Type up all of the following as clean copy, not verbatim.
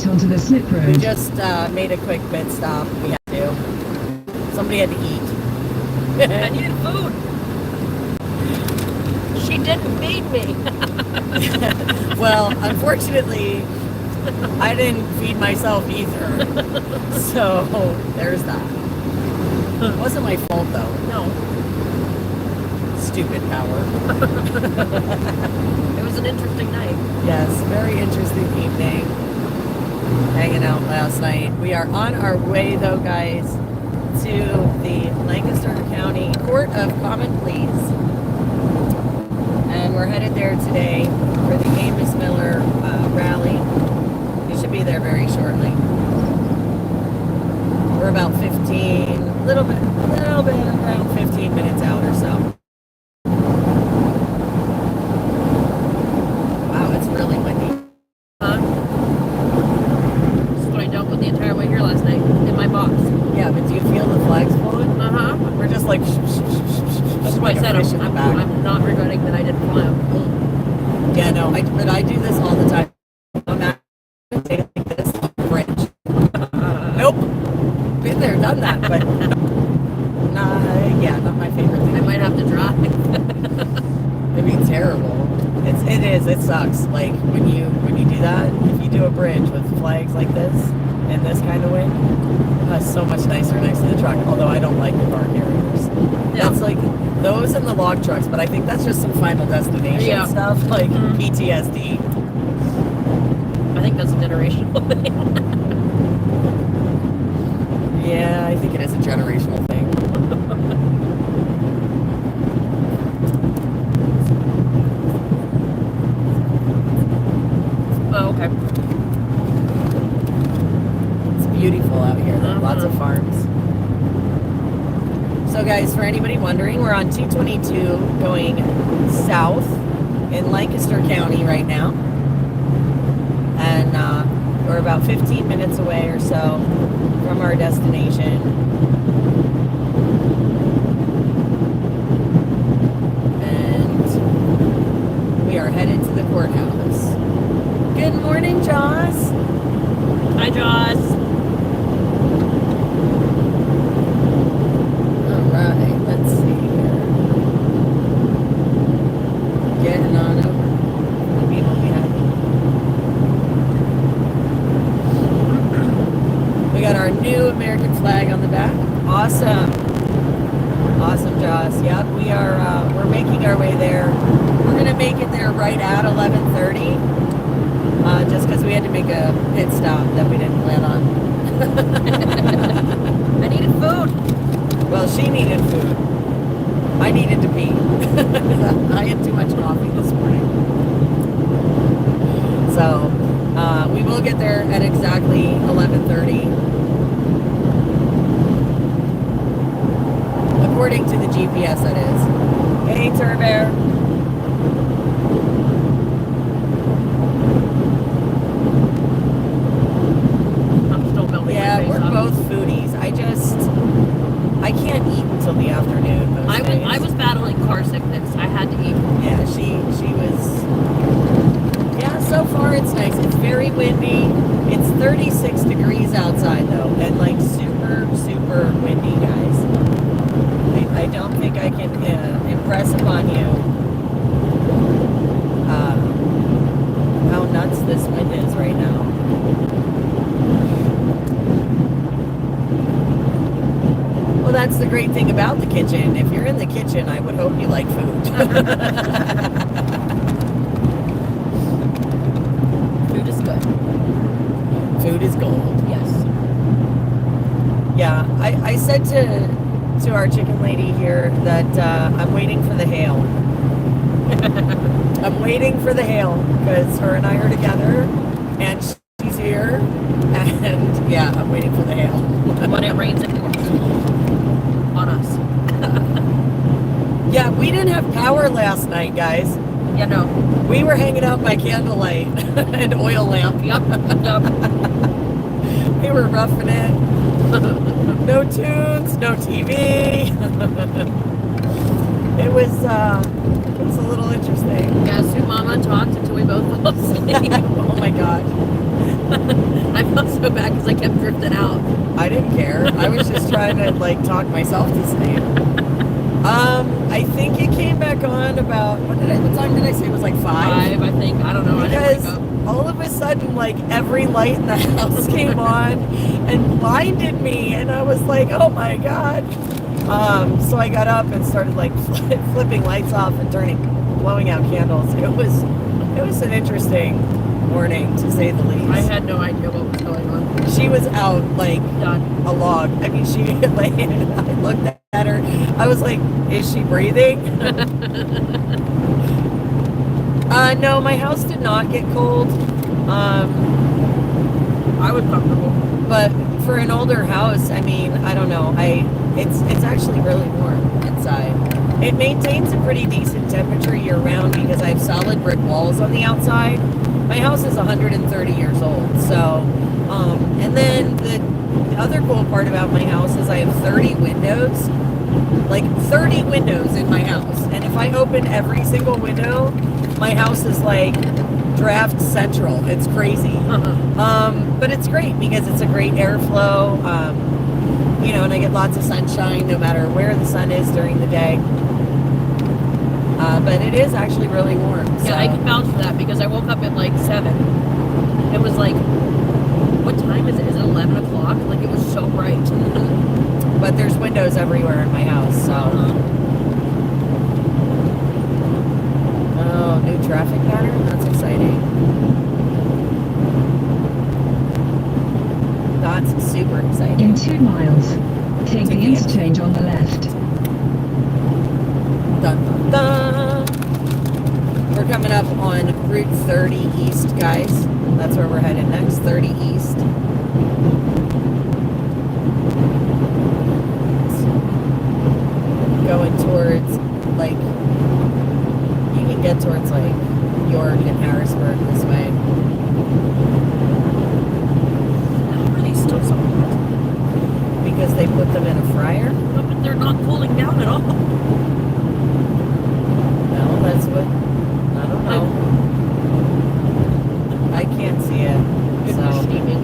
right onto the slip road. We just made a quick pit stop. We had to. Somebody had to eat. I needed food. She didn't feed me. Well, unfortunately, I didn't feed myself either. So, there's that. It wasn't my fault, though. No. Stupid power. It was an interesting night. Yes, very interesting evening. Hanging out last night. We are on our way, though, guys, to the Lancaster County Court of Common Pleas. And we're headed there today for the Amos Miller rally. We should be there very shortly. We're about 15, little bit, around 15 minutes out or so. Wow, it's really windy. Huh? This is what I dealt with the entire way here last night in my box. Yeah, but do you feel the flags blowing? Uh-huh. We're just like That's why I said I'm not regretting that I didn't fly out. Yeah, no, but I do this all the time. I'm not going to say it like this. Bridge. Nope. Been there, done that, but not my favorite thing. I might have to drive. It'd be terrible. It sucks. Like when you do that, if you do a bridge with flags like this and this kind of wind, it's so much nicer next to the truck. Although I don't like the car carriers. Yeah. That's like those and the log trucks, but I think that's just some Final Destination stuff, like PTSD. I think that's a generational thing. Yeah, I think it is a generational thing. Oh, okay. It's beautiful out here. Lots of farms. So guys, for anybody wondering, we're on 222 going south in Lancaster County right now. And we're about 15 minutes away or so from our destination. And we are headed to the courthouse. Good morning, Joss. Hi, Joss. Alright, let's see here. Getting on over. The people we have. We got our new American flag on the back. Awesome. Awesome, Joss. Yep, we're making our way there. We're gonna make it there right at 11:30. Just because we had to make a pit stop that we didn't plan on. I needed food. Well, she needed food. I needed to pee. I had too much coffee this morning. So, we will get there at exactly 11:30. According to the GPS, that is. Hey, Turbear. I'm still building Yeah, my face we're up. both foodies. I can't eat until the afternoon most days. I was battling car sickness. I had to eat. Yeah, she was. Yeah, so far it's nice. It's very windy. It's 36 degrees outside though, and like super, super windy, guys. I don't think I can impress upon you how nuts this wind is right now. Well, that's the great thing about the kitchen. If you're in the kitchen, I would hope you like food. Food is good. Food is gold. Yes. Yeah, I said to our chicken lady here that I'm waiting for the hail. I'm waiting for the hail because her and I are together and she's here. And yeah, I'm waiting for the hail. When it rains, it pours on us. Yeah, we didn't have power last night, guys. Yeah, no. We were hanging out by candlelight and oil lamp. Yup. We were roughing it. No tunes, no TV. It was a little interesting. Guess who Mama talked until we both fell asleep? Oh my gosh. I felt so bad because I kept drifting out. I didn't care. I was just trying to like talk myself to sleep. I think it came back on about what time did I say? It was like 5? 5, I think. I don't know. Because I didn't wake up. all of a sudden, like every light in the house came on and blinded me, and I was like, "Oh my god!" So I got up and started like flipping lights off and blowing out candles. It was an interesting morning, to say the least. I had no idea what was going on. She was out like Done. a log. I mean, she like I looked at her. I was like, "Is she breathing?" No, my house did not get cold. I was comfortable. But for an older house, I mean, I don't know. It's actually really warm inside. It maintains a pretty decent temperature year round because I have solid brick walls on the outside. My house is 130 years old. So, and then the other cool part about my house is I have 30 windows. Like 30 windows in my house. And if I open every single window, my house is like draft central. It's crazy. But it's great because it's a great airflow. And I get lots of sunshine no matter where the sun is during the day. But it is actually really warm. Yeah, So. I can vouch for that because I woke up at like 7. It was like, what time is it? Is it 11 o'clock? Like it was so bright. But there's windows everywhere in my house, so. Oh, new traffic pattern? That's exciting. That's super exciting. In 2 miles, take the interchange on the left. Dun, dun, dun. We're coming up on Route 30 East, guys. That's where we're headed next, 30 East. Going towards, like, you can get towards, like, York and Harrisburg this way. How are these still so hot? Because they put them in a fryer? No, but they're not cooling down at all. No, that's what, I don't know. I can't see it, It's so. steaming.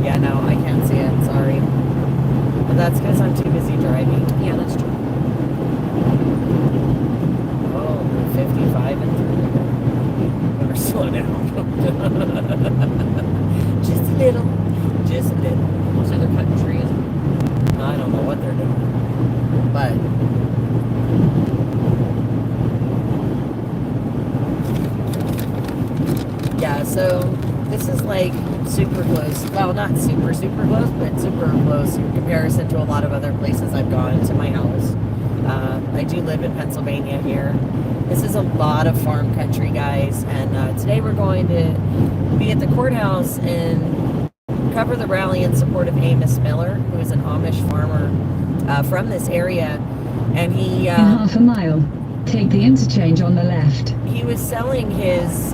Yeah, no, I can't see it, sorry. But that's because I'm too busy driving. Yeah, that's true. Oh, 55 and 3. Better slow down. Just a little. Just a little. Looks like they're cutting trees. I don't know what they're doing. But yeah, so this is like super close. Well, not super close, but super close in comparison to a lot of other places I've gone to my house. I do live in Pennsylvania here. This is a lot of farm country, guys, and today we're going to be at the courthouse and cover the rally in support of Amos Miller, who is an Amish farmer from this area, and he In half a mile, take the interchange on the left. he was selling his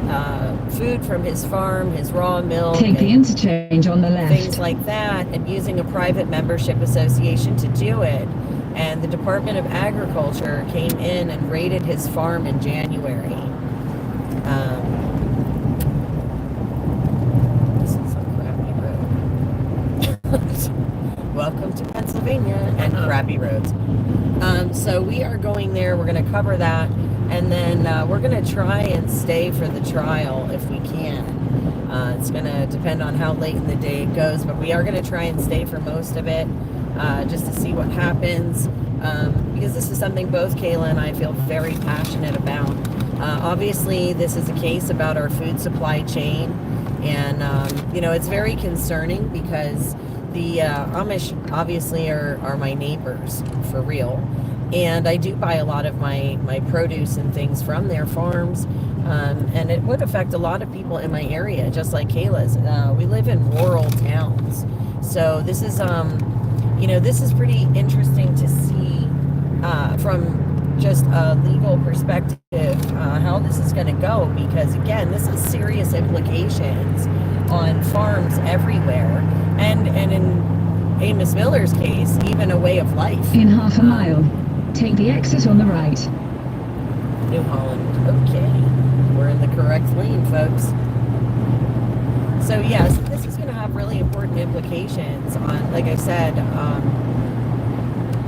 food from his farm, his raw milk, Take the and interchange on the left. things like that, and using a private membership association to do it. And the Department of Agriculture came in and raided his farm in January. This is a crappy road. Welcome to Pennsylvania and crappy roads. So we are going there. We're going to cover that, and then we're going to try and stay for the trial if we can. It's going to depend on how late in the day it goes, but we are going to try and stay for most of it. Just to see what happens, because this is something both Kayla and I feel very passionate about. Obviously, this is a case about our food supply chain, and it's very concerning because the Amish obviously are my neighbors for real, and I do buy a lot of my produce and things from their farms, and it would affect a lot of people in my area, just like Kayla's. We live in rural towns, so this is this is pretty interesting to see from just a legal perspective how this is going to go, because again, this has serious implications on farms everywhere, and in Amos Miller's case, even a way of life. In half a mile, take the exit on the right. New Holland. Okay. We're in the correct lane, folks. So yes, this is going to have really important implications on, like I said,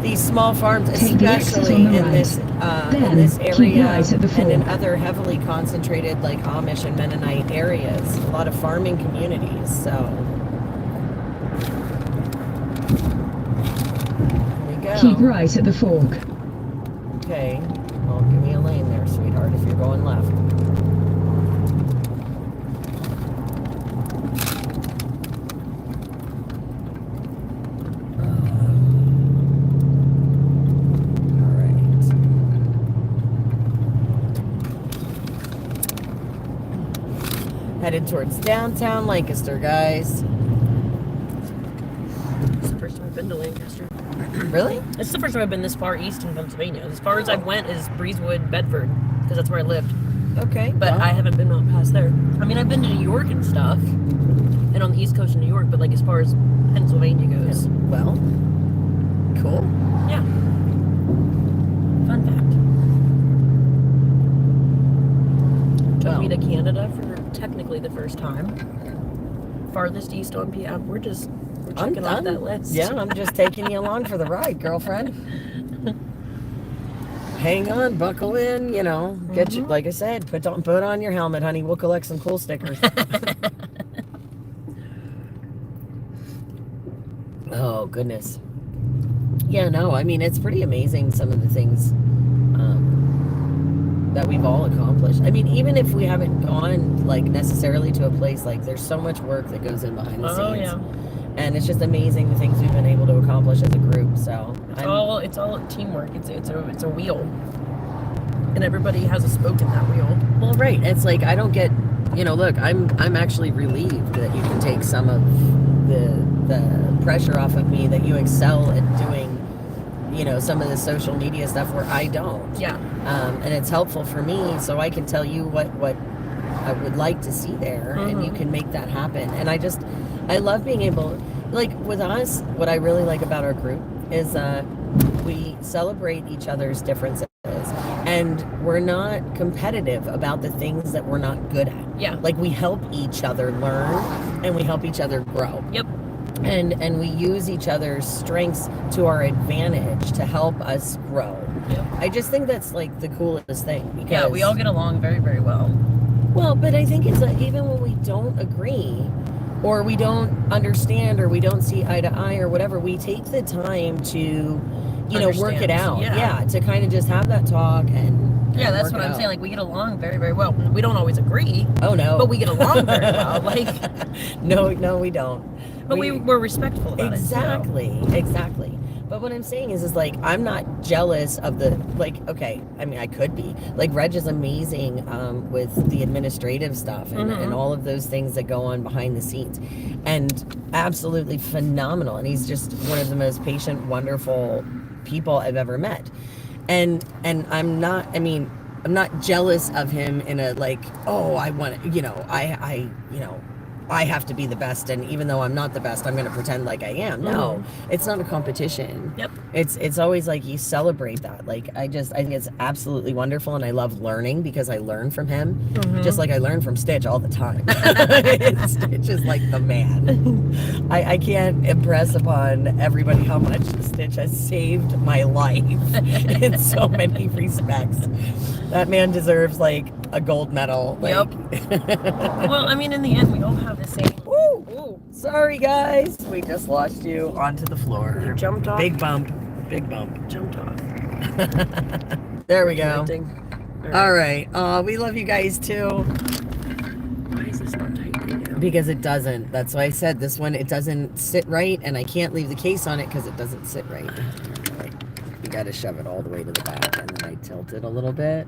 these small farms, Take the exit especially on the in right. this Then, in this keep area right at the and in fork. other heavily concentrated like Amish and Mennonite areas, a lot of farming communities. So here we go. Keep right at the fork. Okay. Well, give me a lane there, sweetheart, if you're going left. Headed towards downtown Lancaster, guys. It's the first time I've been to Lancaster. Really? It's the first time I've been this far east in Pennsylvania. As far as I went is Breezewood, Bedford, because that's where I lived. Okay. But well, I haven't been on past there. I mean, I've been to New York and stuff, and on the East Coast of New York, but like as far as Pennsylvania goes. well, cool. Yeah. Fun fact. Took me to Canada for technically the first time. Farthest east on PM. We're checking off that list. Yeah, I'm just taking you along for the ride, girlfriend. Hang on, buckle in, you know, get you, like I said, put on your helmet, honey. We'll collect some cool stickers. Oh, goodness. Yeah, no, I mean, it's pretty amazing some of the things that we've all accomplished. I mean, even if we haven't gone, like, necessarily to a place, like, there's so much work that goes in behind the scenes. Oh, yeah. And it's just amazing the things we've been able to accomplish as a group, so. It's all teamwork. It's a wheel. And everybody has a spoke in that wheel. Well, right. It's like, I don't get, you know, look, I'm actually relieved that you can take some of the pressure off of me, that you excel at doing, you know, some of the social media stuff where I don't. Yeah. And it's helpful for me, so I can tell you what I would like to see there, and you can make that happen. And I love being able, like with us, what I really like about our group is we celebrate each other's differences, and we're not competitive about the things that we're not good at. Yeah. Like, we help each other learn, and we help each other grow. Yep. And we use each other's strengths to our advantage to help us grow. Yep. I just think that's like the coolest thing. Because, Yeah, we all get along very, very well. well, but I think it's like, even when we don't agree, or we don't understand, or we don't see eye to eye, or whatever, we take the time to, you know, work it out. Yeah. To kind of just have that talk and Yeah, that's work what it I'm out. saying. Like, we get along very, very well. We don't always agree, Oh no, but we get along very well. Like, no, we don't. but we're respectful about Exactly. But what I'm saying is like, I'm not jealous of the, like, okay, I mean, I could be. Like, Reg is amazing with the administrative stuff and all of those things that go on behind the scenes. And absolutely phenomenal. And he's just one of the most patient, wonderful people I've ever met. And I'm not jealous of him in a like, oh, I want, you know, I have to be the best, and even though I'm not the best, I'm going to pretend like I am. No, it's not a competition. Yep. It's always like, you celebrate that. Like, I think it's absolutely wonderful, and I love learning because I learn from him, just like I learn from Stitch all the time. Stitch is like the man. I can't impress upon everybody how much Stitch has saved my life in so many respects. That man deserves like a gold medal. Like, Well, I mean, in the end, we all have the same. Woo! Ooh, Sorry, guys. We just lost you onto the floor. you jumped off. Big bump. Jumped off. There we go. Connecting. All right. We love you guys too. Why is this not tight right now? Because it doesn't. That's why I said this one, it doesn't sit right, and I can't leave the case on it because it doesn't sit right. You got to shove it all the way to the back, and then I tilt it a little bit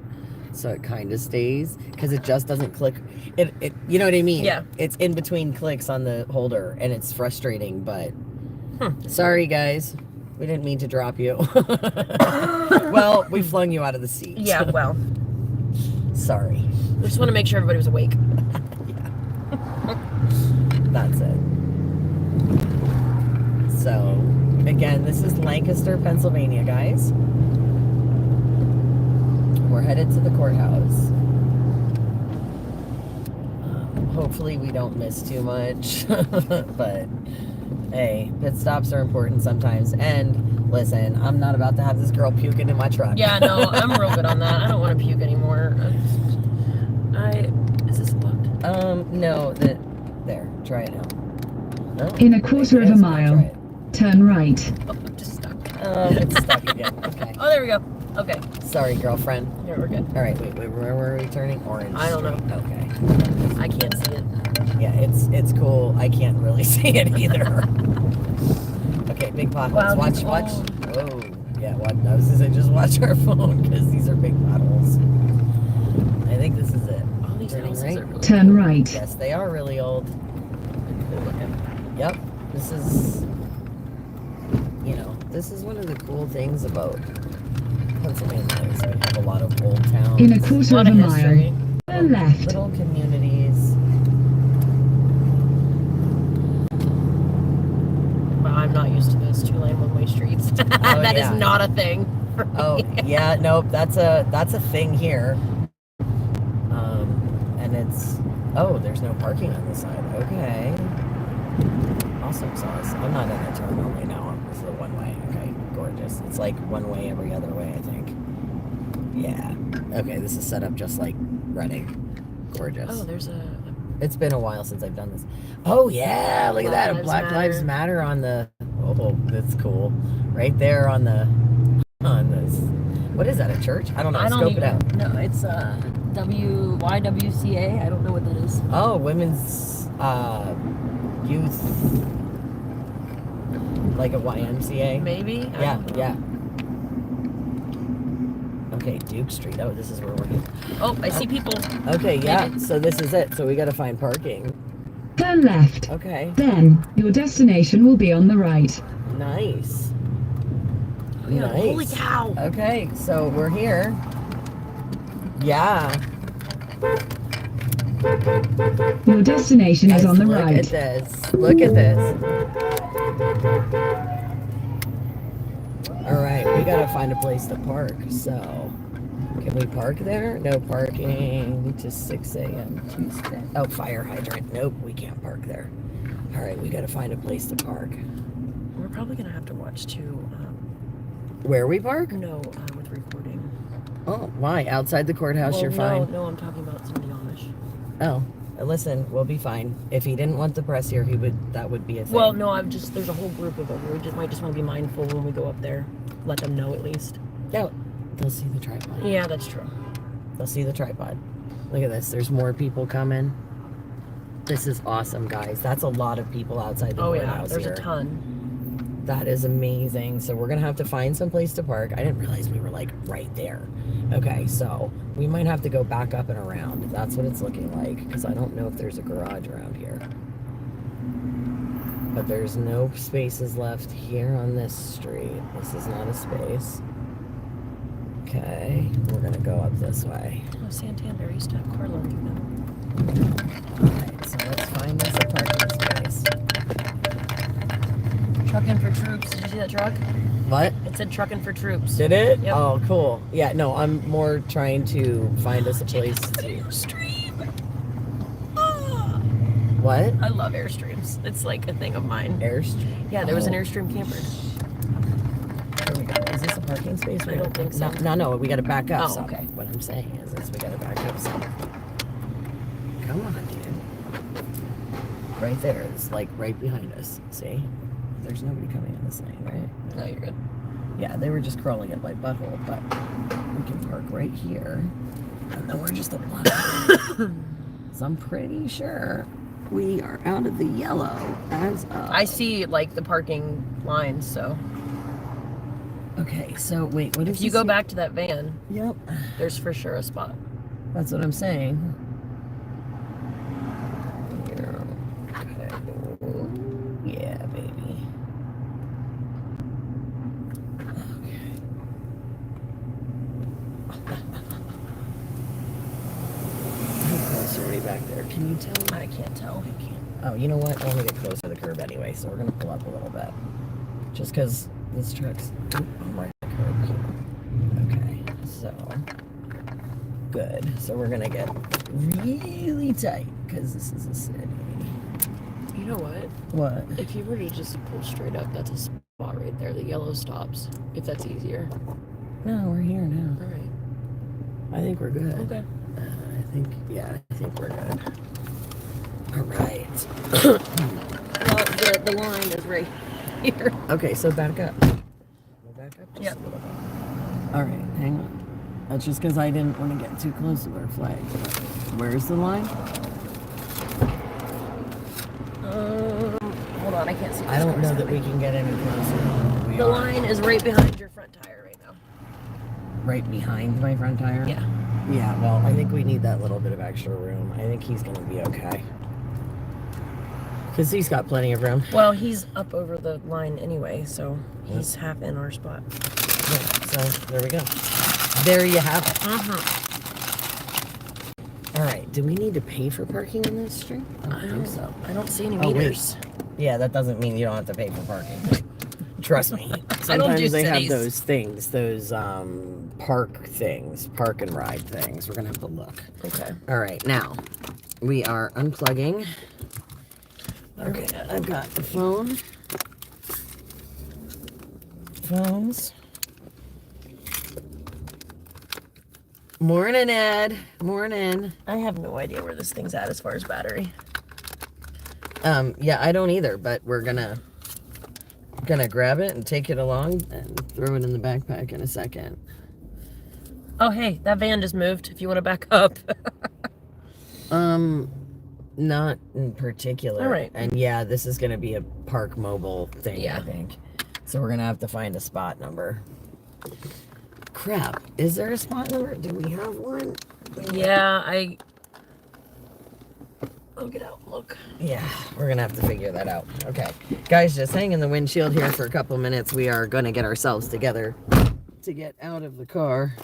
so it kind of stays, because it just doesn't click. It you know what I mean? Yeah. It's in between clicks on the holder, and it's frustrating, but sorry, guys. We didn't mean to drop you. Well, we flung you out of the seat. Yeah, well, Sorry. we just want to make sure everybody was awake. That's it. So, Again, this is Lancaster, Pennsylvania, guys. We're headed to the courthouse. Hopefully we don't miss too much. But hey, pit stops are important sometimes. And listen, I'm not about to have this girl puking in my truck. Yeah, no, I'm real good on that. I don't want to puke anymore. Is this locked? No, there, try it out. Oh, In a quarter of a mile, turn right. Oh, I'm just stuck. It's stuck again. Okay. Oh, there we go. Okay. Sorry, girlfriend. Here, we're good. All right, wait, where were we turning? Orange. I don't know. Okay. I can't see it. Yeah, it's cool. I can't really see it either. Okay, big potholes. Wow, Watch. Oh, yeah. I was gonna say just watch our phone because these are big potholes. I think this is it. All these Turning houses right? are really Turn cool. right. Yes, they are really old. Cool looking. Yep. This is one of the cool things about Pennsylvania is we have a lot of old towns. In a quarter of a history. mile, turn left. Little communities. Well, I'm not used to those 2-lane one-way streets. That is yeah. not a thing. For Oh me. yeah, nope. That's a thing here. And there's no parking on this side. Okay. Awesome sauce. I'm not in a turn only now. This is a one way. Okay, gorgeous. It's like one way every other way, I think. Yeah. Okay, this is set up just like Reading. Gorgeous. Oh, there's It's been a while since I've done this. Oh yeah, look at that. Black Lives Matter on the. Oh, that's cool. Right there on this. What is that? A church? I don't know. Scope it out. No, it's YWCA. I don't know what that is. Oh, women's youth, like a YMCA. Maybe. Yeah. Okay, Duke Street. Oh, this is where we're headed. Oh, I see people. Okay, yeah. Maybe. So this is it. So we got to find parking. Turn left. Okay. Then, your destination will be on the right. Nice. Oh, yeah. Nice. Holy cow. Okay, so we're here. Yeah. Your destination is Guys, on the look right. at this. Look at this. All right, we gotta find a place to park. So, can we park there? No parking to 6 a.m. Tuesday. Oh, fire hydrant. Nope, we can't park there. All right, we gotta find a place to park. We're probably gonna have to watch too. Where we park? No, with recording. Oh, why? Outside the courthouse, Well, you're fine. No, I'm talking about some of the Amish. Oh, listen, we'll be fine. If he didn't want the press here, that would be a thing. Well, no, there's a whole group of them. Might just want to be mindful when we go up there. Let them know at least. Yeah, they'll see the tripod. Yeah, that's true. They'll see the tripod. Look at this. There's more people coming. This is awesome, guys. That's a lot of people outside the courthouse there's here. a ton. That is amazing. So we're going to have to find some place to park. I didn't realize we were like right there. Okay, so we might have to go back up and around. That's what it's looking like because I don't know if there's a garage around here. But there's no spaces left here on this street. This is not a space. Okay, we're going to go up this way. Oh, Santander used to have car loading now. Alright, so let's find us a parking space. Trucking for troops. Did you see that truck? What? It said trucking for troops. Did it? Yep. Oh, cool. Yeah, no, I'm more trying to find us a place to... Airstream. Ah. What? I love Airstreams. It's like a thing of mine. Airstream? Yeah, there was an Oh. Airstream camper. Here we go. Is this a parking space? I don't think so. No, we gotta back up Oh, some. okay. What I'm saying is we gotta back up some. Come on, dude. Right there. It's like right behind us. See? There's nobody coming in this lane, right? No, you're good. Yeah, they were just crawling at my butthole, but we can park right here. And then we're just a block. So I'm pretty sure we are out of the yellow as of... I see like the parking lines, so Okay, so wait, what if you go back to that van, Yep. there's for sure a spot. That's what I'm saying. Here. Okay. Yeah, baby. Okay. How close are we back there? Can you tell? I can't tell. I can't. Oh, you know what? I want to get closer to the curb anyway, so we're going to pull up a little bit. just because this truck's right at the curb here. Okay, so good. So we're gonna get really tight because this is a city. You know what? What? If you were to just pull straight up, that's a spot right there. The yellow stops, if that's easier. No, we're here now. All right. I think we're good. Okay. I think we're good. All right. Well, the line is right here. Okay, so back up. Go back up just Yep. a little bit. All right, hang on. That's just because I didn't want to get too close to our flag. Where's the line? Hold on, I can't see. I don't know that we can get any closer. The line is right behind your front tire right now. Right behind my front tire? Yeah. Yeah, well, I think we need that little bit of extra room. I think he's going to be okay. Because he's got plenty of room. Well, he's up over the line anyway, so he's half in our spot. Yeah, so there we go. There you have it. All right, do we need to pay for parking on this street? I don't think so. I don't see any Oh, wait. meters. Yeah, that doesn't mean you don't have to pay for parking. Trust me. I don't do Sometimes they have cities. those things, those park things, park and ride things. We're gonna have to look. Okay. All right, now we are unplugging. Okay, I've got the phone. Phones. Morning, Ed. Morning. I have no idea where this thing's at as far as battery. Yeah, I don't either, but we're gonna grab it and take it along and throw it in the backpack in a second. Oh, hey, that van just moved. If you want to back up. Not in particular. All right. And yeah, this is gonna be a park mobile thing, Yeah. I think. So we're gonna have to find a spot number. Crap, is there a spot number? Do we have one? Yeah, I'll get out and look. Yeah, we're gonna have to figure that out. Okay, guys, just hang in the windshield here for a couple minutes. We are gonna get ourselves together to get out of the car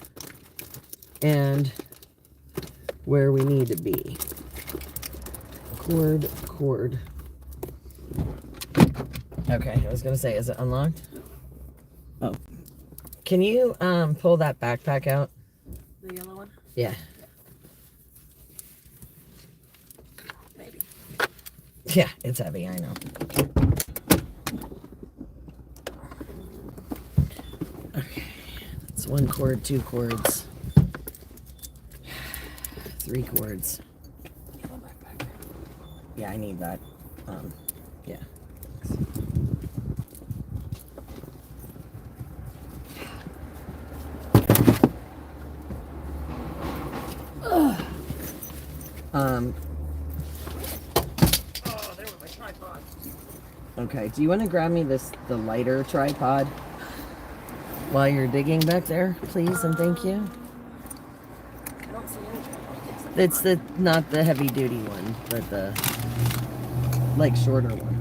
and where we need to be. Cord. Okay, I was gonna say, is it unlocked? Oh. Can you pull that backpack out? The yellow one? Yeah. Maybe. Yeah, it's heavy, I know. Okay. That's 1 cord, 2 cords. 3 cords. Yeah, I need that. Yeah. Oh, there went my tripod. Okay, do you want to grab me the lighter tripod while you're digging back there, please, and thank you? I don't see any tripods. It's not the heavy duty one, but the shorter one.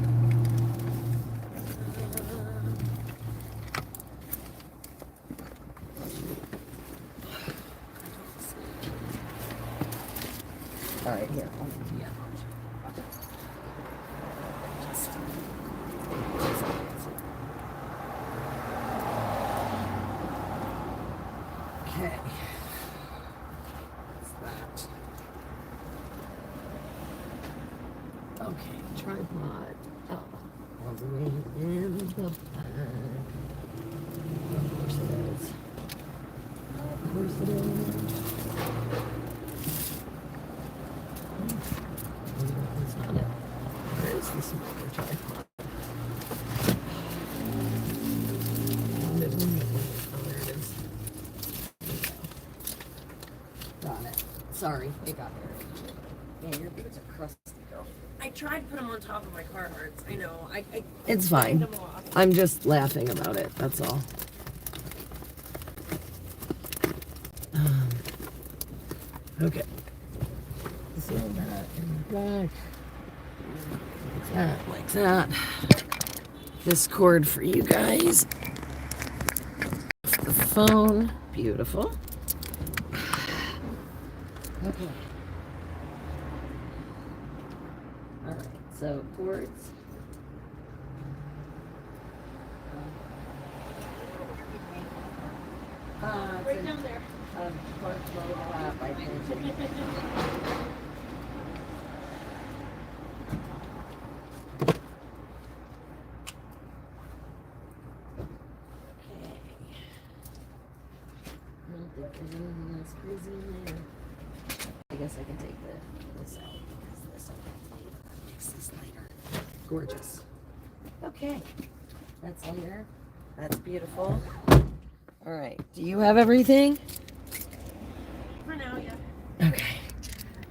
All right, here. Yeah. Okay. What's that? Okay, tripod. Oh, all the way in the back. Of course it is. Of course it is. That's not it. Where is the smaller tripod? Oh, there it is. Got it. Sorry, it got there. Yeah, your boots are crusty, girl. I tried to put them on top of my Carhartts. I know. I It's fine. them off. I'm just laughing about it, that's all. Okay. So that in the back. Like that. This cord for you guys. The phone. Beautiful. Okay. Alright, so cords. Right down there. I guess I can take this out because this makes this lighter. Gorgeous. Okay, that's lighter. That's beautiful. All right, do you have everything? For now, yeah. Okay.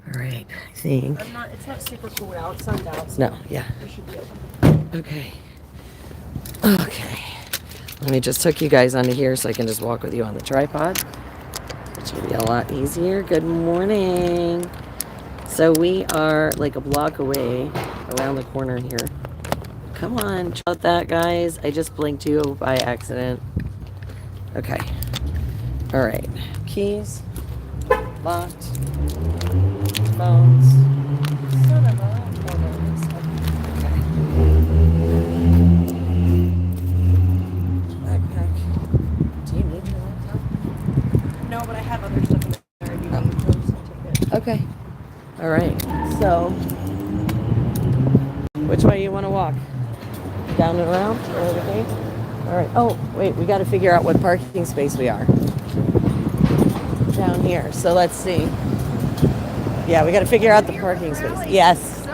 All right, I think. It's not super cool out, sun's out. So No, yeah. we should be okay. Okay. Okay. Let me just hook you guys onto here so I can just walk with you on the tripod, which will be a lot easier. Good morning. So we are like a block away around the corner here. Come on, check out that, guys. I just blinked you by accident. Okay. All right. Keys. Locked. Phones. Son of a... Backpack. Do you need your laptop? No, but I have other stuff in there. I do need those certificates. Okay. All right. So, which way you want to walk? Down and around? Or over the gate? All right. Oh, wait. We got to figure out what parking space we are. Down here. So let's see. Yeah, we got to figure out the parking space. Yes.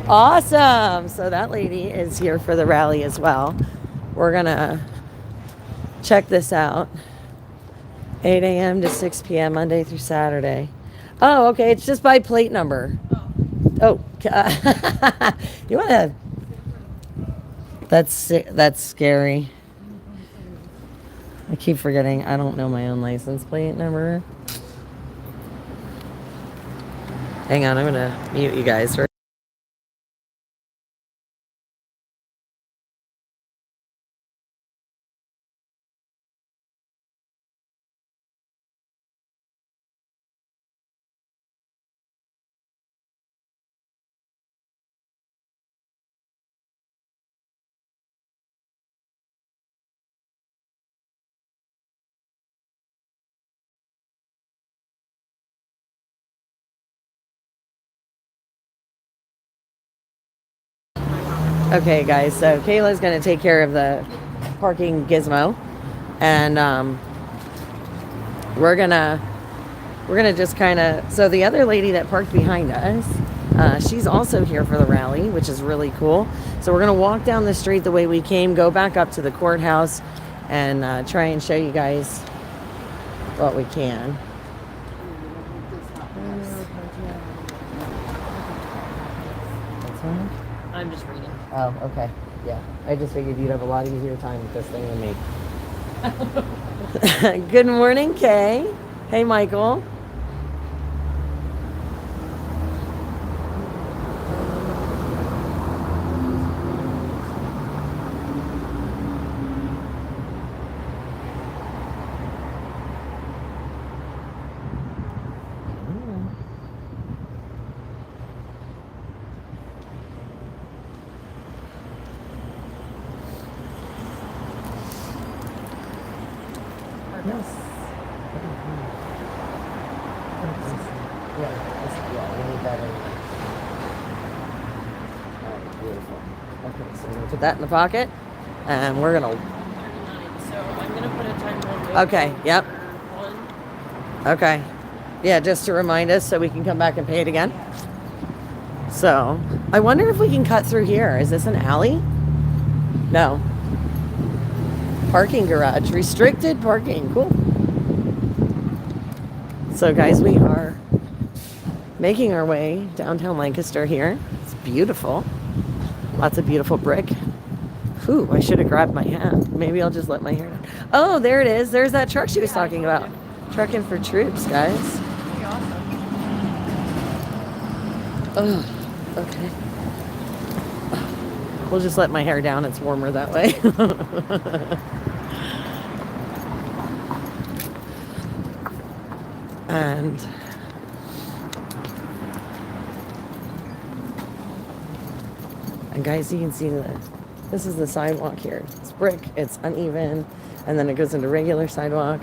Awesome. So that lady is here for the rally as well. We're going to check this out. 8 a.m. to 6 p.m. Monday through Saturday. Oh, okay. It's just by plate number. Oh. You want to... That's scary. I keep forgetting. I don't know my own license plate number. Hang on. I'm going to mute you guys. Okay, guys, so Kayla's going to take care of the parking gizmo, and we're gonna just kind of, so the other lady that parked behind us, she's also here for the rally, which is really cool. So we're gonna walk down the street the way we came, go back up to the courthouse, and try and show you guys what we can. I'm just reading. Oh, okay. Yeah. I just figured you'd have a lot easier time with this thing than me. Good morning, Kay. Hey, Michael. Put that in the pocket, and we're gonna. 39, so I'm gonna put a time limit. Okay. Yep. for 1. Okay. Yeah, just to remind us so we can come back and pay it again. So, I wonder if we can cut through here. Is this an alley? No. Parking garage. Restricted parking. Cool. So, guys, we are making our way downtown Lancaster here. It's beautiful. Lots of beautiful brick. Whew, I should have grabbed my hat. Maybe I'll just let my hair down. Oh, there it is. There's that truck she was talking about. Trucking for troops, guys. Pretty awesome. Oh, okay. We'll just let my hair down. It's warmer that way. And guys, you can see this is the sidewalk here. It's brick, it's uneven, and then it goes into regular sidewalk.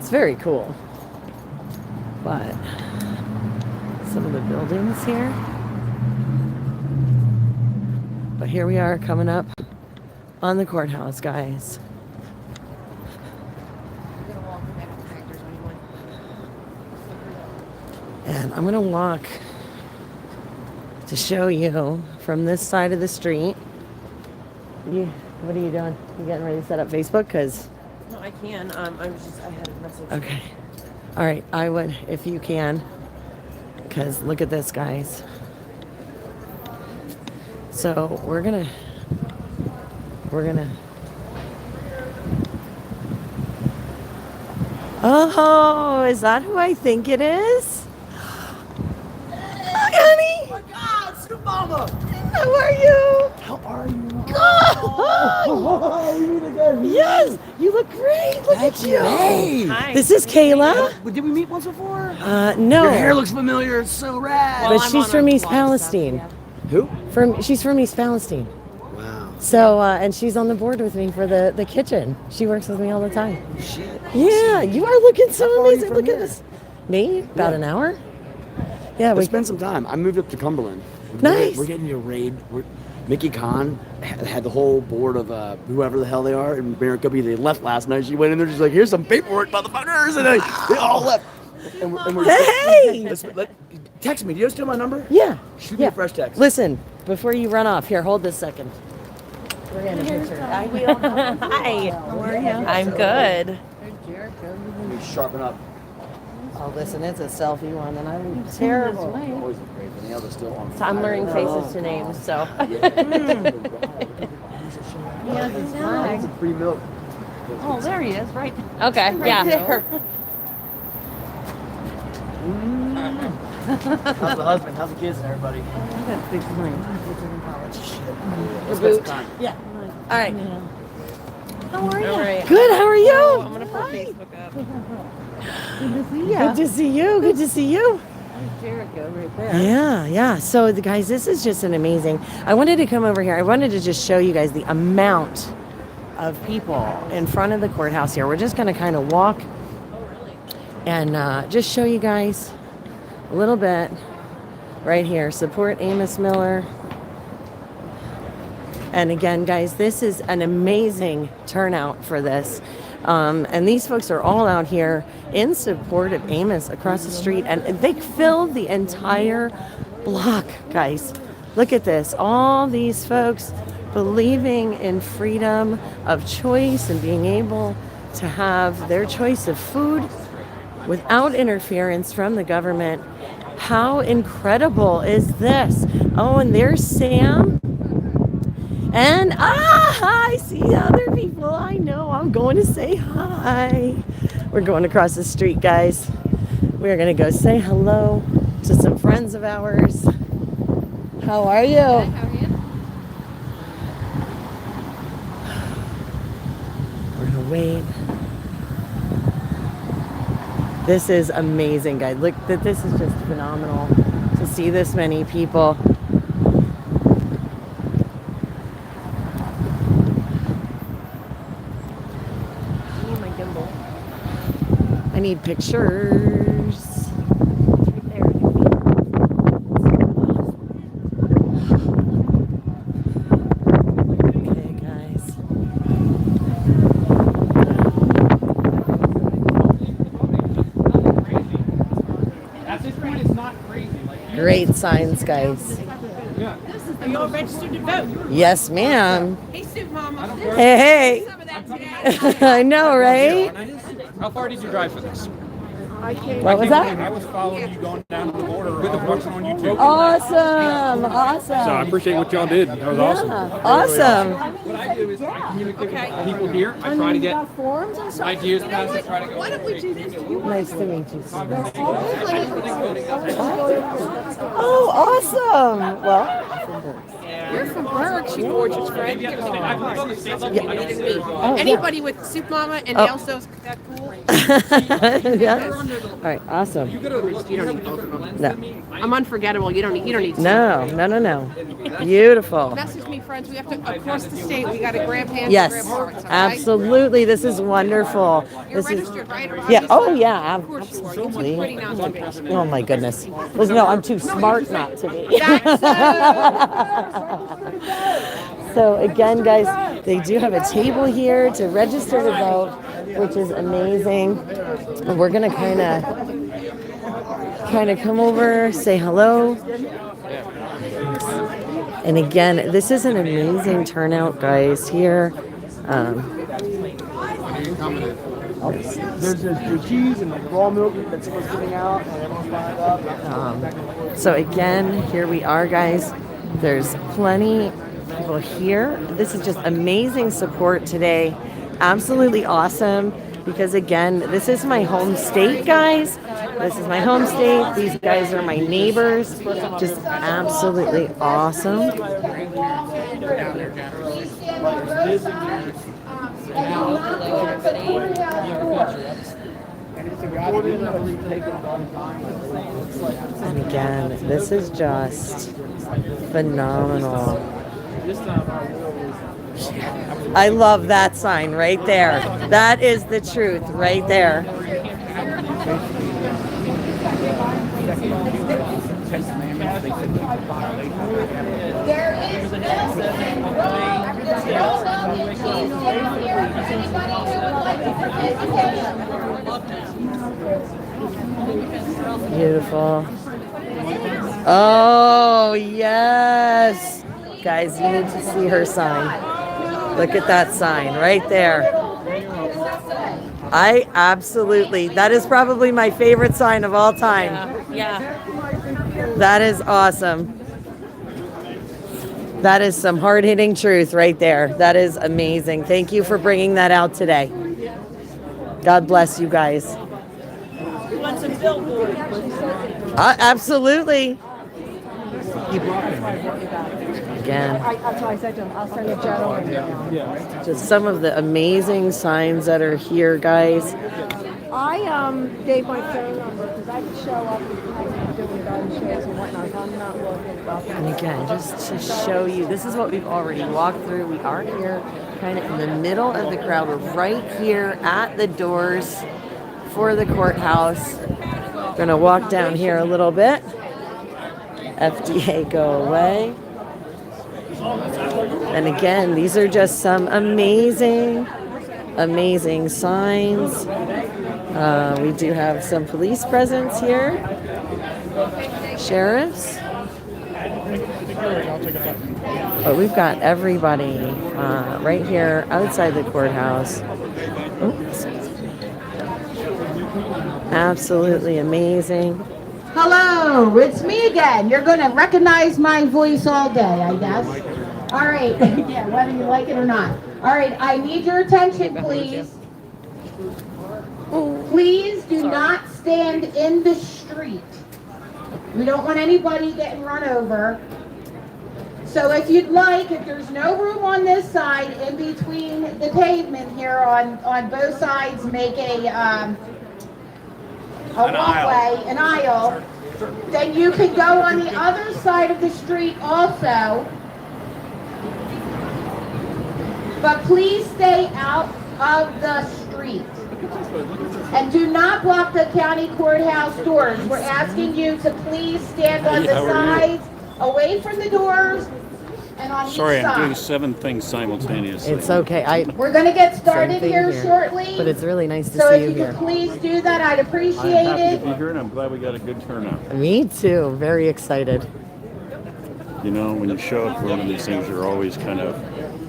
It's very cool. But some of the buildings here. But here we are coming up on the courthouse, guys. And I'm gonna walk to show you from this side of the street. What are you doing? You getting ready to set up Facebook? Cause No, I can. I had a message. okay. All right, I would if you can. Cause look at this, guys. So we're gonna. Oh, is that who I think it is? Hi, honey. Oh my God, Scoop Mama! How are you? How are you? Oh, we meet again. yes, you look great. Look at you. Hey! Hi. This is Kayla. Did we meet once before? No, Your hair looks familiar. It's so rad. but I'm she's on from a East lot of Palestine. stuff, Who? She's from East Palestine. Wow. So, and she's on the board with me for the kitchen. She works with me all the time. Shit. Yeah, you are looking How so far are you amazing. from Look at here? this. Me? About Yeah. an hour? Yeah, we Let's spend some time. I moved up to Cumberland. Nice. We're getting you a raid. Mickey Khan had the whole board of whoever the hell they are in Miraculous. They left last night. She went in there. She's like, "Here's some paperwork, motherfuckers," and they all left. And we're Hey! text me. Do you steal my number? Yeah. Shoot me a fresh text. Listen, before you run off, here, hold this second. We're getting a picture. I will. Hi. How are you? I'm good. Let me sharpen up. Oh, listen, it's a selfie one, and I look terrible. Always look great, but the other's still on. So I'm learning faces to names, so. It's a free milk. Oh, there he is, right. Okay, Right yeah. there. How's the husband? How's the kids and everybody? Let's spend some time. Yeah. All right. How are you? Good. How are you? Oh, I'm gonna put Facebook up. Good to see you. Good to see you. Jericho right there. Yeah, yeah. So, guys, this is just an amazing. I wanted to come over here. I wanted to just show you guys the amount of people in front of the courthouse here. We're just going to kind of walk and just show you guys a little bit right here. Support Amos Miller. And again, guys, this is an amazing turnout for this. And these folks are all out here in support of Amos across the street. And they filled the entire block, guys. Look at this. All these folks believing in freedom of choice and being able to have their choice of food without interference from the government. How incredible is this? Oh, and there's Sam. And I see other people I know. I'm going to say hi. We're going across the street, guys. We're going to go say hello to some friends of ours. How are you? How are you? We're going to wait. This is amazing, guys. Look, this is just phenomenal to see this many people. I need pictures. Okay, guys. At this point, it's not crazy. Like, Great signs, guys. Are you all registered to vote? Yes, ma'am. Hey, Soup Mama. Hey, Some of that today. hey. I know, right? how far did you drive for this? What was I that? was following you going down to the border with the watching on YouTube. Awesome. So I Awesome. appreciate what y'all did. That was awesome. Awesome. What I do is I communicate with people here. I try to get ideas passed. I try to go. Why don't we do this? Nice to meet you. Oh, awesome. Well, You're from Berks, you gorgeous friend. I can go to the States. Oh, Anybody with Soup Mama and Oh. nails those that cool? Yes. All right, awesome. You don't need both of them. No, I'm unforgettable. You don't need. no. Beautiful. Message me, friends. We have to across the state. We got to grab hands Yes, and grab hearts. Okay? absolutely. This is wonderful. You're This is registered, right? yeah. Oh Obviously. yeah, Of course you are. You're absolutely. too pretty not to be. Oh my goodness. Well, no, I'm too smart not to be. So again, guys, they do have a table here to register to vote, which is amazing. And we're gonna kind of come over, say hello. And again, this is an amazing turnout, guys. Here. There's the cheese and the raw milk that someone's giving out, and everyone's lined up. So again, here we are, guys. There's plenty of people here. This is just amazing support today. Absolutely awesome. Because again, this is my home state, guys. This is my home state. These guys are my neighbors. Just absolutely awesome. And again, this is just phenomenal. I love that sign right there. That is the truth right there. Beautiful. Oh, yes. Guys, you need to see her sign. Look at that sign right there. That is probably my favorite sign of all time. Yeah. That is awesome. That is some hard-hitting truth right there. That is amazing. Thank you for bringing that out today. God bless you guys. We want some billboards. Absolutely. Again, That's why I said to him, I'll send a gentleman down. just some of the amazing signs that are here, guys. I gave my phone number because I could show up and doing gun shows and whatnot. I'm not looking up. And again, just to show you, this is what we've already walked through. We are here kind of in the middle of the crowd. We're right here at the doors for the courthouse. Gonna walk down here a little bit. FDA, go away. And again, these are just some amazing signs. We do have some police presence here. Sheriffs. But we've got everybody right here outside the courthouse. Oops. Absolutely amazing. Hello, it's me again. You're going to recognize my voice all day, I guess. All right, yeah, whether you like it or not. All right, I need your attention, please. Please do not stand in the street. We don't want anybody getting run over. So if you'd like, if there's no room on this side, in between the pavement here on both sides, make a walkway, an aisle, then you can go on the other side of the street also. But please stay out of the street. And do not block the county courthouse doors. We're asking you to please stand on the sides, away from the doors, and on each Sorry, I'm doing side. 7 things simultaneously. It's okay. We're going to get started Same thing here here. shortly. But it's really nice to So see if you you here. could please do that, I'd I'm appreciate happy it. to be here, and I'm glad we got a good turnout. Me too. Very excited. You know, when you show up for one of these things, you're always kind of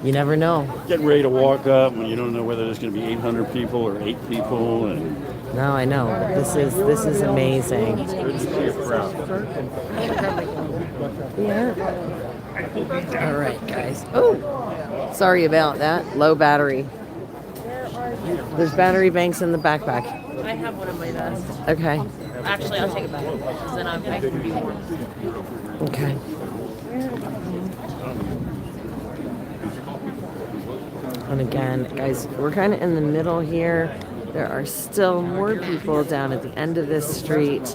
You never know. getting ready to walk up when you don't know whether there's going to be 800 people or 8 people, and No, I know. But this is amazing. it's good to see a crowd. Yeah. All right, guys. Oh, sorry about that. Low battery. There's battery banks in the backpack. I have one on my vest. Okay. Actually, I'll take it back. 'Cause then I can be warm. Okay. And again, guys, we're kind of in the middle here. There are still more people down at the end of this street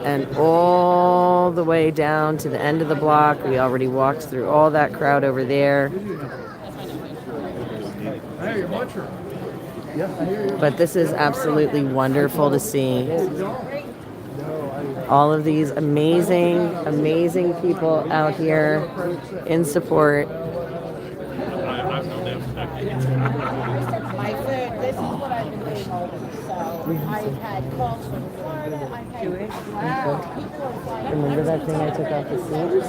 and all the way down to the end of the block. We already walked through all that crowd over there. But this is absolutely wonderful to see. All of these amazing, amazing people out here in support. My food, this is what I've been doing all week. So I've had calls from Florida. I've had people are flying. Remember that thing I took off the seat?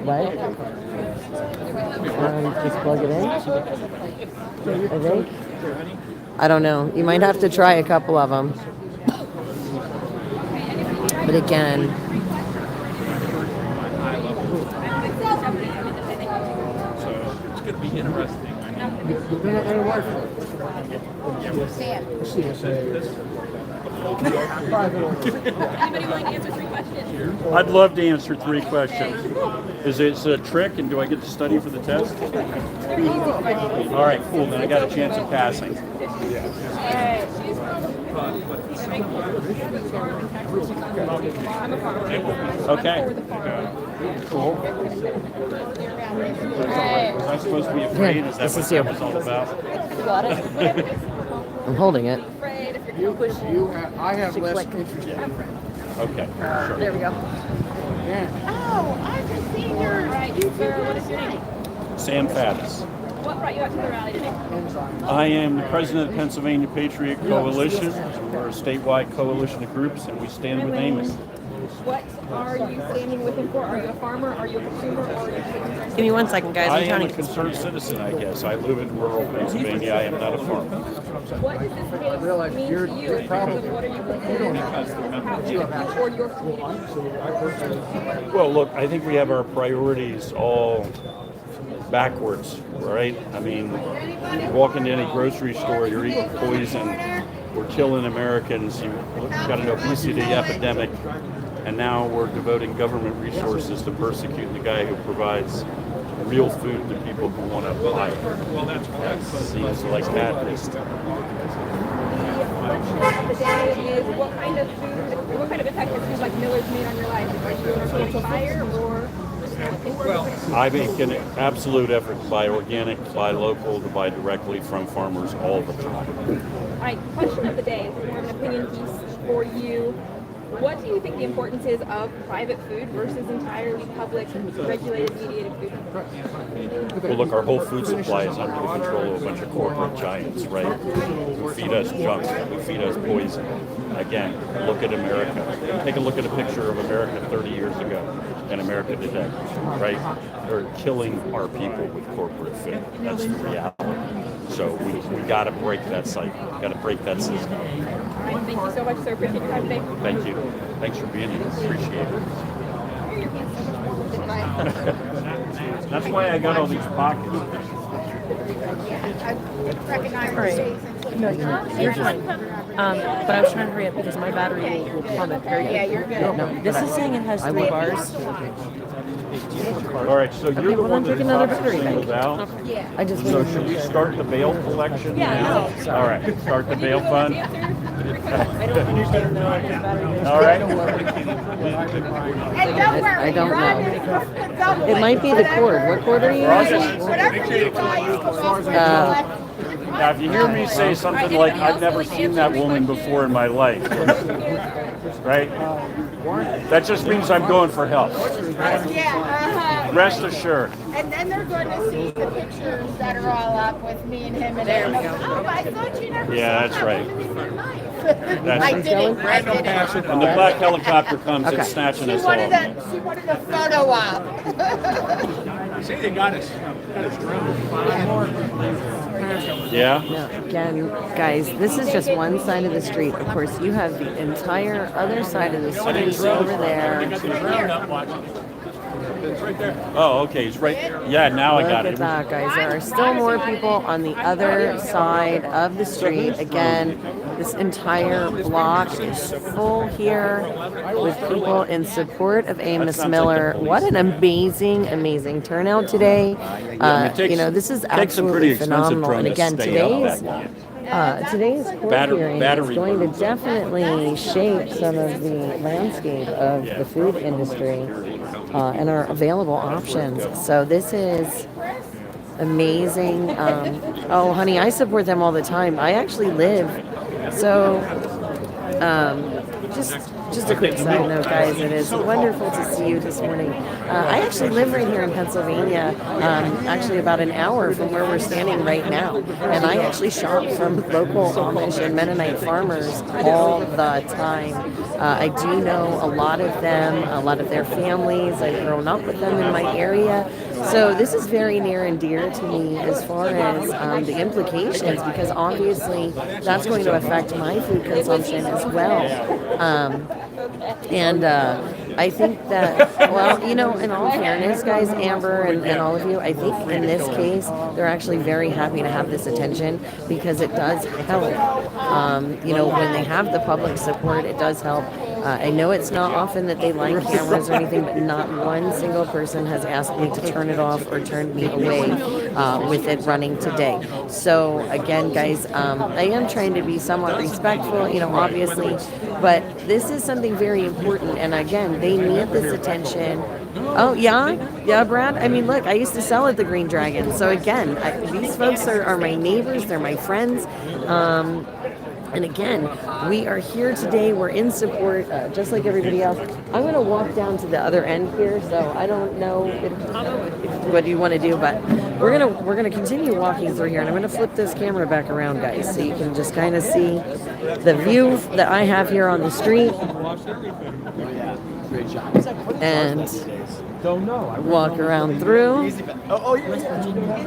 What? Just plug it in? I think? I don't know. You might have to try a couple of them. But again, So it's going to be interesting. I'd love to answer 3 questions. Is it a trick, and do I get to study for the test? All right, cool. Then I got a chance of passing. Okay. Cool. Was I supposed to be afraid? Is that what that was all about? you got it. I'm holding it. I have less interest. Okay, sure. There we go. Oh, I've just seen your. What is your name? Sam Faddis. What brought you out to the rally today? I am the president of the Pennsylvania Patriot Coalition. We're a statewide coalition of groups, and we stand with Amos. What are you standing with him for? Are you a farmer? Are you a consumer? Or are you a Give me 1 second, guys. I I'm am trying a to. concerned citizen, I guess. I live in rural Pennsylvania. I am not a farmer. What does this case mean to you in terms of what are you proposing for your community? Well, look, I think we have our priorities all backwards, right? I mean, you walk into any grocery store, you're eating poison, we're killing Americans, you've got an obesity epidemic, and now we're devoting government resources to persecuting the guy who provides real food to people who want to buy it. That seems like madness. The question of the day is what kind of food, what kind of impact has food like Miller's made on your life? Are you an organic buyer or? I make an absolute effort to buy organic, to buy local, to buy directly from farmers all the time. All right, question of the day is more of an opinion piece for you. What do you think the importance is of private food versus entirely public, regulated, mediated food? Well, look, our whole food supply is under the control of a bunch of corporate giants, right? Who feed us junk, who feed us poison. Again, look at America. Take a look at a picture of America 30 years ago and America today, right? They're killing our people with corporate food. That's the reality. So we got to break that cycle. Got to break that system. All right, thank you so much, sir. Appreciate your time today. Thank you. Thanks for being here. Appreciate it. That's why I got all these pockets. You're fine. But I was trying to hurry up because my battery will plummet very quickly. Yeah, you're good. No, this is saying it has 3 bars. All right, so you're the well, one then that take another talks to battery singles out. Yeah. I just So should we start the bail collection? Yeah, All right, start the bail fund. I don't understand though. His battery All right. And don't worry, I don't Ron know. is- don't It might be the cord. What cord are you using? Whatever you guys come up with, Now, if you hear me say something like, I've never seen that woman before in my life, right? That just means I'm going for help. yeah, Rest assured. and then they're going to see the pictures that are all up with me and him and there. Oh, I thought you never Yeah, saw that's that. right. That's I right. didn't. When the black helicopter comes, it's snatching She us wanted all. she wanted a photo op. See, they got us drone. Yeah? Now, again, guys, this is just one side of the street. Of course, you have the entire other side of the street over there. Oh, okay. It's right. Yeah, now I Look got at it. that, guys. There are still more people on the other side of the street. Again, This entire block is full here with people in support of Amos Miller. What an amazing, amazing turnout today. This is absolutely phenomenal. And again, today's court hearing is going to definitely shape some of the landscape of the food industry and our available options. So this is amazing. Oh, honey, I support them all the time. I actually live. So, just a quick side note, guys. It is wonderful to see you this morning. I actually live right here in Pennsylvania, actually about an hour from where we're standing right now. And I actually shop from local Amish and Mennonite farmers all the time. I do know a lot of them, a lot of their families. I've grown up with them in my area. So this is very near and dear to me as far as the implications, because obviously that's going to affect my food consumption as well. I think that, well, in all fairness, guys, Amber and all of you, I think in this case, they're actually very happy to have this attention because it does help. When they have the public support, it does help. I know it's not often that they like cameras or anything, but not one single person has asked me to turn it off or turn me away with it running today. So again, guys, I am trying to be somewhat respectful, obviously, but this is something very important. And again, they need this attention. Oh, yeah, Brad. I mean, look, I used to sell at the Green Dragon. So again, these folks are my neighbors. They're my friends. And again, we are here today. We're in support, just like everybody else. I'm going to walk down to the other end here, so I don't know what you want to do, but we're gonna continue walking through here, and I'm going to flip this camera back around, guys, so you can just kind of see the view that I have here on the street. And walk around through.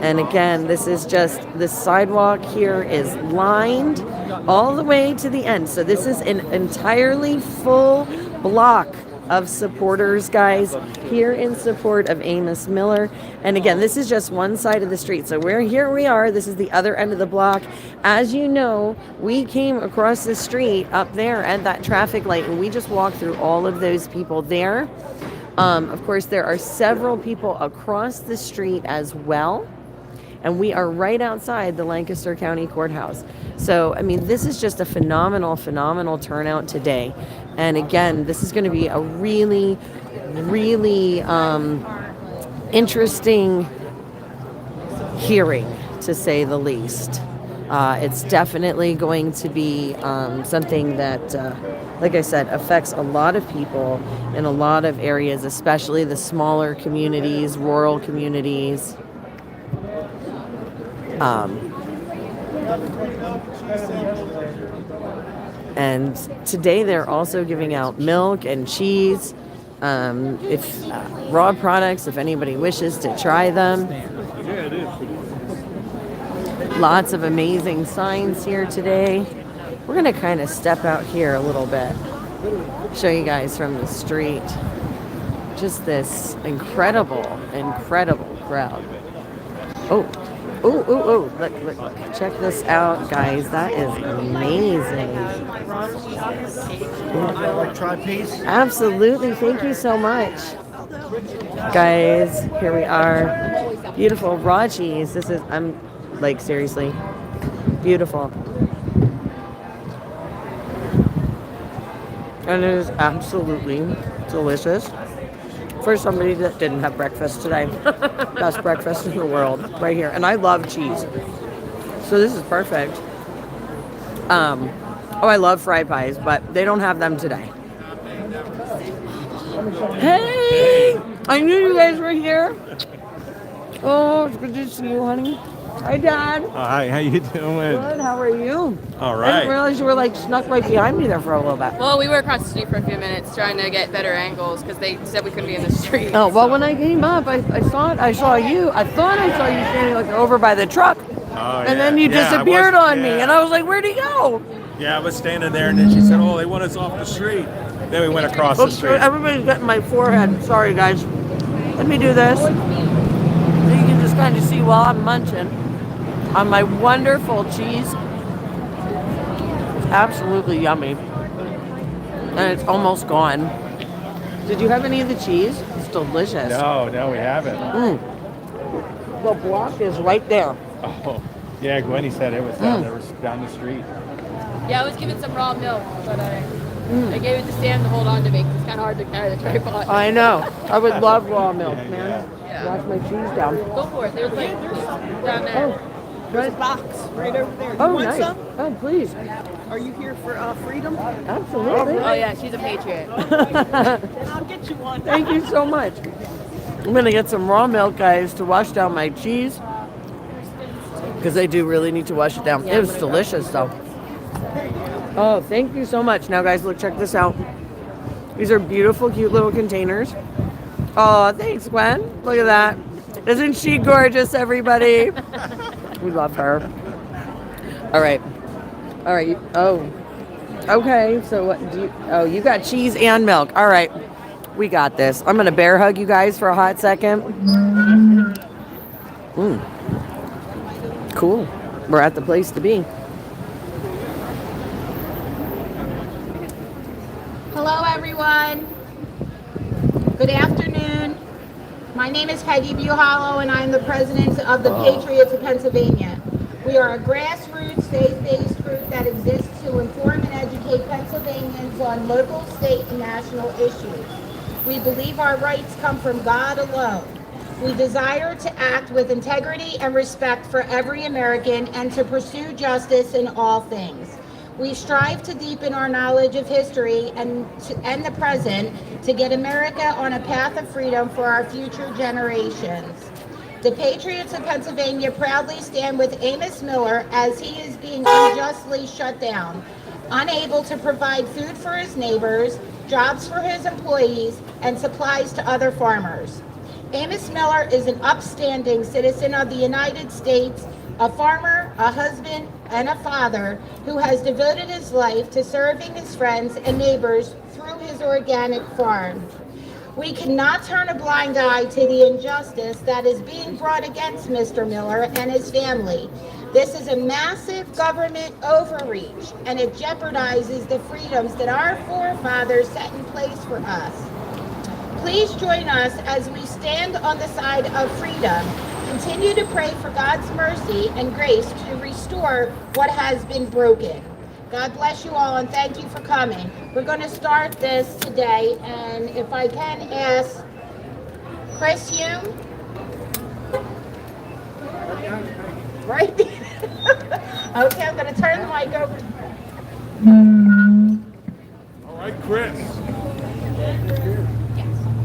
And again, this sidewalk here is lined all the way to the end. So this is an entirely full block of supporters, guys, here in support of Amos Miller. And again, this is just one side of the street. So here we are. This is the other end of the block. As you know, we came across the street up there at that traffic light, and we just walked through all of those people there. Of course, there are several people across the street as well. And we are right outside the Lancaster County Courthouse. So, I mean, this is just a phenomenal, phenomenal turnout today. And again, this is going to be a really, really interesting hearing, to say the least. It's definitely going to be something that, like I said, affects a lot of people in a lot of areas, especially the smaller communities, rural communities. And today they're also giving out milk and cheese, raw products, if anybody wishes to try them. Lots of amazing signs here today. We're going to kind of step out here a little bit, show you guys from the street. Just this incredible, incredible crowd. Oh, look. Check this out, guys. That is amazing. Absolutely. Thank you so much. Guys, here we are. Beautiful raw cheese. I'm like, seriously, beautiful. And it is absolutely delicious. For somebody that didn't have breakfast today. Best breakfast in the world, right here. And I love cheese. So this is perfect. I love fried pies, but they don't have them today. Hey! I knew you guys were here. Oh, it's good to see you, honey. Hi, Dad. Hi, how you doing? Good, how are you? All right. I didn't realize you were like snuck right behind me there for a little bit. Well, we were across the street for a few minutes trying to get better angles because they said we couldn't be in the street. Oh, well, when I came up, I thought I saw you. I thought I saw you standing like over by the truck. Oh, and then you disappeared on me, and I was like, where'd he go? Yeah, I was standing there, and then she said, oh, they want us off the street. Then we went across the street. Everybody's getting my forehead. Sorry, guys. Let me do this. So you can just kind of see while I'm munching on my wonderful cheese. absolutely yummy. And it's almost gone. Did you have any of the cheese? It's delicious. No, we haven't. The block is right there. Oh, yeah, Gwenny said it was down there, down the street. Yeah, I was given some raw milk, but I gave it to Sam to hold on to me 'cause it's kind of hard to carry the tripod. I know. I would love raw milk, man. Yeah. Wash my cheese down. Go for it. There's down there. There's a box right over there. Oh, You want nice. some? Oh, please. Are you here for freedom? Absolutely. Oh yeah, she's a patriot. Then I'll get you one. Thank you so much. I'm going to get some raw milk, guys, to wash down my cheese. Because I do really need to wash it down. It was delicious, though. Oh, thank you so much. Now, guys, look, check this out. These are beautiful, cute little containers. Oh, thanks, Gwen. Look at that. Isn't she gorgeous, everybody? We love her. All right. All right. Oh, okay. So what do you... Oh, you got cheese and milk. All right. We got this. I'm going to bear hug you guys for a hot second. Cool. We're at the place to be. Hello, everyone. Good afternoon. My name is Peggy Buhalo, and I'm the president of the Patriots of Pennsylvania. We are a grassroots, faith-based group that exists to inform and educate Pennsylvanians on local, state, and national issues. We believe our rights come from God alone. We desire to act with integrity and respect for every American and to pursue justice in all things. We strive to deepen our knowledge of history and the present to get America on a path of freedom for our future generations. The Patriots of Pennsylvania proudly stand with Amos Miller as he is being unjustly shut down, unable to provide food for his neighbors, jobs for his employees, and supplies to other farmers. Amos Miller is an upstanding citizen of the United States, a farmer, a husband, and a father who has devoted his life to serving his friends and neighbors through his organic farm. We cannot turn a blind eye to the injustice that is being brought against Mr. Miller and his family. This is a massive government overreach, and it jeopardizes the freedoms that our forefathers set in place for us. Please join us as we stand on the side of freedom. Continue to pray for God's mercy and grace to restore what has been broken. God bless you all, and thank you for coming. We're going to start this today, and if I can ask Chris Hume. Right? Okay, I'm going to turn the mic over. All right, Chris.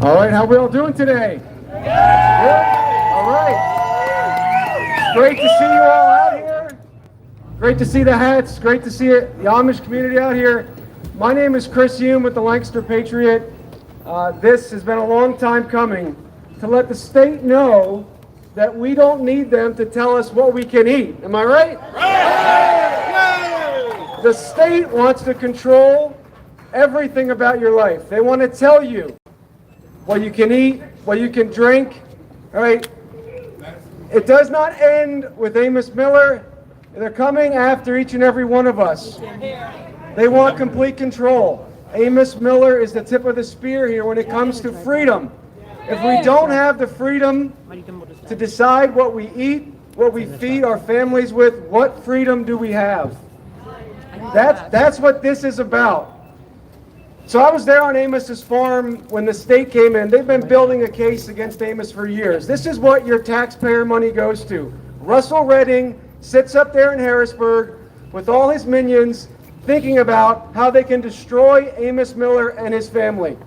All right, how we all doing today? Good? All right. Great to see you all out here. Great to see the hats. Great to see the Amish community out here. My name is Chris Hume with the Lancaster Patriot. This has been a long time coming to let the state know that we don't need them to tell us what we can eat. Am I right? Right. The state wants to control everything about your life. They want to tell you what you can eat, what you can drink. All right. It does not end with Amos Miller. They're coming after each and every one of us. They want complete control. Amos Miller is the tip of the spear here when it comes to freedom. If we don't have the freedom to decide what we eat, what we feed our families with, what freedom do we have? That's what this is about. So I was there on Amos's farm when the state came in. They've been building a case against Amos for years. This is what your taxpayer money goes to. Russell Redding sits up there in Harrisburg with all his minions thinking about how they can destroy Amos Miller and his family.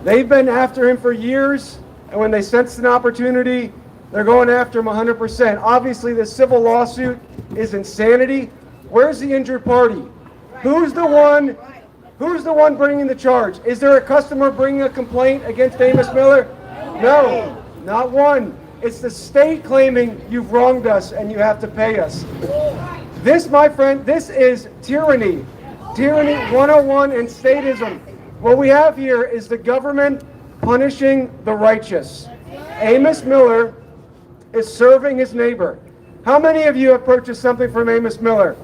They've been after him for years, and when they sense an opportunity, they're going after him 100%. Obviously, this civil lawsuit is insanity. Where's the injured party? Who's the one bringing the charge? Is there a customer bringing a complaint against Amos Miller? No, not one. It's the state claiming you've wronged us and you have to pay us. This, my friend, this is tyranny. Tyranny 101 and statism. What we have here is the government punishing the righteous. Amos Miller is serving his neighbor. How many of you have purchased something from Amos Miller?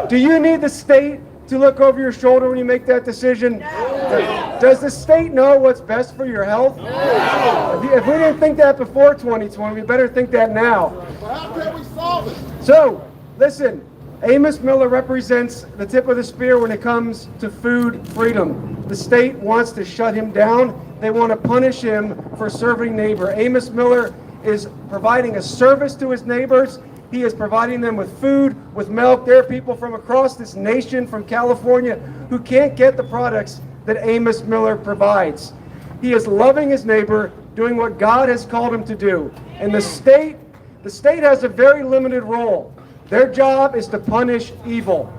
Do you need the state to look over your shoulder when you make that decision? Does the state know what's best for your health? If we didn't think that before 2020, we better think that now. How can we solve it? So, listen, Amos Miller represents the tip of the spear when it comes to food freedom. The state wants to shut him down. They want to punish him for serving neighbor. Amos Miller is providing a service to his neighbors. He is providing them with food, with milk. There are people from across this nation, from California, who can't get the products that Amos Miller provides. He is loving his neighbor, doing what God has called him to do. And the state has a very limited role. Their job is to punish evil.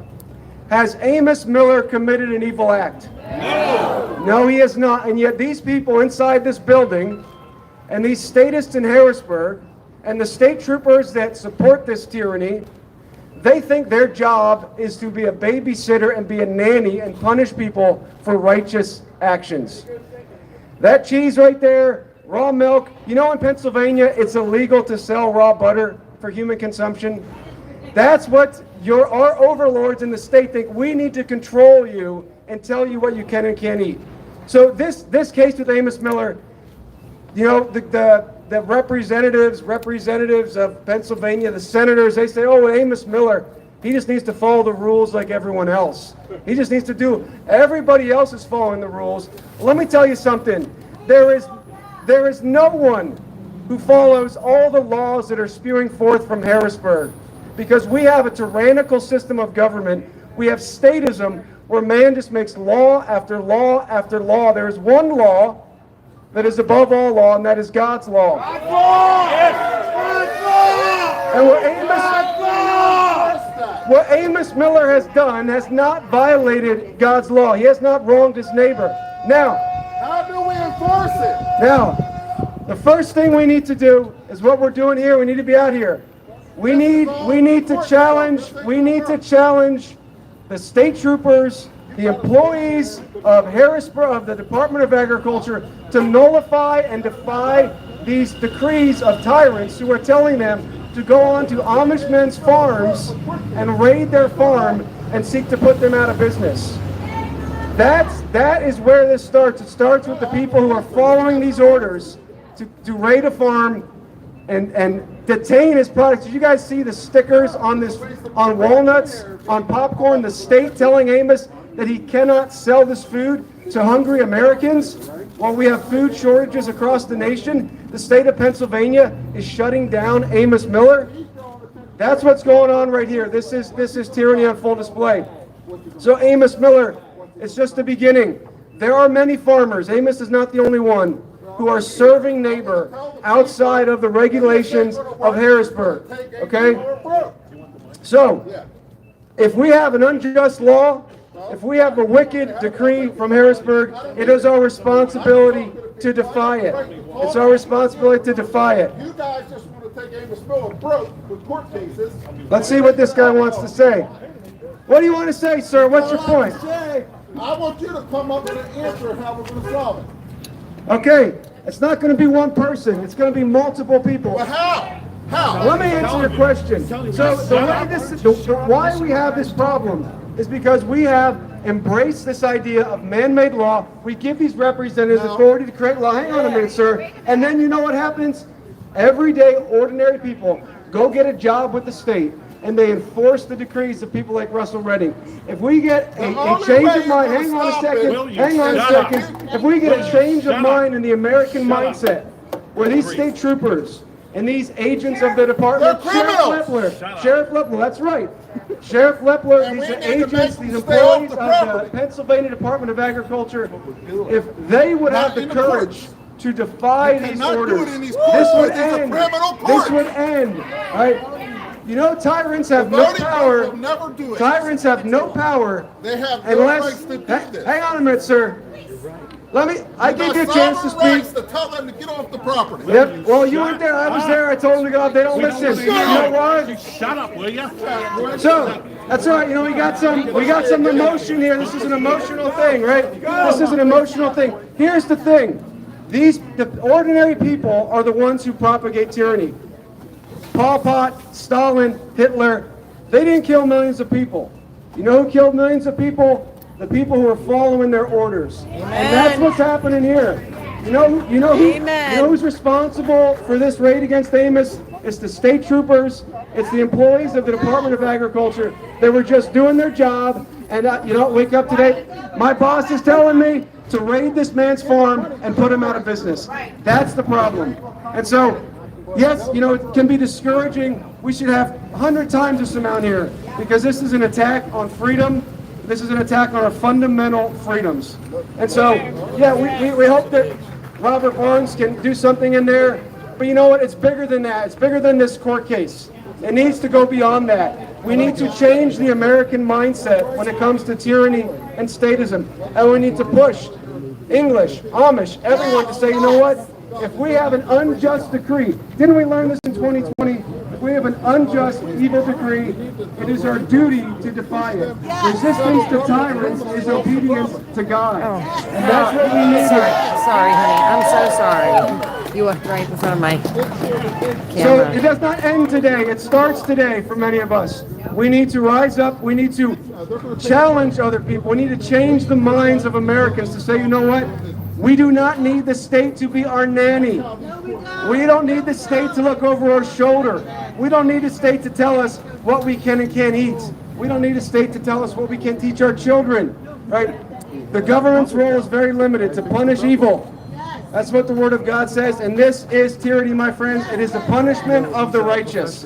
Has Amos Miller committed an evil act? No. No, he has not. And yet these people inside this building, and these statists in Harrisburg, and the state troopers that support this tyranny, they think their job is to be a babysitter and be a nanny and punish people for righteous actions. That cheese right there, raw milk, you know in Pennsylvania it's illegal to sell raw butter for human consumption. That's what our overlords in the state think. We need to control you and tell you what you can and can't eat. So this case with Amos Miller, you know, the representatives of Pennsylvania, the senators, they say, oh, Amos Miller, he just needs to follow the rules like everyone else. He just needs to do, everybody else is following the rules. Let me tell you something. There is no one who follows all the laws that are spewing forth from Harrisburg, because we have a tyrannical system of government. We have statism where man just makes law after law after law. There is one law that is above all law, and that is God's law. And what Amos Miller has done has not violated God's law. He has not wronged his neighbor. Now, how do we enforce it? Now, the first thing we need to do is what we're doing here. We need to be out here. We need to challenge the state troopers, the employees of Harrisburg, of the Department of Agriculture, to nullify and defy these decrees of tyrants who are telling them to go on to Amish men's farms and raid their farm and seek to put them out of business. That is where this starts. It starts with the people who are following these orders to raid a farm and detain his products. Did you guys see the stickers on walnuts, on popcorn, the state telling Amos that he cannot sell this food to hungry Americans while we have food shortages across the nation? The state of Pennsylvania is shutting down Amos Miller. That's what's going on right here. This is tyranny on full display. So Amos Miller, it's just the beginning. There are many farmers, Amos is not the only one, who are serving neighbor outside of the regulations of Harrisburg. Okay? So, if we have an unjust law, if we have a wicked decree from Harrisburg, it is our responsibility to defy it. It's our responsibility to defy it. You guys just want to take Amos Miller broke with court cases. Let's see what this guy wants to say. What do you want to say, sir? What's your point? I want you to come up with an answer how we're going to solve it. Okay, it's not going to be one person. It's going to be multiple people. Well, how? How? Let me answer your question. So why we have this problem is because we have embraced this idea of man-made law. We give these representatives authority to create law. Hang on a minute, sir. And then you know what happens? Everyday, ordinary people go get a job with the state, and they enforce the decrees of people like Russell Redding. If we get a change of mind, hang on a second. If we get a change of mind in the American mindset, where these state troopers and these agents of the department, Sheriff Lepler, that's right. Sheriff Lepler, these agents, these employees of the Pennsylvania Department of Agriculture, if they would have the courage to defy these orders, this would end. This would end. Right? You know, tyrants have no power. Tyrants have no power unless. Hang on a minute, sir. I gave you a chance to speak. To tell them to get off the property. Yep. Well, you weren't there. I was there. I told them to go. They don't listen. You know what? Shut up, will you? So that's all right. You know, we got some emotion here. This is an emotional thing, right? This is an emotional thing. Here's the thing. The ordinary people are the ones who propagate tyranny. Pol Pot, Stalin, Hitler, they didn't kill millions of people. You know who killed millions of people? The people who are following their orders. And that's what's happening here. You know who's responsible for this raid against Amos? It's the state troopers. It's the employees of the Department of Agriculture. They were just doing their job. And wake up today. My boss is telling me to raid this man's farm and put him out of business. That's the problem. And so, yes, it can be discouraging. We should have 100 times this amount here because this is an attack on freedom. This is an attack on our fundamental freedoms. And so, yeah, we hope that Robert Barnes can do something in there. But you know what? It's bigger than that. It's bigger than this court case. It needs to go beyond that. We need to change the American mindset when it comes to tyranny and statism. And we need to push English, Amish, everyone to say, you know what? If we have an unjust decree, didn't we learn this in 2020? If we have an unjust, evil decree, it is our duty to defy it. Resistance to tyrants is obedience to God. And that's what we need. Sorry, honey. I'm so sorry. You were right in front of my camera. So it does not end today. It starts today for many of us. We need to rise up. We need to challenge other people. We need to change the minds of Americans to say, you know what? We do not need the state to be our nanny. We don't need the state to look over our shoulder. We don't need the state to tell us what we can and can't eat. We don't need a state to tell us what we can teach our children, right? The government's role is very limited, to punish evil. That's what the Word of God says, and this is tyranny, my friends. It is the punishment of the righteous.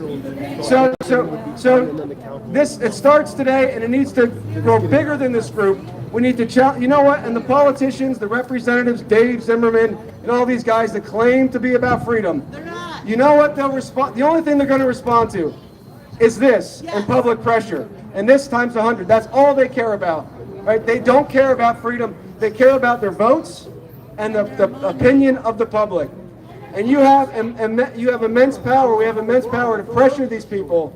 So it starts today, and it needs to grow bigger than this group. We need to challenge, you know what? And the politicians, the representatives, Dave Zimmerman, and all these guys that claim to be about freedom, you know what they'll respond? The only thing they're going to respond to is this and public pressure, and this times 100. That's all they care about, right? They don't care about freedom. They care about their votes and the opinion of the public. And you have immense power. We have immense power to pressure these people,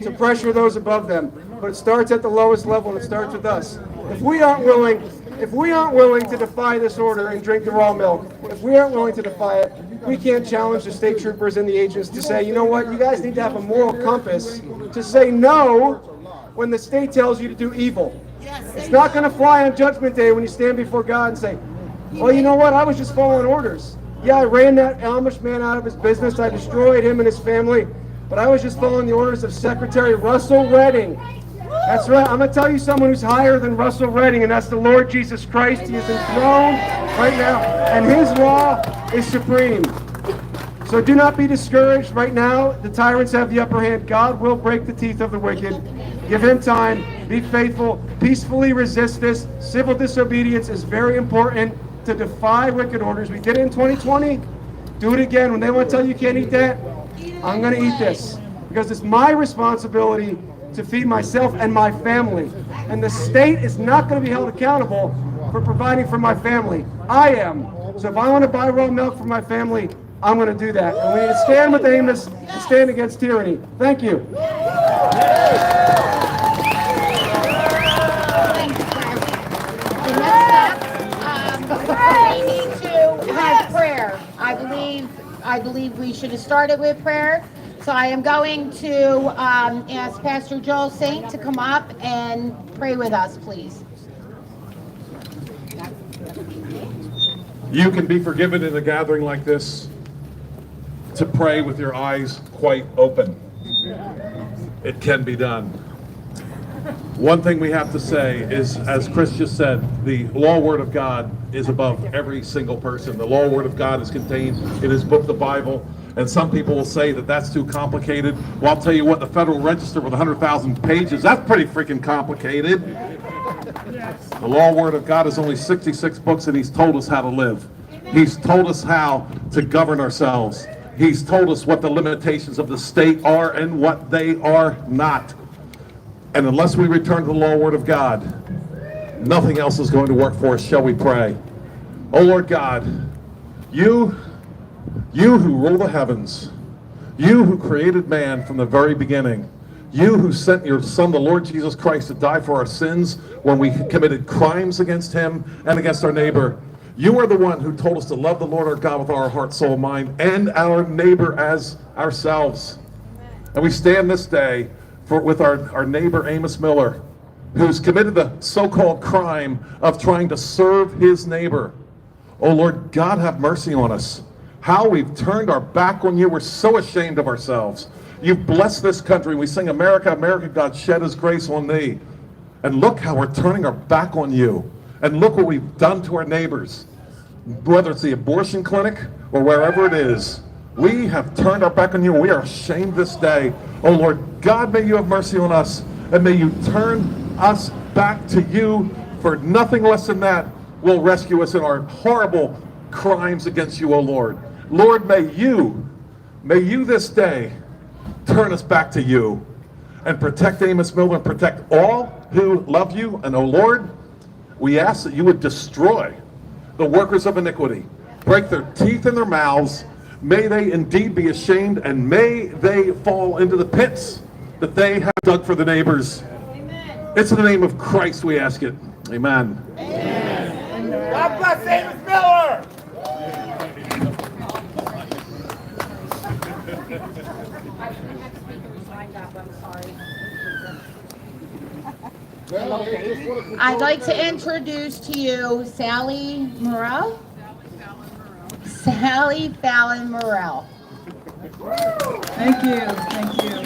to pressure those above them. But it starts at the lowest level, and it starts with us. If we aren't willing to defy this order and drink the raw milk, if we aren't willing to defy it, we can't challenge the state troopers and the agents to say, you know what, you guys need to have a moral compass to say no when the state tells you to do evil. It's not going to fly on Judgment Day when you stand before God and say, well, you know what, I was just following orders. Yeah, I ran that Amish man out of his business. I destroyed him and his family. But I was just following the orders of Secretary Russell Redding. That's right. I'm going to tell you someone who's higher than Russell Redding, and that's the Lord Jesus Christ. He is enthroned right now, and his law is supreme. So do not be discouraged right now. The tyrants have the upper hand. God will break the teeth of the wicked. Give him time. Be faithful. Peacefully resist this. Civil disobedience is very important to defy wicked orders. We did it in 2020. Do it again. When they want to tell you can't eat that, I'm going to eat this. Because it's my responsibility to feed myself and my family. And the state is not going to be held accountable for providing for my family. I am. So if I want to buy raw milk for my family, I'm going to do that. And we need to stand with Amos and stand against tyranny. Thank you. We need to have prayer. I believe we should have started with prayer. So I am going to ask Pastor Joel Saint to come up and pray with us, please. You can be forgiven in a gathering like this to pray with your eyes quite open. It can be done. One thing we have to say is, as Chris just said, the law word of God is above every single person. The law word of God is contained in his book, the Bible. And some people will say that that's too complicated. Well, I'll tell you what, the Federal Register with 100,000 pages, that's pretty freaking complicated. The law word of God is only 66 books, and he's told us how to live. He's told us how to govern ourselves. He's told us what the limitations of the state are and what they are not. And unless we return to the law word of God, nothing else is going to work for us. Shall we pray? Oh Lord God, you who rule the heavens, you who created man from the very beginning, you who sent your Son, the Lord Jesus Christ, to die for our sins when we committed crimes against him and against our neighbor. You are the one who told us to love the Lord our God with our heart, soul, mind, and our neighbor as ourselves. And we stand this day with our neighbor Amos Miller, who's committed the so-called crime of trying to serve his neighbor. Oh Lord, God have mercy on us. How we've turned our back on you. We're so ashamed of ourselves. You've blessed this country. We sing, America, America, God shed his grace on thee. And look how we're turning our back on you. And look what we've done to our neighbors. Whether it's the abortion clinic or wherever it is, we have turned our back on you. We are ashamed this day. Oh Lord, God, may you have mercy on us. And may you turn us back to you, for nothing less than that will rescue us in our horrible crimes against you, O Lord. Lord, may you this day turn us back to you and protect Amos Miller and protect all who love you. And O Lord, we ask that you would destroy the workers of iniquity, break their teeth in their mouths. May they indeed be ashamed, and may they fall into the pits that they have dug for the neighbors. Amen. It's in the name of Christ we ask it. Amen. Amen. God bless Amos Miller. I'd like to introduce to you Sally Morrell. Sally Fallon Morrell. Thank you. Thank you.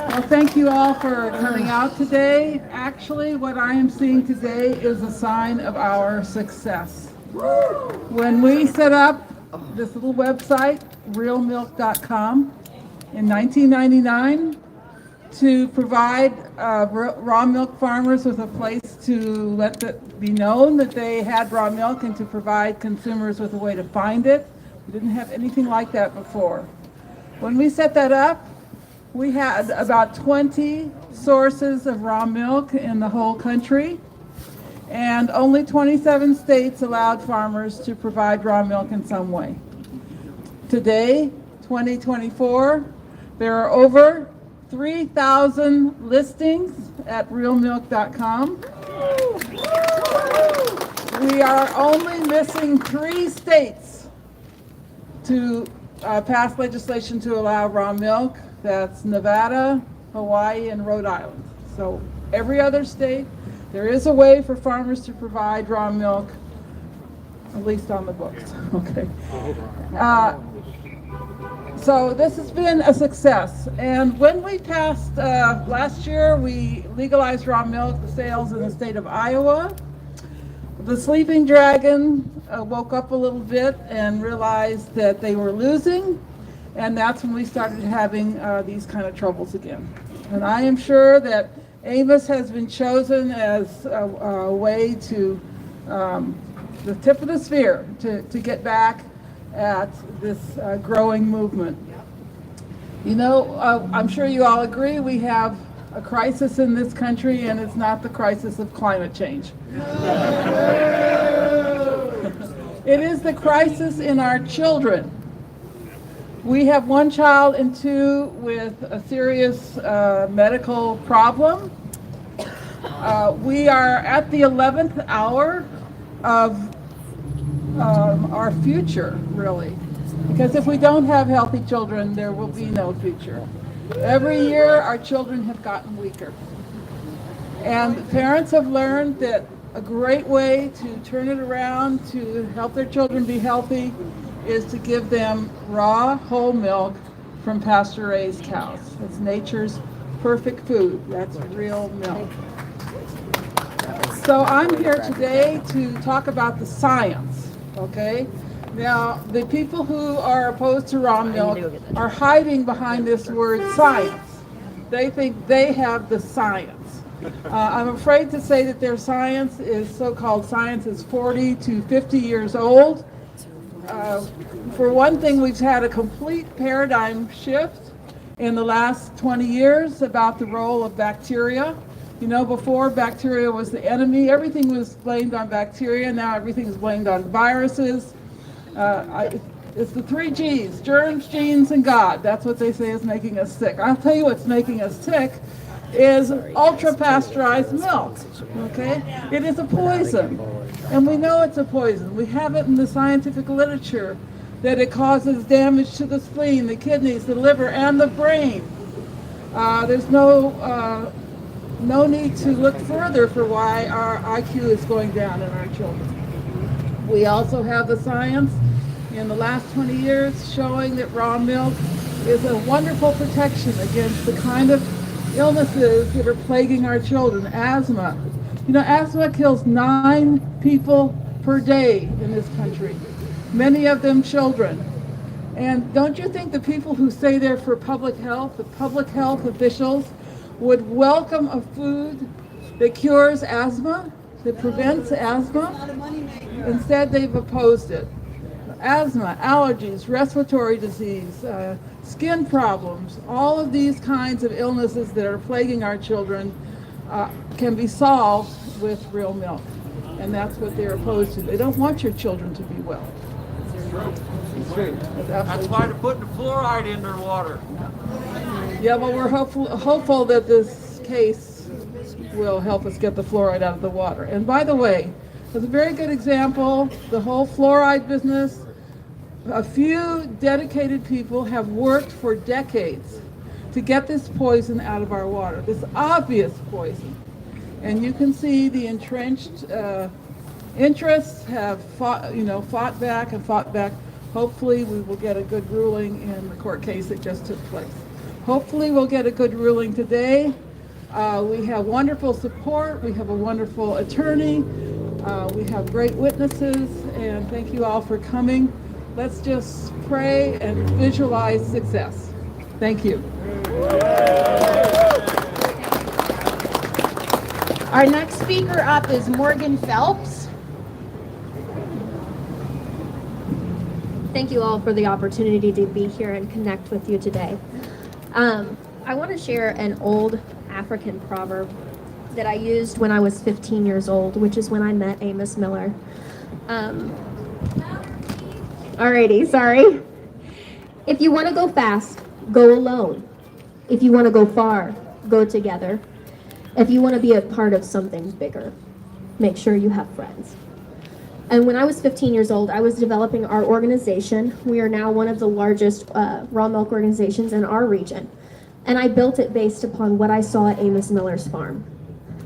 Well, thank you all for coming out today. Actually, what I am seeing today is a sign of our success. When we set up this little website, realmilk.com, in 1999, to provide raw milk farmers with a place to let it be known that they had raw milk and to provide consumers with a way to find it. We didn't have anything like that before. When we set that up, we had about 20 sources of raw milk in the whole country, and only 27 states allowed farmers to provide raw milk in some way. Today, 2024, there are over 3,000 listings at realmilk.com. We are only missing 3 states to pass legislation to allow raw milk. That's Nevada, Hawaii, and Rhode Island. So every other state, there is a way for farmers to provide raw milk, at least on the books. Okay. So this has been a success. And when we passed last year, we legalized raw milk sales in the state of Iowa. The sleeping dragon woke up a little bit and realized that they were losing. And that's when we started having these kind of troubles again. And I am sure that Amos has been chosen as a way to the tip of the spear to get back at this growing movement. You know, I'm sure you all agree we have a crisis in this country, and it's not the crisis of climate change. It is the crisis in our children. We have 1 child in 2 with a serious medical problem. We are at the 11th hour of our future, really. Because if we don't have healthy children, there will be no future. Every year, our children have gotten weaker. And parents have learned that a great way to turn it around to help their children be healthy is to give them raw, whole milk from pasture-raised cows. It's nature's perfect food. That's real milk. So I'm here today to talk about the science, okay? Now, the people who are opposed to raw milk are hiding behind this word science. They think they have the science. I'm afraid to say that their science is so-called science is 40 to 50 years old. For one thing, we've had a complete paradigm shift in the last 20 years about the role of bacteria. You know, before bacteria was the enemy, everything was blamed on bacteria. Now everything is blamed on viruses. It's the 3 G's, germs, genes, and God. That's what they say is making us sick. I'll tell you what's making us sick is ultra-pasteurized milk, okay? It is a poison, and we know it's a poison. We have it in the scientific literature that it causes damage to the spleen, the kidneys, the liver, and the brain. There's no need to look further for why our IQ is going down in our children. We also have the science in the last 20 years showing that raw milk is a wonderful protection against the kind of illnesses that are plaguing our children. Asthma. You know, asthma kills 9 people per day in this country, many of them children. And don't you think the people who say they're for public health, the public health officials, would welcome a food that cures asthma, that prevents asthma? Instead, they've opposed it. Asthma, allergies, respiratory disease, skin problems, all of these kinds of illnesses that are plaguing our children can be solved with real milk. And that's what they're opposed to. They don't want your children to be well. It's true. That's why they're putting the fluoride in their water. Yeah, but we're hopeful that this case will help us get the fluoride out of the water. And by the way, as a very good example, the whole fluoride business, a few dedicated people have worked for decades to get this poison out of our water, this obvious poison. And you can see the entrenched interests have fought back. Hopefully we will get a good ruling in the court case that just took place. Hopefully we'll get a good ruling today. We have wonderful support. We have a wonderful attorney. We have great witnesses, and thank you all for coming. Let's just pray and visualize success. Thank you. Our next speaker up is Morgan Phelps. Thank you all for the opportunity to be here and connect with you today. I want to share an old African proverb that I used when I was 15 years old, which is when I met Amos Miller. Alrighty, sorry. If you want to go fast, go alone. If you want to go far, go together. If you want to be a part of something bigger, make sure you have friends. And when I was 15 years old, I was developing our organization. We are now one of the largest raw milk organizations in our region. And I built it based upon what I saw at Amos Miller's farm.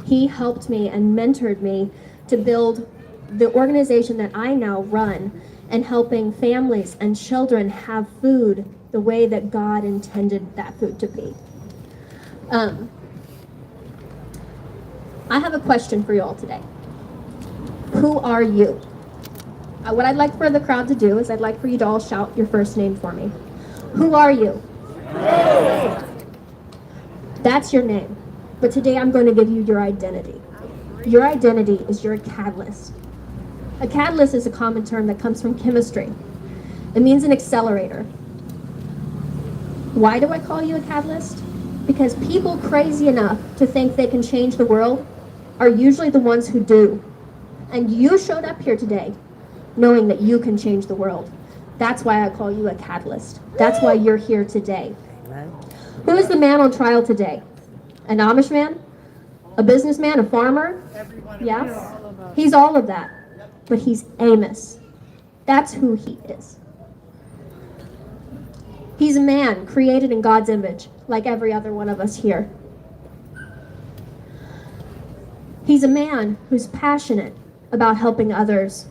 He helped me and mentored me to build the organization that I now run, and helping families and children have food the way that God intended that food to be. I have a question for you all today. Who are you? What I'd like for the crowd to do is I'd like for you to all shout your first name for me. Who are you? That's your name. But today I'm going to give you your identity. Your identity is your catalyst. A catalyst is a common term that comes from chemistry. It means an accelerator. Why do I call you a catalyst? Because people crazy enough to think they can change the world are usually the ones who do. And you showed up here today knowing that you can change the world. That's why I call you a catalyst. That's why you're here today. Who is the man on trial today? An Amish man? A businessman? A farmer? Yes? He's all of that. But he's Amos. That's who he is. He's a man created in God's image, like every other one of us here. He's a man who's passionate about helping others,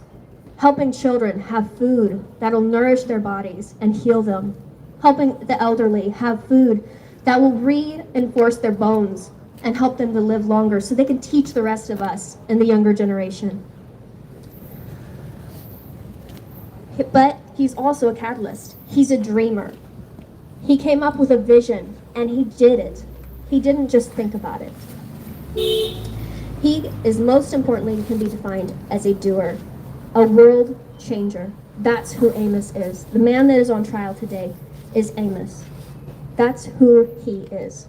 helping children have food that'll nourish their bodies and heal them, helping the elderly have food that will reinforce their bones and help them to live longer so they can teach the rest of us and the younger generation. But he's also a catalyst. He's a dreamer. He came up with a vision and he did it. He didn't just think about it. He is most importantly can be defined as a doer, a world changer. That's who Amos is. The man that is on trial today is Amos. That's who he is.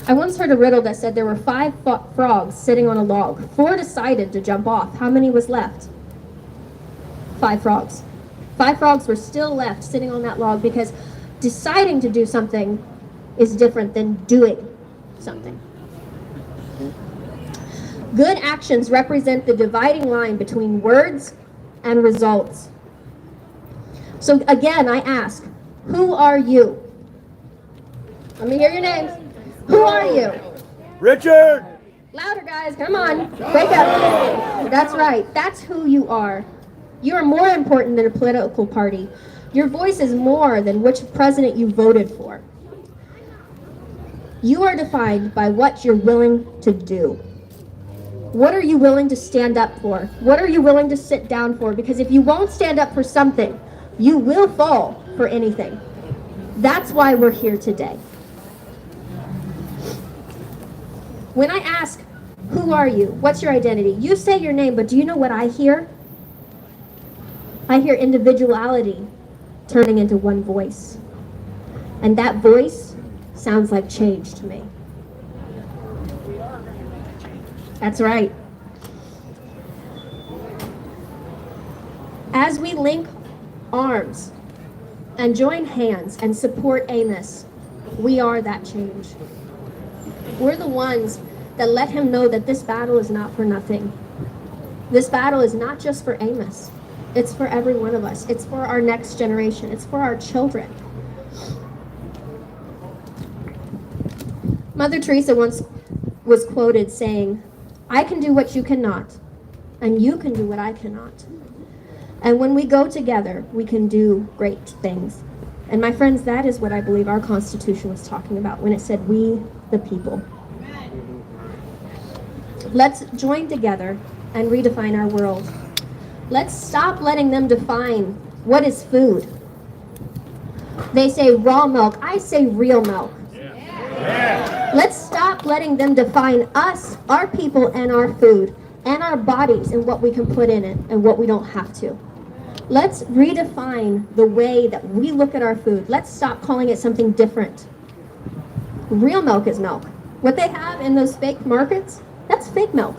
I once heard a riddle that said there were 5 frogs sitting on a log. 4 decided to jump off. How many was left? 5 frogs. 5 frogs were still left sitting on that log because deciding to do something is different than doing something. Good actions represent the dividing line between words and results. So again, I ask, who are you? Let me hear your names. Who are you? Richard! Louder, guys. Come on. Wake up. That's right. That's who you are. You are more important than a political party. Your voice is more than which president you voted for. You are defined by what you're willing to do. What are you willing to stand up for? What are you willing to sit down for? Because if you won't stand up for something, you will fall for anything. That's why we're here today. When I ask, who are you? What's your identity? You say your name, but do you know what I hear? I hear individuality turning into one voice. And that voice sounds like change to me. That's right. As we link arms and join hands and support Amos, we are that change. We're the ones that let him know that this battle is not for nothing. This battle is not just for Amos. It's for every one of us. It's for our next generation. It's for our children. Mother Teresa once was quoted saying, "I can do what you cannot, and you can do what I cannot. And when we go together, we can do great things." And my friends, that is what I believe our Constitution was talking about when it said, "We, the people." Let's join together and redefine our world. Let's stop letting them define what is food. They say raw milk. I say real milk. Let's stop letting them define us, our people, and our food, and our bodies, and what we can put in it, and what we don't have to. Let's redefine the way that we look at our food. Let's stop calling it something different. Real milk is milk. What they have in those fake markets, that's fake milk.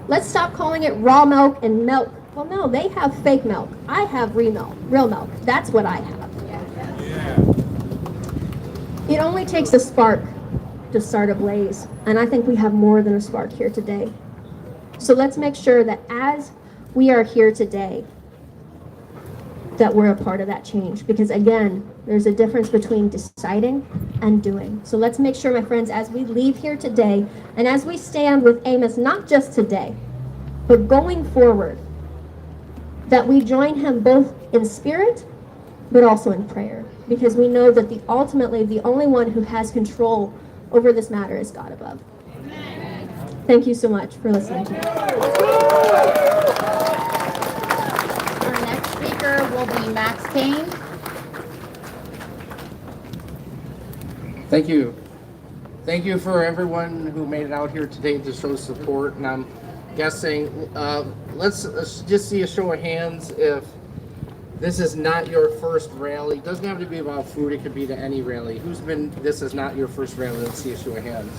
Let's stop calling it raw milk and milk. Well, no, they have fake milk. I have real milk. That's what I have. It only takes a spark to start a blaze, and I think we have more than a spark here today. So let's make sure that as we are here today, that we're a part of that change. Because again, there's a difference between deciding and doing. So let's make sure, my friends, as we leave here today, and as we stand with Amos, not just today, but going forward, that we join him both in spirit, but also in prayer. Because we know that ultimately the only one who has control over this matter is God above. Thank you so much for listening to me. Our next speaker will be Max Kane. Thank you. Thank you for everyone who made it out here today to show support. And I'm guessing, let's just see a show of hands if this is not your first rally. It doesn't have to be about food, it could be to any rally. This is not your first rally? Let's see a show of hands.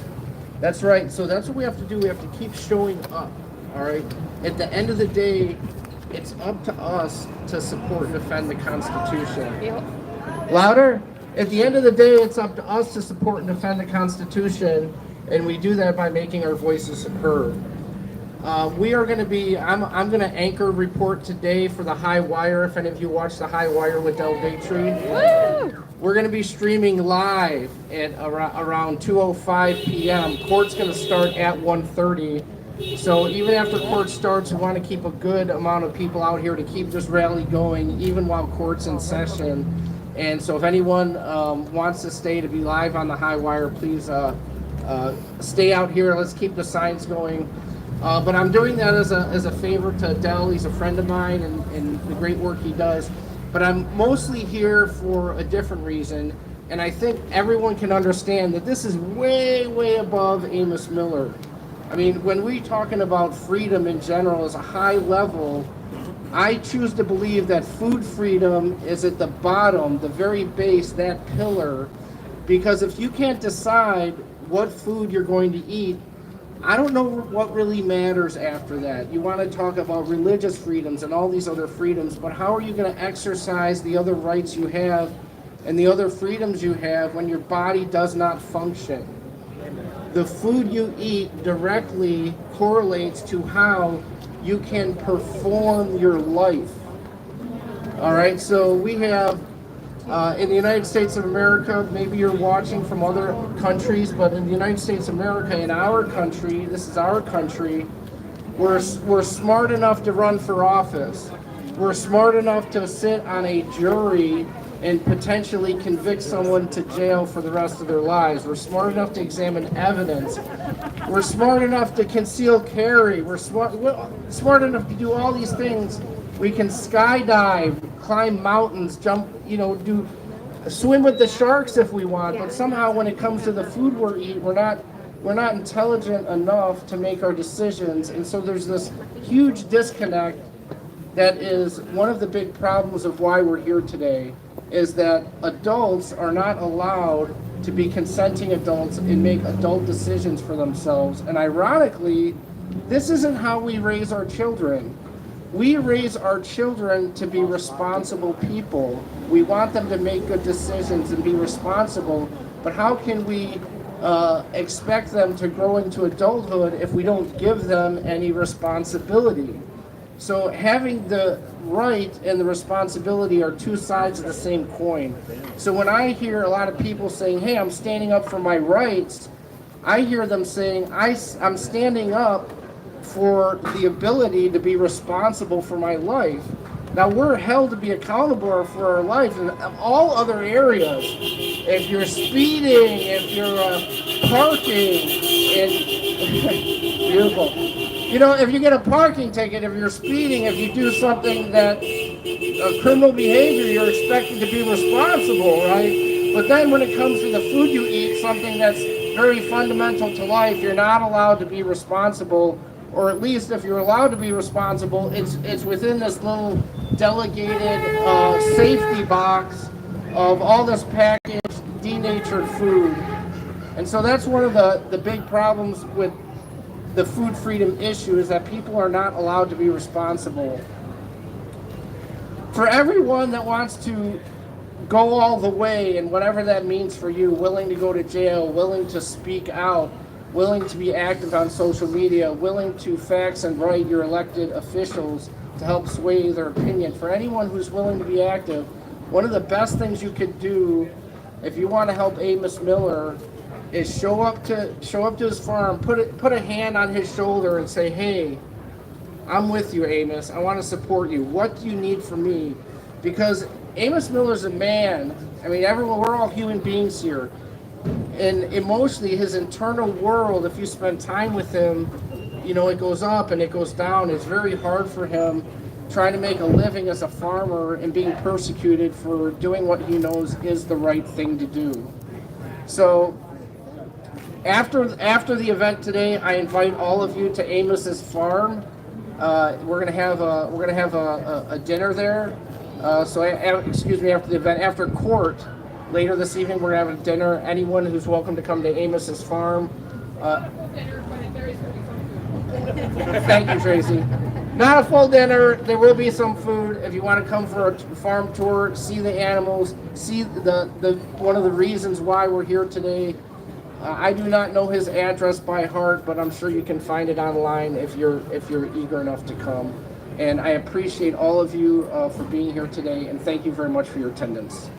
That's right, so that's what we have to do. We have to keep showing up, all right? At the end of the day, it's up to us to support and defend the Constitution. Louder? At the end of the day, it's up to us to support and defend the Constitution, and we do that by making our voices heard. We are going to be, I'm going to anchor report today for the High Wire. If any of you watch the High Wire with Del Daytree, we're going to be streaming live at around 2:05 p.m. Court's going to start at 1:30. So even after court starts, we want to keep a good amount of people out here to keep this rally going, even while court's in session. And so if anyone wants to stay to be live on the High Wire, please stay out here. Let's keep the signs going. But I'm doing that as a favor to Del. He's a friend of mine and the great work he does. But I'm mostly here for a different reason. And I think everyone can understand that this is way, way above Amos Miller. I mean, when we're talking about freedom in general as a high level, I choose to believe that food freedom is at the bottom, the very base, that pillar. Because if you can't decide what food you're going to eat, I don't know what really matters after that. You want to talk about religious freedoms and all these other freedoms, but how are you going to exercise the other rights you have and the other freedoms you have when your body does not function? The food you eat directly correlates to how you can perform your life. All right, so we have In the United States of America, maybe you're watching from other countries, but in the United States of America, in our country, this is our country, we're smart enough to run for office. We're smart enough to sit on a jury and potentially convict someone to jail for the rest of their lives. We're smart enough to examine evidence. We're smart enough to conceal carry. We're smart enough to do all these things. We can skydive, climb mountains, jump, swim with the sharks if we want. But somehow when it comes to the food we're eating, we're not intelligent enough to make our decisions. And so there's this huge disconnect that is one of the big problems of why we're here today, is that adults are not allowed to be consenting adults and make adult decisions for themselves. And ironically, this isn't how we raise our children. We raise our children to be responsible people. We want them to make good decisions and be responsible, but how can we expect them to grow into adulthood if we don't give them any responsibility? So having the right and the responsibility are two sides of the same coin. So when I hear a lot of people saying, hey, I'm standing up for my rights, I hear them saying, I'm standing up for the ability to be responsible for my life. Now we're held to be accountable for our life in all other areas. If you're speeding, if you're parking, beautiful. If you get a parking ticket, if you're speeding, if you do something that criminal behavior, you're expected to be responsible, right? But then when it comes to the food you eat, something that's very fundamental to life, you're not allowed to be responsible. Or at least if you're allowed to be responsible, it's within this little delegated safety box of all this packaged, denatured food. And so that's one of the big problems with the food freedom issue, is that people are not allowed to be responsible. For everyone that wants to go all the way, and whatever that means for you, willing to go to jail, willing to speak out, willing to be active on social media, willing to fax and write your elected officials to help sway their opinion. For anyone who's willing to be active, one of the best things you could do if you want to help Amos Miller is show up to his farm, put a hand on his shoulder and say, hey, I'm with you, Amos. I want to support you. What do you need from me? Because Amos Miller's a man. I mean, we're all human beings here. And emotionally, his internal world, if you spend time with him, it goes up and it goes down. It's very hard for him trying to make a living as a farmer and being persecuted for doing what he knows is the right thing to do. So after the event today, I invite all of you to Amos's farm. We're gonna have a dinner there. After the event, after court. Later this evening, we're going to have a dinner. Anyone who's welcome to come to Amos's farm. Thank you, Tracy. Not a full dinner. There will be some food. If you want to come for a farm tour, see the animals, see the one of the reasons why we're here today. I do not know his address by heart, but I'm sure you can find it online if you're eager enough to come. And I appreciate all of you for being here today, and thank you very much for your attendance.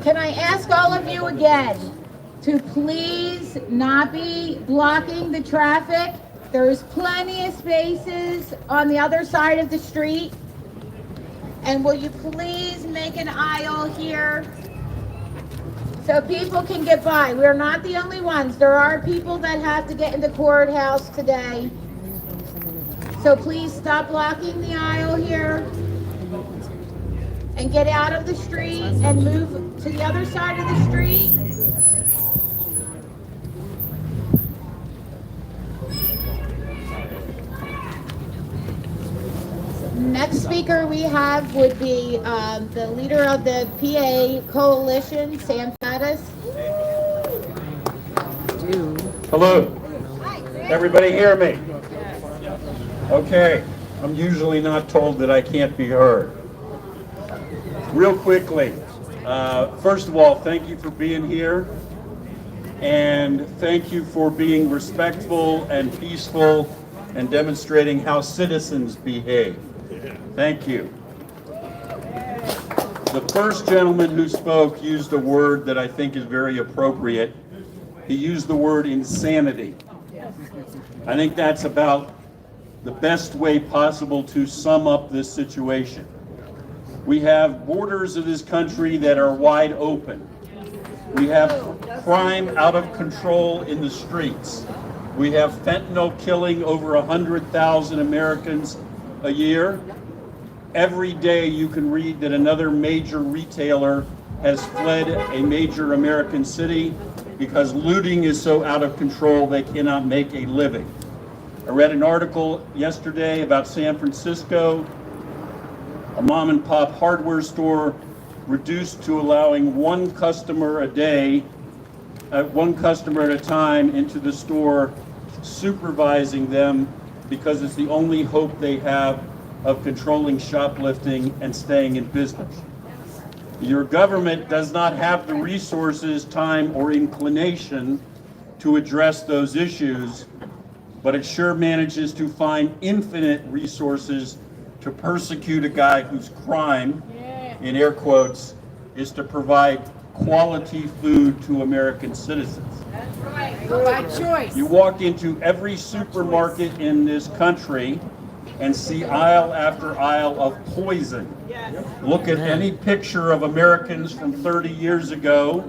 Can I ask all of you again to please not be blocking the traffic? There's plenty of spaces on the other side of the street. And will you please make an aisle here so people can get by? We're not the only ones. There are people that have to get in the courthouse today. So please stop blocking the aisle here and get out of the street and move to the other side of the street. Next speaker we have would be the leader of the PA Coalition, Sam Faddis. Hello. Everybody hear me? Okay. I'm usually not told that I can't be heard. Real quickly, first of all, thank you for being here. And thank you for being respectful and peaceful and demonstrating how citizens behave. Thank you. The first gentleman who spoke used a word that I think is very appropriate. He used the word insanity. I think that's about the best way possible to sum up this situation. We have borders of this country that are wide open. We have crime out of control in the streets. We have fentanyl killing over 100,000 Americans a year. Every day you can read that another major retailer has fled a major American city because looting is so out of control they cannot make a living. I read an article yesterday about San Francisco, a mom and pop hardware store reduced to allowing one customer a day, one customer at a time into the store, supervising them because it's the only hope they have of controlling shoplifting and staying in business. Your government does not have the resources, time, or inclination to address those issues, but it sure manages to find infinite resources to persecute a guy whose crime, in air quotes, is to provide quality food to American citizens. That's right. By choice. You walk into every supermarket in this country and see aisle after aisle of poison. Look at any picture of Americans from 30 years ago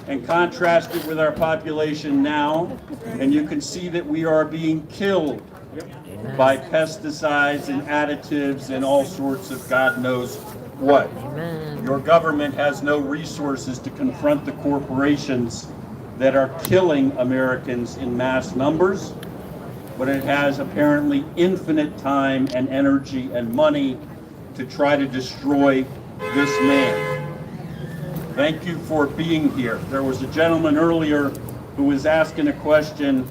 and contrast it with our population now, and you can see that we are being killed by pesticides and additives and all sorts of God knows what. Your government has no resources to confront the corporations that are killing Americans in mass numbers, but it has apparently infinite time and energy and money to try to destroy this man. Thank you for being here. There was a gentleman earlier who was asking a question,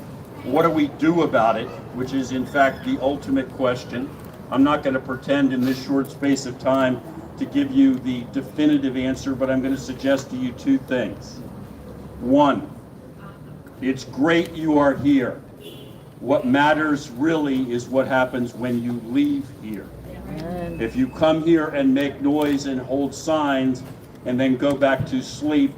what do we do about it? Which is in fact the ultimate question. I'm not going to pretend in this short space of time to give you the definitive answer, but I'm going to suggest to you two things. One, it's great you are here. What matters really is what happens when you leave here. If you come here and make noise and hold signs and then go back to sleep,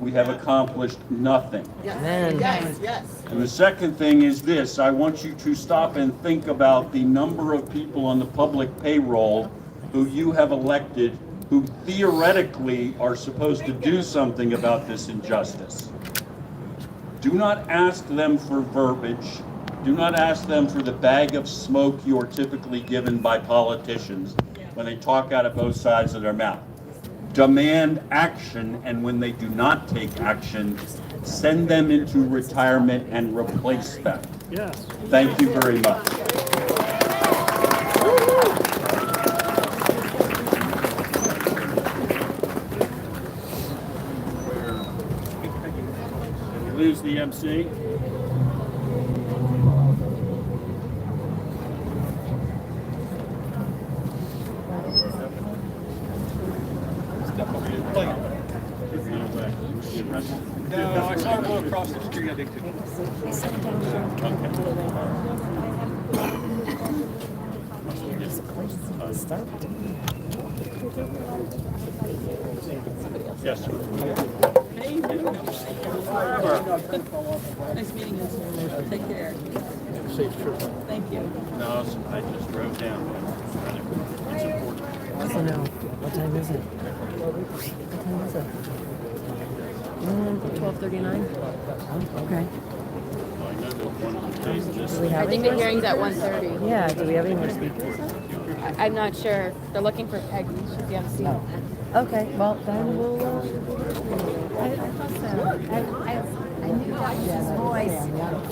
we have accomplished nothing. Yes. And the second thing is this, I want you to stop and think about the number of people on the public payroll who you have elected who theoretically are supposed to do something about this injustice. Do not ask them for verbiage. Do not ask them for the bag of smoke you are typically given by politicians when they talk out of both sides of their mouth. Demand action, and when they do not take action, send them into retirement and replace them. Yes. Thank you very much. Did we lose the MC? No, I saw her go across the street, I think. Yes, sir. Nice meeting you. Take care. Safe trip. Thank you. No, I just drove down. It's important. Also no. What time is it? What time is it? 12:39. Okay. Do we have I think any the more hearing's at speakers? 1:30. Yeah. Do we have any more speakers? I'm not sure. They're looking for Peggy. She's the MC. Oh. Okay. Well, then we'll. I knew that was his voice,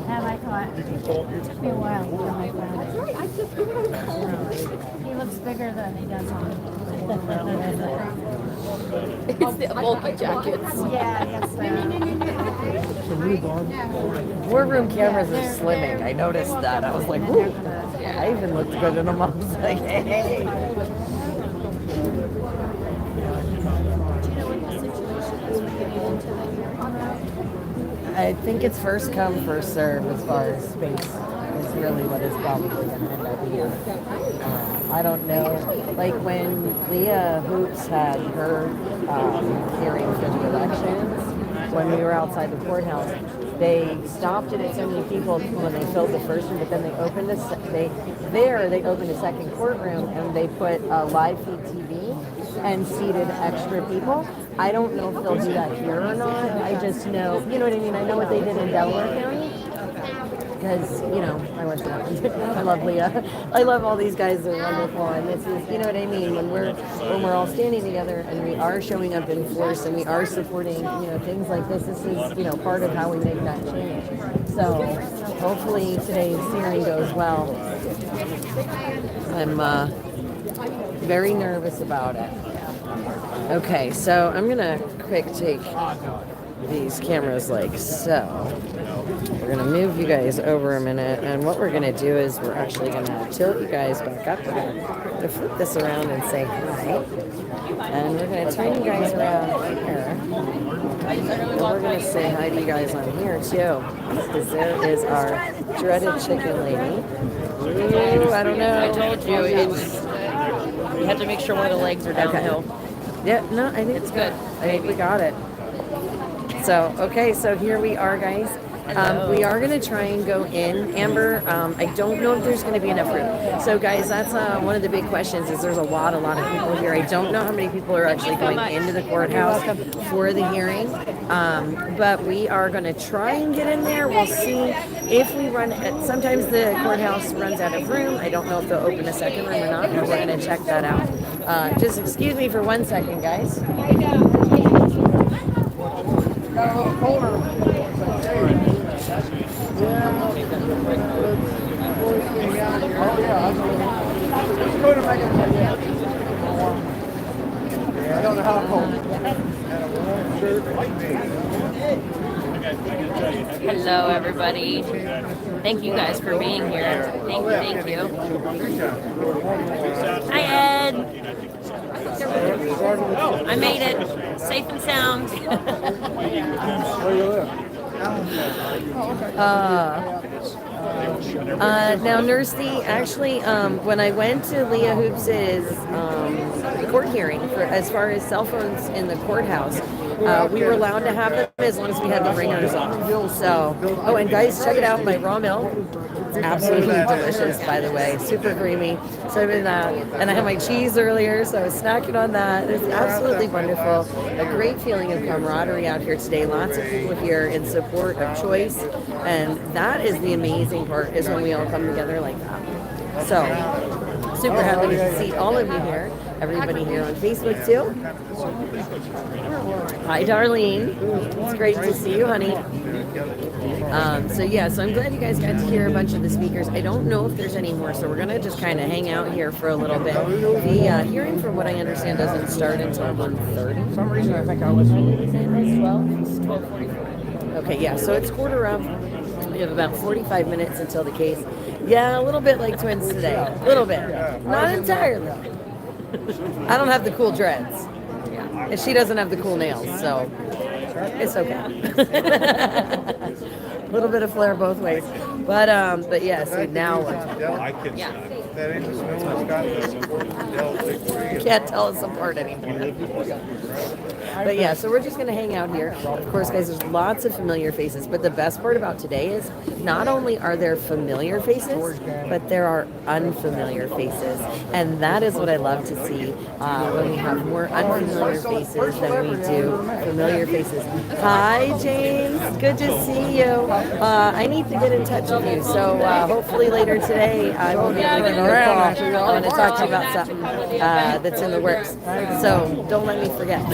and I thought, it took me a while to get my phone. He looks bigger than he does on It's the bulky jackets. Yeah, I guess so. War room cameras are slimming. I noticed that. I was like, ooh. I even looked good in them. I was like, hey. into the hearing? I think it's first come, first serve as far as space is really what is probably going to end up being. I don't know. Like when Leah Hoops had her hearing for the elections, when we were outside the courthouse, they stopped it at so many people when they filled the first room, but then they opened they opened a second courtroom and they put a live feed TV and seated extra people. I don't know if they'll do that here or not. I just know, you know what I mean? I know what they did in Delaware County. Because, you know, I went to I love Leah. I love all these guys. They're wonderful. And this is, you know what I mean? When we're all standing together and we are showing up in force and we are supporting, you know, things like this is, you know, part of how we make that change. So hopefully today's hearing goes well. I'm very nervous about it. Okay, so I'm gonna quick take these cameras like so. We're gonna move you guys over a minute, and what we're gonna do is we're actually gonna tilt you guys back up. We're gonna flip this around and say hi, and we're gonna turn you guys around here, and we're gonna say hi to you guys on here too, because there is our dreaded chicken lady. Ooh, I don't know. I told you, you have to make sure one of the legs are downhill. Okay. Yeah, no, I think it's good. I think we got it. So, okay, so here we are, guys. We are going to try and go in, Amber. I don't know if there's going to be enough room. So, guys, that's one of the big questions is there's a lot of people here. I don't know how many people are actually going into the courthouse for the hearing, but we are going to try and get in there. We'll see if we run. Sometimes the courthouse runs out of room. I don't know if they'll open a second room or not, but we're going to check that out. Just excuse me for 1 second, guys. Hello, everybody. Thank you guys for being here. Thank you. Hi, Ed. I made it safe and sound. Now, Nurse Lee, actually, when I went to Leah Hoops's court hearing, as far as cell phones in the courthouse, we were allowed to have them as long as we had the ringers off. So, oh, and guys, check it out, my raw milk. It's absolutely delicious, by the way. Super creamy. So I've been and I had my cheese earlier, so I was snacking on that. It's absolutely wonderful. A great feeling of camaraderie out here today. Lots of people here in support of choice, and that is the amazing part, is when we all come together like that. So, super happy to see all of you here. Everybody here on Facebook too. Hi, Darlene. It's great to see you, honey. So I'm glad you guys got to hear a bunch of the speakers. I don't know if there's any more, so we're gonna just kind of hang out here for a little bit. The hearing, from what I understand, doesn't start until 1:30. For some reason, I think I was 12. It's 12:45. Okay, yeah. So it's quarter of. We have about 45 minutes until the case. Yeah, a little bit like twins today. A little bit. Not entirely. I don't have the cool dreads. And she doesn't have the cool nails, so it's okay. A little bit of flair both ways. But yeah, so now what? Can't tell us apart anymore. But yeah, so we're just going to hang out here. Of course, guys, there's lots of familiar faces, but the best part about today is not only are there familiar faces, but there are unfamiliar faces. And that is what I love to see when we have more unfamiliar faces than we do familiar faces. Hi, James. Good to see you. I need to get in touch with you, so hopefully later today I will be able to give you a call. I want to talk to you about something that's in the works. So don't let me forget.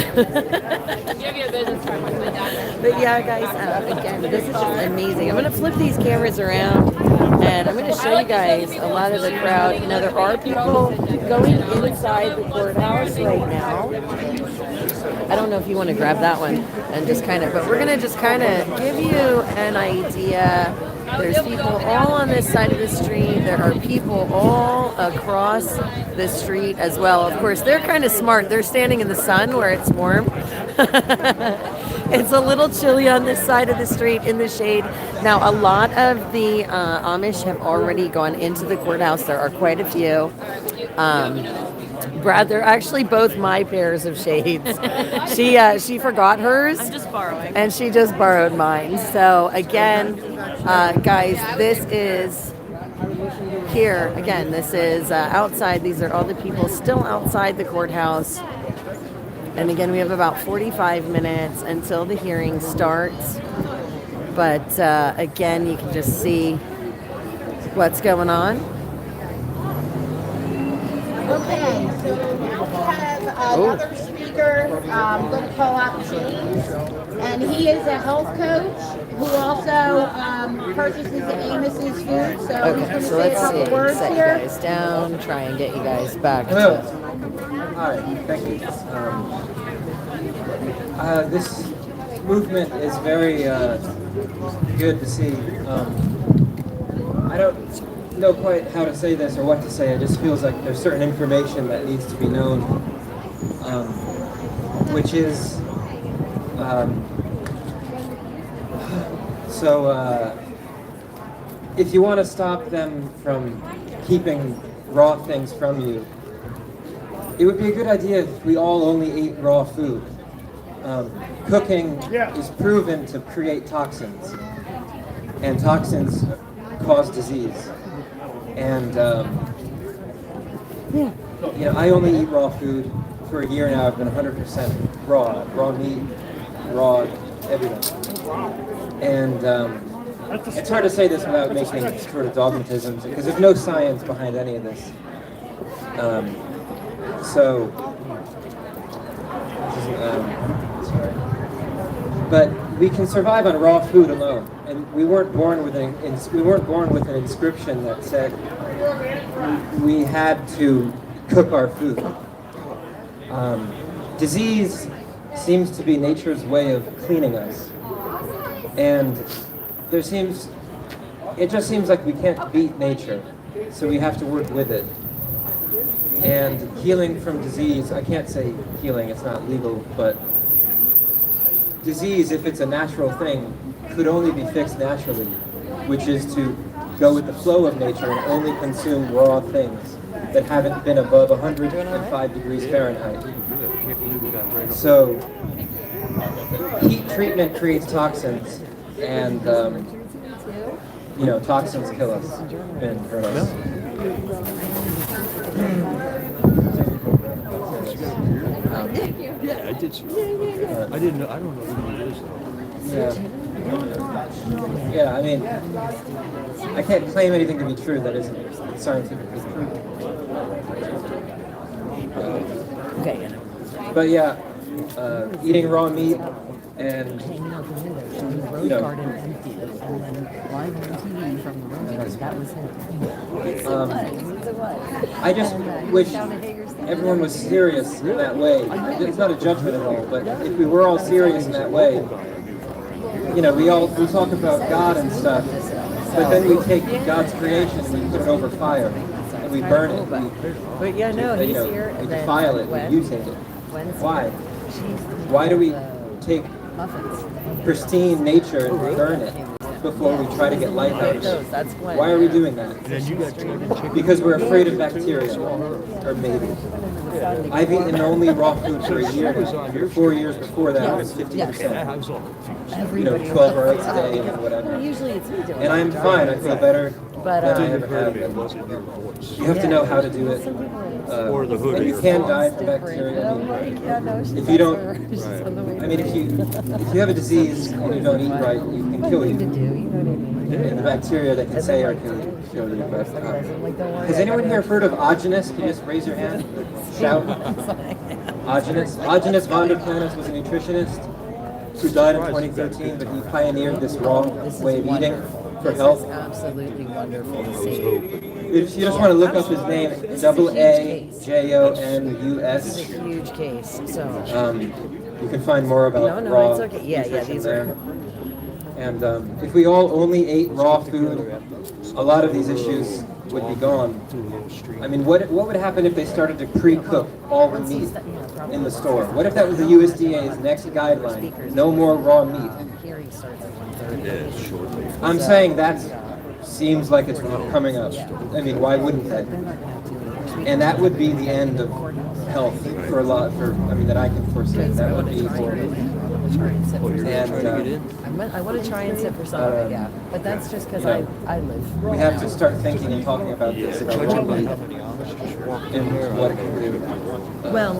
But yeah, guys, again, this is just amazing. I'm going to flip these cameras around, and I'm going to show you guys a lot of the crowd. You know, there are people going inside the courthouse right now. I don't know if you want to grab that one and just kind of, but we're going to just kind of give you an idea. There's people all on this side of the street. There are people all across the street as well. Of course, they're kind of smart. They're standing in the sun where it's warm. It's a little chilly on this side of the street in the shade. Now, a lot of the Amish have already gone into the courthouse. There are quite a few. Brad, they're actually both my pairs of shades. She forgot hers. I'm just borrowing. And she just borrowed mine. So again, guys, this is here. Again, this is outside. These are all the people still outside the courthouse. And again, we have about 45 minutes until the hearing starts. But again, you can just see what's going on. Okay, so now we have another speaker going to call out James, and he is a health coach who also purchases Amos's food. So Okay, he's going to so say a let's couple see. words Set you here. guys down. Try and get you guys back. Hello. To Hi, thank you. This movement is very good to see. I don't know quite how to say this or what to say. It just feels like there's certain information that needs to be known, which is if you want to stop them from keeping raw things from you, it would be a good idea if we all only ate raw food. Cooking is proven to create toxins, and toxins cause disease. And I only eat raw food for a year now. I've been 100% raw meat, raw everything. And it's hard to say this without making sort of dogmatism, because there's no science behind any of this. But we can survive on raw food alone, and we weren't born with an inscription that said we had to cook our food. Disease seems to be nature's way of cleaning us, and it just seems like we can't beat nature, so we have to work with it. And healing from disease, I can't say healing, it's not legal, but disease, if it's a natural thing, could only be fixed naturally, which is to go with the flow of nature and only consume raw things that haven't been above 105 degrees Fahrenheit. So, heat treatment creates toxins, and toxins kill us and hurt us. Yeah, I did. I didn't know. I don't know who it is though. Yeah, I mean, I can't claim anything to be true that isn't scientifically proven. Okay. But yeah, eating raw meat and I just wish everyone was serious in that way. It's not a judgment at all, but if we were all serious in that way, we talk about God and stuff, but then we take God's creation and we put it over fire and we burn it. But yeah, no, he's here. We defile it, we mutate it. Why? Why do we take pristine nature and burn it before we try to get life out of it? Why are we doing that? Because we're afraid of bacteria, or maybe. I've eaten only raw food for a year now. 4 years before that, it was 50%. 12 hours a day and whatever. And I'm fine. I feel better than I ever have. You have to know how to do it. And you can die from bacteria. If you don't, if you have a disease and you don't eat right, you can kill you. And the bacteria that can say are kill you. But, has anyone here heard of Agenus? Can you just raise your hand? Shout. Agenus. Agenus von der Planus was a nutritionist who died in 2013, but he pioneered this raw way of eating for health. Absolutely wonderful to see. If you just want to look up his name, AAJONUS. It's a huge case. So you can find more about raw it's okay. Yeah, these there. And if we all only ate raw food, a lot of these issues would be gone. I mean, what would happen if they started to pre-cook all the meat in the store? What if that was the USDA's next guideline? No more raw meat. I'm saying that seems like it's coming up. I mean, why wouldn't that? And that would be the end of health for a lot. I mean, that I can foresee. That would be horrible. And I want to try and sit for some of it, yeah. But that's just because I live. We have to start thinking and talking about this, about raw meat and what it can do. Well,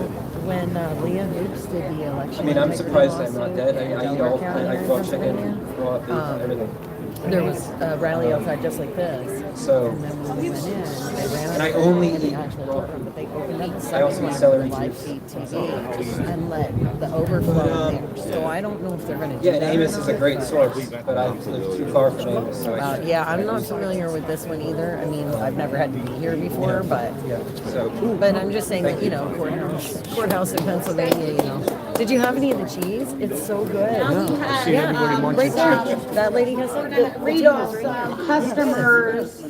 when Leah Hoops did the election, I mean, I'm surprised I'm not dead. I eat all. I eat raw chicken, raw beef, everything. There was a rally outside just like this. So, and then when we went in, they ran and I only eat raw food. But they opened up the I also second eat one celery for live juice. feed TV and let the overflow in there. So I don't know if they're going to do Yeah, that. and Amos is a great source, but I live too far from Amos. So Yeah, I'm not familiar with this one either. I mean, I've never had to be here before, but but I'm just saying that, courthouse in Pennsylvania, Did you have any of the cheese? It's so good. Yeah, right there. That lady has some. Read off some customers'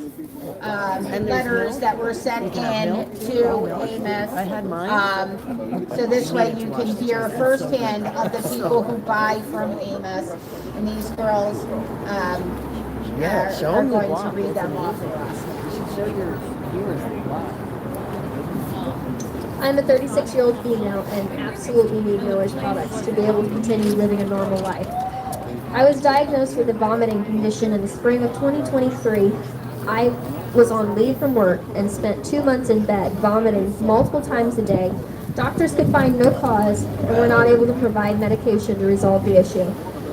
letters that were sent in to Amos. I had mine. So this way you can hear firsthand of the people who buy from Amos. And these girls are going to read them off for us. Show your viewers the blog. I'm a 36-year-old female and absolutely need Miller's products to be able to continue living a normal life. I was diagnosed with a vomiting condition in the spring of 2023. I was on leave from work and spent 2 months in bed vomiting multiple times a day. Doctors could find no cause and were not able to provide medication to resolve the issue.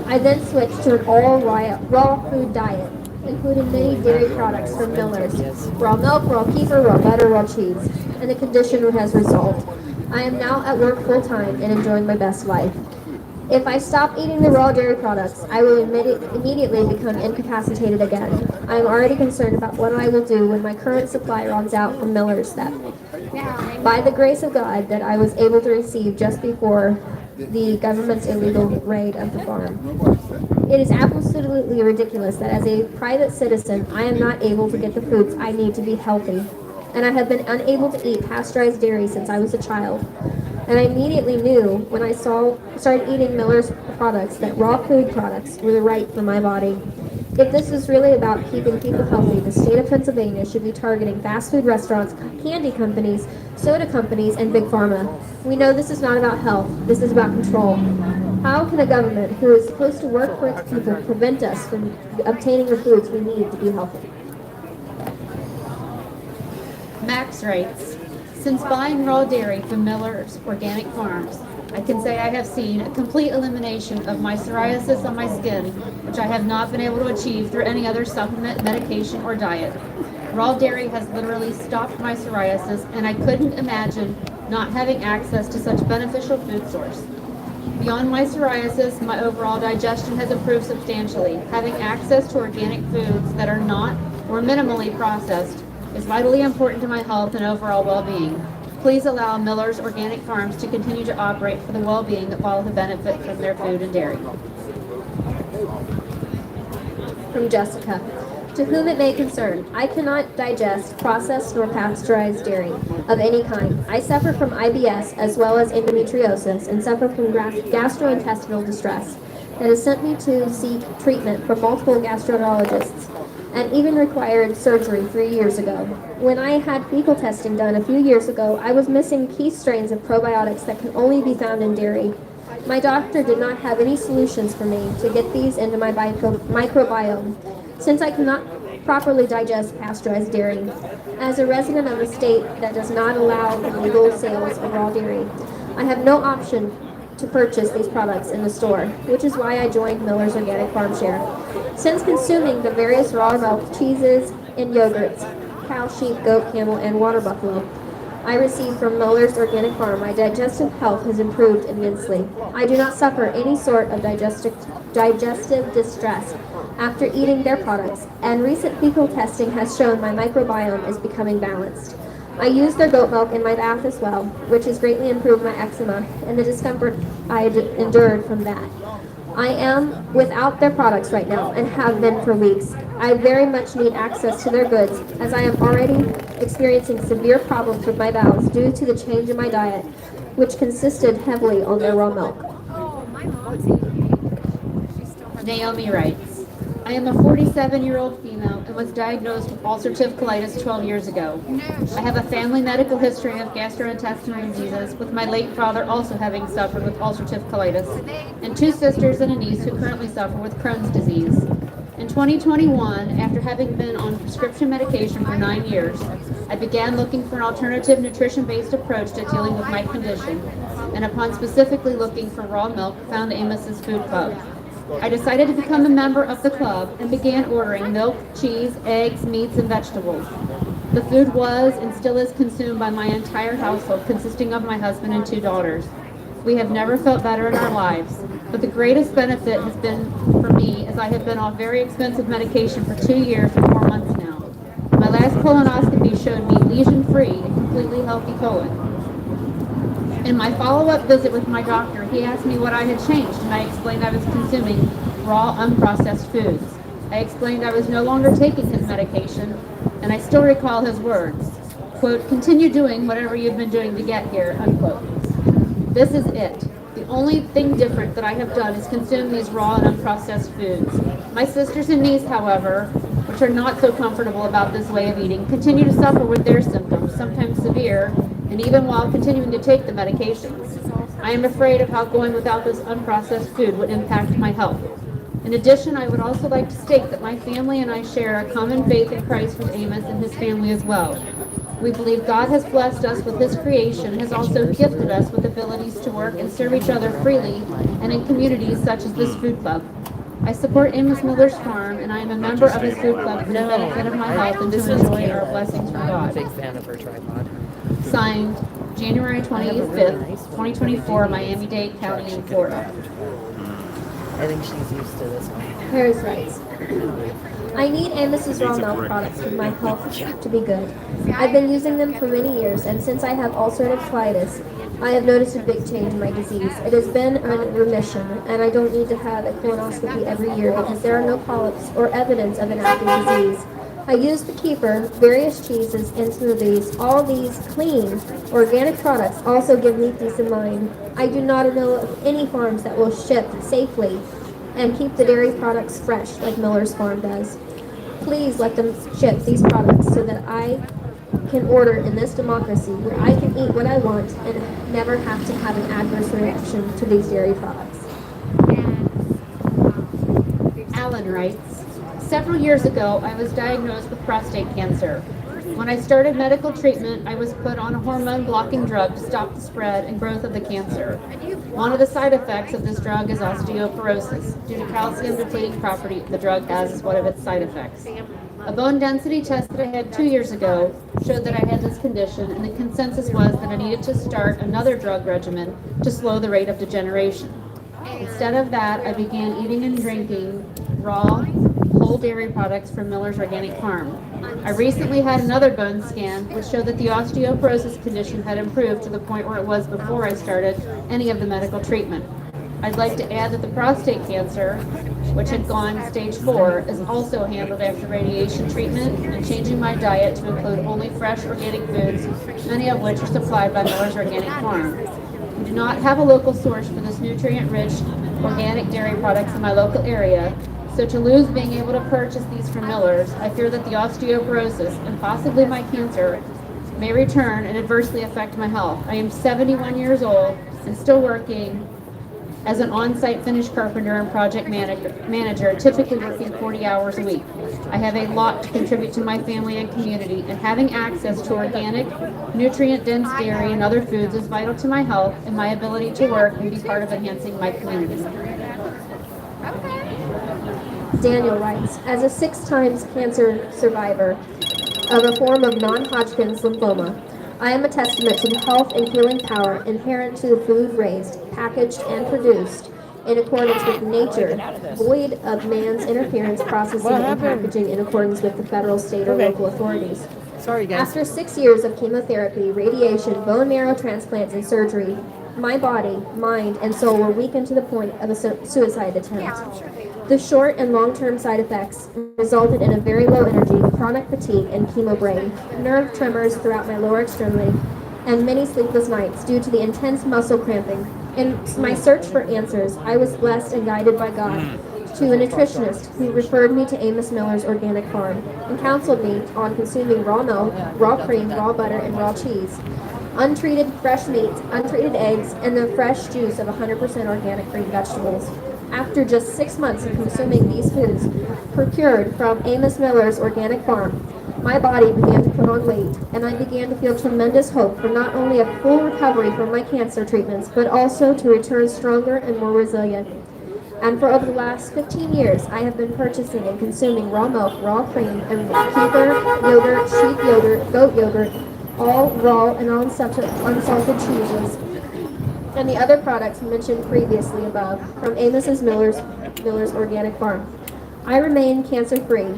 I then switched to an all raw food diet, including many dairy products from Miller's, raw milk, raw kefir, raw butter, raw cheese, and the condition has resolved. I am now at work full-time and enjoying my best life. If I stop eating the raw dairy products, I will immediately become incapacitated again. I am already concerned about what I will do when my current supply runs out from Miller's by the grace of God that I was able to receive just before the government's illegal raid of the farm. It is absolutely ridiculous that as a private citizen, I am not able to get the foods I need to be healthy, and I have been unable to eat pasteurized dairy since I was a child. And I immediately knew when I started eating Miller's products that raw food products were the right for my body. If this is really about keeping people healthy, the state of Pennsylvania should be targeting fast food restaurants, candy companies, soda companies, and big pharma. We know this is not about health, this is about control. How can a government who is supposed to work for its people prevent us from obtaining the foods we need to be healthy? Max writes, since buying raw dairy from Miller's Organic Farms, I can say I have seen a complete elimination of my psoriasis on my skin, which I have not been able to achieve through any other supplement, medication, or diet. Raw dairy has literally stopped my psoriasis, and I couldn't imagine not having access to such beneficial food source. Beyond my psoriasis, my overall digestion has improved substantially. Having access to organic foods that are not or minimally processed is vitally important to my health and overall well-being. Please allow Miller's Organic Farms to continue to operate for the well-being of all who benefit from their food and dairy. From Jessica. To whom it may concern, I cannot digest processed nor pasteurized dairy of any kind. I suffer from IBS as well as endometriosis and suffer from gastrointestinal distress that has sent me to seek treatment from multiple gastroenterologists and even required surgery 3 years ago. When I had fecal testing done a few years ago, I was missing key strains of probiotics that can only be found in dairy. My doctor did not have any solutions for me to get these into my microbiome, since I cannot properly digest pasteurized dairy. As a resident of a state that does not allow the legal sales of raw dairy, I have no option to purchase these products in the store, which is why I joined Miller's Organic Farm Share. Since consuming the various raw milk, cheeses, and yogurts, cow, sheep, goat, camel, and water buffalo, I received from Miller's Organic Farm, my digestive health has improved immensely. I do not suffer any sort of digestive distress after eating their products, and recent fecal testing has shown my microbiome is becoming balanced. I use their goat milk in my bath as well, which has greatly improved my eczema and the discomfort I endured from that. I am without their products right now and have been for weeks. I very much need access to their goods, as I am already experiencing severe problems with my bowels due to the change in my diet, which consisted heavily on their raw milk. Naomi writes, I am a 47-year-old female and was diagnosed with ulcerative colitis 12 years ago. I have a family medical history of gastrointestinal diseases, with my late father also having suffered with ulcerative colitis, and 2 sisters and a niece who currently suffer with Crohn's disease. In 2021, after having been on prescription medication for 9 years, I began looking for an alternative nutrition-based approach to dealing with my condition, and upon specifically looking for raw milk, found Amos's Food Club. I decided to become a member of the club and began ordering milk, cheese, eggs, meats, and vegetables. The food was and still is consumed by my entire household, consisting of my husband and 2 daughters. We have never felt better in our lives, but the greatest benefit has been for me, as I have been off very expensive medication for 2 years and 4 months now. My last colonoscopy showed me lesion-free and completely healthy colon. In my follow-up visit with my doctor, he asked me what I had changed, and I explained I was consuming raw, unprocessed foods. I explained I was no longer taking his medication, and I still recall his words, quote, continue doing whatever you've been doing to get here, unquote. This is it. The only thing different that I have done is consume these raw and unprocessed foods. My sisters and niece, however, which are not so comfortable about this way of eating, continue to suffer with their symptoms, sometimes severe, and even while continuing to take the medications. I am afraid of how going without this unprocessed food would impact my health. In addition, I would also like to state that my family and I share a common faith in Christ with Amos and his family as well. We believe God has blessed us with his creation and has also gifted us with abilities to work and serve each other freely and in communities such as this food club. I support Amos Miller's farm, and I am a member of his food club for the benefit of my health and to enjoy our blessings from God. I'm a big fan of her tripod. Signed, January 25th, 2024, Miami-Dade County, Florida. I think she's used to this one. Harris writes, I need Amos's raw milk products for my health to be good. I've been using them for many years, and since I have ulcerative colitis, I have noticed a big change in my disease. It has been in remission, and I don't need to have a colonoscopy every year because there are no polyps or evidence of an active disease. I use the kefir, various cheeses, and smoothies. All these clean, organic products also give me peace of mind. I do not know of any farms that will ship safely and keep the dairy products fresh like Miller's farm does. Please let them ship these products so that I can order in this democracy where I can eat what I want and never have to have an adverse reaction to these dairy products. Alan writes, several years ago, I was diagnosed with prostate cancer. When I started medical treatment, I was put on a hormone-blocking drug to stop the spread and growth of the cancer. One of the side effects of this drug is osteoporosis. Due to calcium-depleting property the drug has as one of its side effects. A bone density test that I had 2 years ago showed that I had this condition, and the consensus was that I needed to start another drug regimen to slow the rate of degeneration. Instead of that, I began eating and drinking raw, whole dairy products from Miller's Organic Farm. I recently had another bone scan which showed that the osteoporosis condition had improved to the point where it was before I started any of the medical treatment. I'd like to add that the prostate cancer, which had gone stage 4, is also handled after radiation treatment and changing my diet to include only fresh organic foods, many of which are supplied by Miller's Organic Farm. We do not have a local source for this nutrient-rich organic dairy products in my local area, so to lose being able to purchase these from Miller's, I fear that the osteoporosis and possibly my cancer may return and adversely affect my health. I am 71 years old and still working as an on-site finish carpenter and project manager, typically working 40 hours a week. I have a lot to contribute to my family and community, and having access to organic, nutrient-dense dairy and other foods is vital to my health and my ability to work and be part of enhancing my community. Daniel writes, as a 6 times cancer survivor of a form of non-Hodgkin's lymphoma, I am a testament to the health and healing power inherent to the food raised, packaged, and produced in accordance with nature, void of man's interference, processing, and packaging in accordance with the federal, state, or local authorities. Sorry, guys. After 6 years of chemotherapy, radiation, bone marrow transplants, and surgery, my body, mind, and soul were weakened to the point of a suicide attempt. The short and long-term side effects resulted in a very low energy, chronic fatigue, and chemo brain, nerve tremors throughout my lower extremity, and many sleepless nights due to the intense muscle cramping. In my search for answers, I was blessed and guided by God to a nutritionist who referred me to Amos Miller's organic farm and counseled me on consuming raw milk, raw cream, raw butter, and raw cheese, untreated fresh meats, untreated eggs, and the fresh juice of 100% organic green vegetables. After just 6 months of consuming these foods procured from Amos Miller's organic farm, my body began to put on weight, and I began to feel tremendous hope for not only a full recovery from my cancer treatments, but also to return stronger and more resilient. And for over the last 15 years, I have been purchasing and consuming raw milk, raw cream, and kefir, yogurt, sheep yogurt, goat yogurt, all raw and unsalted cheeses, and the other products mentioned previously above from Amos Miller's organic farm. I remain cancer-free,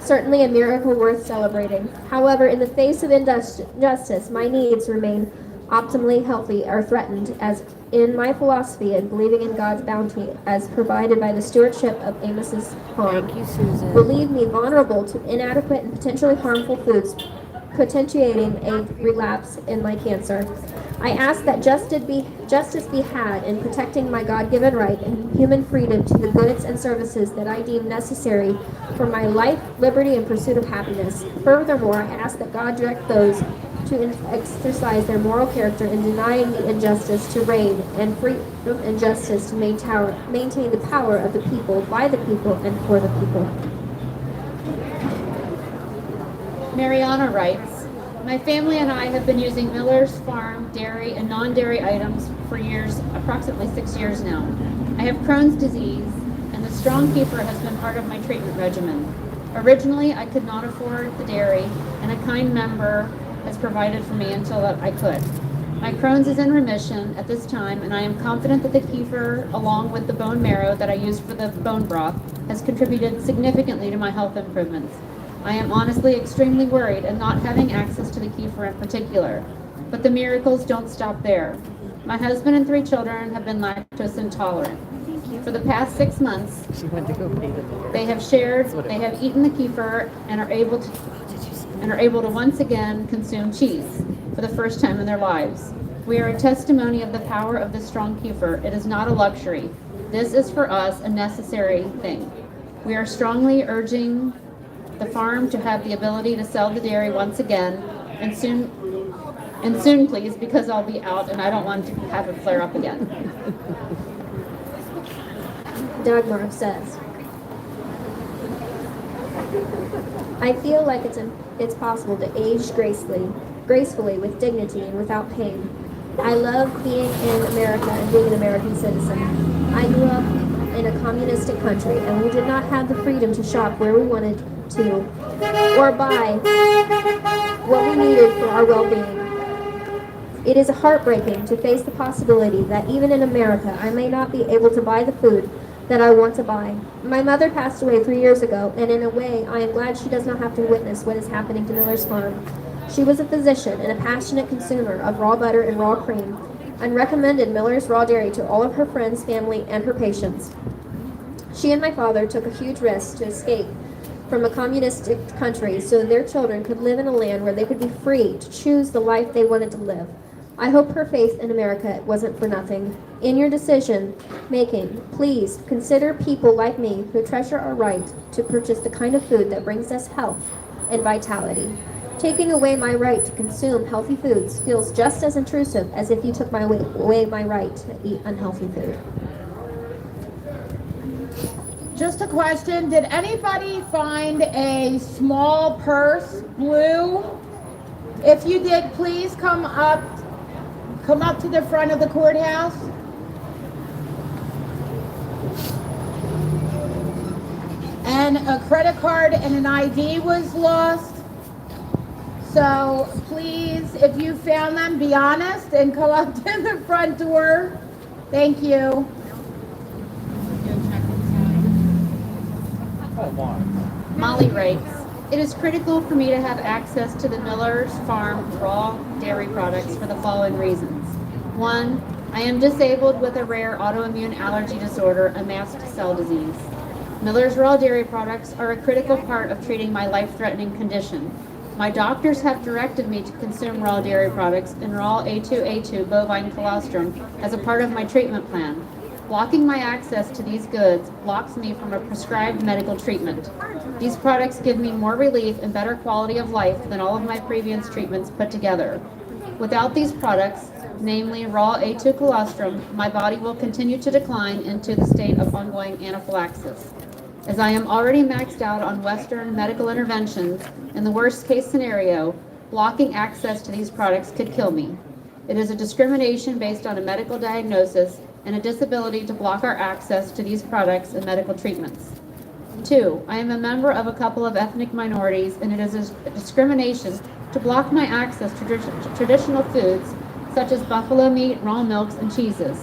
certainly a miracle worth celebrating. However, in the face of injustice, my needs remain optimally healthy are threatened, as in my philosophy and believing in God's bounty as provided by the stewardship of Amos's farm. Thank you, Susan. Believe me vulnerable to inadequate and potentially harmful foods, potentiating a relapse in my cancer. I ask that justice be had in protecting my God-given right and human freedom to the goods and services that I deem necessary for my life, liberty, and pursuit of happiness. Furthermore, I ask that God direct those to exercise their moral character in denying the injustice to reign and freedom and justice to maintain the power of the people, by the people, and for the people. Mariana writes, my family and I have been using Miller's Farm dairy and non-dairy items for years, approximately 6 years now. I have Crohn's disease, and the strong kefir has been part of my treatment regimen. Originally, I could not afford the dairy, and a kind member has provided for me until I could. My Crohn's is in remission at this time, and I am confident that the kefir, along with the bone marrow that I used for the bone broth, has contributed significantly to my health improvements. I am honestly extremely worried at not having access to the kefir in particular, but the miracles don't stop there. My husband and 3 children have been lactose intolerant. For the past 6 months, they have eaten the kefir and are able to once again consume cheese for the first time in their lives. We are a testimony of the power of the strong kefir. It is not a luxury. This is for us a necessary thing. We are strongly urging the farm to have the ability to sell the dairy once again, and soon please, because I'll be out and I don't want to have it flare up again. Dagmar says, I feel like it's possible to age gracefully with dignity and without pain. I love being in America and being an American citizen. I grew up in a communistic country, and we did not have the freedom to shop where we wanted to or buy what we needed for our well-being. It is heartbreaking to face the possibility that even in America, I may not be able to buy the food that I want to buy. My mother passed away 3 years ago, and in a way, I am glad she does not have to witness what is happening to Miller's Farm. She was a physician and a passionate consumer of raw butter and raw cream, and recommended Miller's raw dairy to all of her friends, family, and her patients. She and my father took a huge risk to escape from a communistic country so their children could live in a land where they could be free to choose the life they wanted to live. I hope her faith in America wasn't for nothing. In your decision making, please consider people like me who treasure our right to purchase the kind of food that brings us health and vitality. Taking away my right to consume healthy foods feels just as intrusive as if you took away my right to eat unhealthy food. Just a question, did anybody find a small purse, blue? If you did, please come up to the front of the courthouse. And a credit card and an ID was lost. So please, if you found them, be honest and come up to the front door. Thank you. Molly writes, it is critical for me to have access to the Miller's Farm raw dairy products for the following reasons. 1, I am disabled with a rare autoimmune allergy disorder, a mast cell disease. Miller's raw dairy products are a critical part of treating my life-threatening condition. My doctors have directed me to consume raw dairy products and raw A2A2 bovine colostrum as a part of my treatment plan. Blocking my access to these goods blocks me from a prescribed medical treatment. These products give me more relief and better quality of life than all of my previous treatments put together. Without these products, namely raw A2 colostrum, my body will continue to decline into the state of ongoing anaphylaxis. As I am already maxed out on Western medical interventions, in the worst case scenario, blocking access to these products could kill me. It is a discrimination based on a medical diagnosis and a disability to block our access to these products and medical treatments. 2, I am a member of a couple of ethnic minorities, and it is a discrimination to block my access to traditional foods such as buffalo meat, raw milks, and cheeses.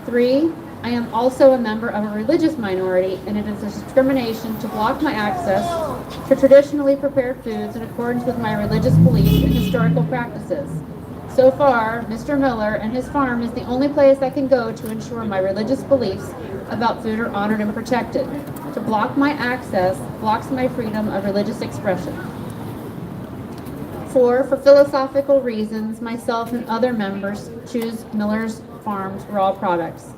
3, I am also a member of a religious minority, and it is a discrimination to block my access to traditionally prepared foods in accordance with my religious beliefs and historical practices. So far, Mr. Miller and his farm is the only place I can go to ensure my religious beliefs about food are honored and protected. To block my access blocks my freedom of religious expression. 4, for philosophical reasons, myself and other members choose Miller's Farm's raw products.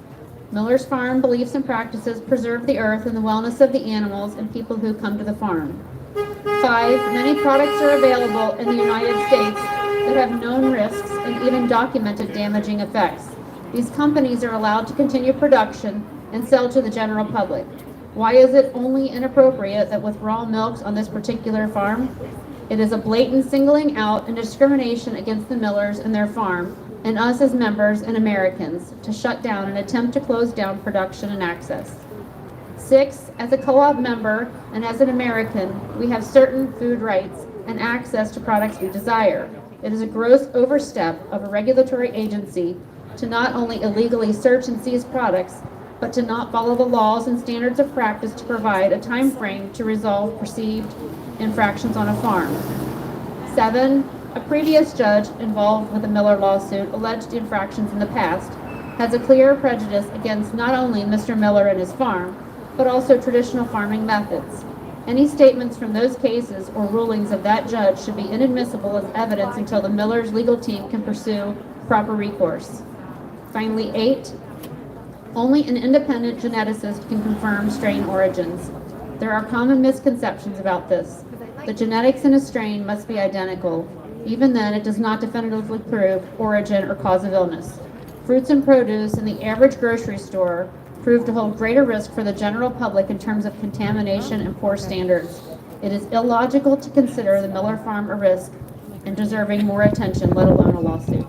Miller's Farm beliefs and practices preserve the earth and the wellness of the animals and people who come to the farm. 5, many products are available in the United States that have known risks and even documented damaging effects. These companies are allowed to continue production and sell to the general public. Why is it only inappropriate that with raw milks on this particular farm? It is a blatant singling out and discrimination against the Millers and their farm, and us as members and Americans, to shut down and attempt to close down production and access. 6, as a co-op member and as an American, we have certain food rights and access to products we desire. It is a gross overstep of a regulatory agency to not only illegally search and seize products, but to not follow the laws and standards of practice to provide a time frame to resolve perceived infractions on a farm. 7, a previous judge involved with the Miller lawsuit alleged infractions in the past has a clear prejudice against not only Mr. Miller and his farm, but also traditional farming methods. Any statements from those cases or rulings of that judge should be inadmissible as evidence until the Miller's legal team can pursue proper recourse. Finally, 8, only an independent geneticist can confirm strain origins. There are common misconceptions about this. The genetics in a strain must be identical. Even then, it does not definitively prove origin or cause of illness. Fruits and produce in the average grocery store prove to hold greater risk for the general public in terms of contamination and poor standards. It is illogical to consider the Miller farm a risk and deserving more attention, let alone a lawsuit.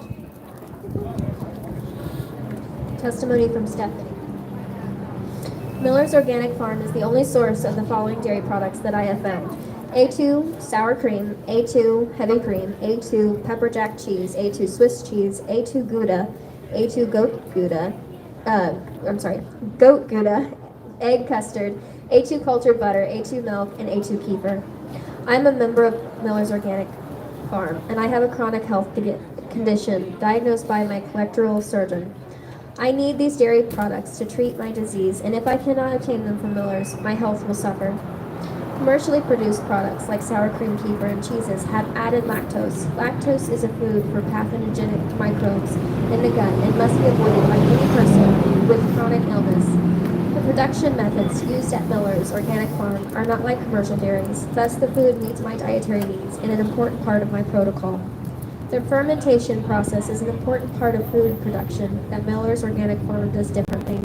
Testimony from Stephanie. Miller's Organic Farm is the only source of the following dairy products that I have found. A2 sour cream, A2 heavy cream, A2 pepper jack cheese, A2 Swiss cheese, A2 Gouda, A2 goat Gouda, egg custard, A2 cultured butter, A2 milk, and A2 kefir. I'm a member of Miller's Organic Farm, and I have a chronic health condition diagnosed by my colorectal surgeon. I need these dairy products to treat my disease, and if I cannot obtain them from Miller's, my health will suffer. Commercially produced products like sour cream, kefir, and cheeses have added lactose. Lactose is a food for pathogenic microbes in the gut and must be avoided by any person with chronic illness. The production methods used at Miller's Organic Farm are not like commercial dairies, thus the food meets my dietary needs and an important part of my protocol. The fermentation process is an important part of food production that Miller's Organic Farm does differently.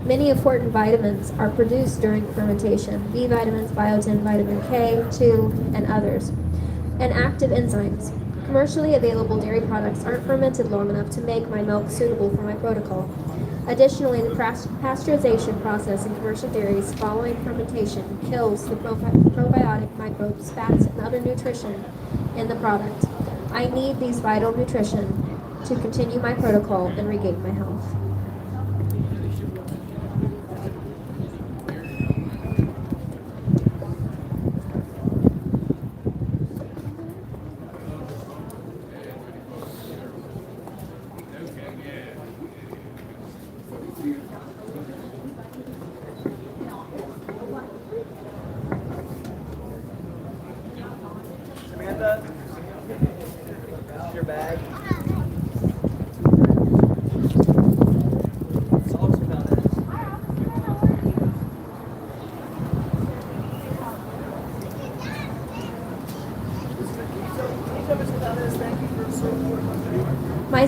Many important vitamins are produced during fermentation: B vitamins, biotin, vitamin K, 2, and others, and active enzymes. Commercially available dairy products aren't fermented long enough to make my milk suitable for my protocol. Additionally, the pasteurization process in commercial dairies following fermentation kills the probiotic microbes, fats, and other nutrition in the product. I need these vital nutrition to continue my protocol and regain my health.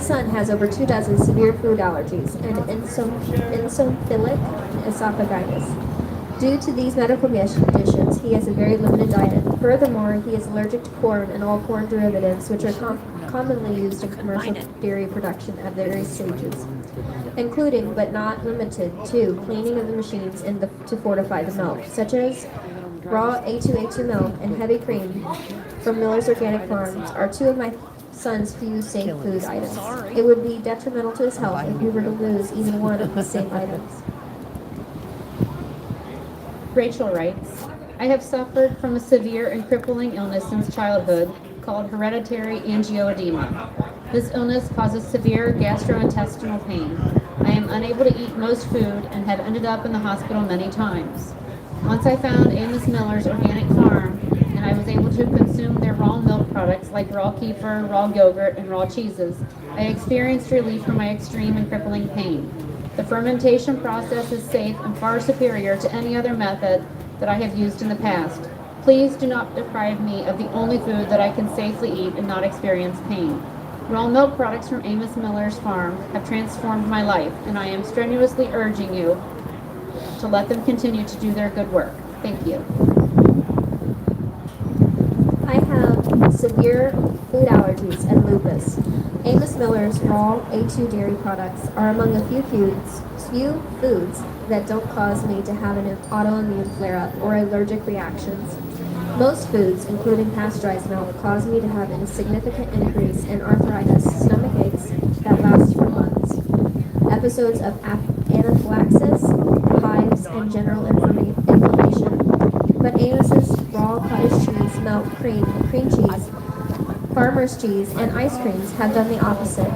son has over 24 severe food allergies and eosinophilic esophagitis. Due to these medical conditions, he has a very limited diet. Furthermore, he is allergic to corn and all corn derivatives, which are commonly used in commercial dairy production at various stages, including but not limited to cleaning of the machines to fortify the milk, such as raw A2 milk and heavy cream from Miller's Organic Farms are two of my son's few safe food items. It would be detrimental to his health if we were to lose even one of these safe items. Rachel writes, I have suffered from a severe and crippling illness since childhood called hereditary angioedema. This illness causes severe gastrointestinal pain. I am unable to eat most food and have ended up in the hospital many times. Once I found Amos Miller's Organic Farm and I was able to consume their raw milk products like raw kefir, raw yogurt, and raw cheeses, I experienced relief from my extreme and crippling pain. The fermentation process is safe and far superior to any other method that I have used in the past. Please do not deprive me of the only food that I can safely eat and not experience pain. Raw milk products from Amos Miller's farm have transformed my life, and I am strenuously urging you to let them continue to do their good work. Thank you. I have severe food allergies and lupus. Amos Miller's raw A2 dairy products are among the few foods that don't cause me to have an autoimmune flare-up or allergic reactions. Most foods, including pasteurized milk, cause me to have a significant increase in arthritis, stomach aches that last for months, episodes of anaphylaxis, hives, and general inflammation. But Amos's raw cottage cheese, milk, cream cheese, farmer's cheese, and ice creams have done the opposite.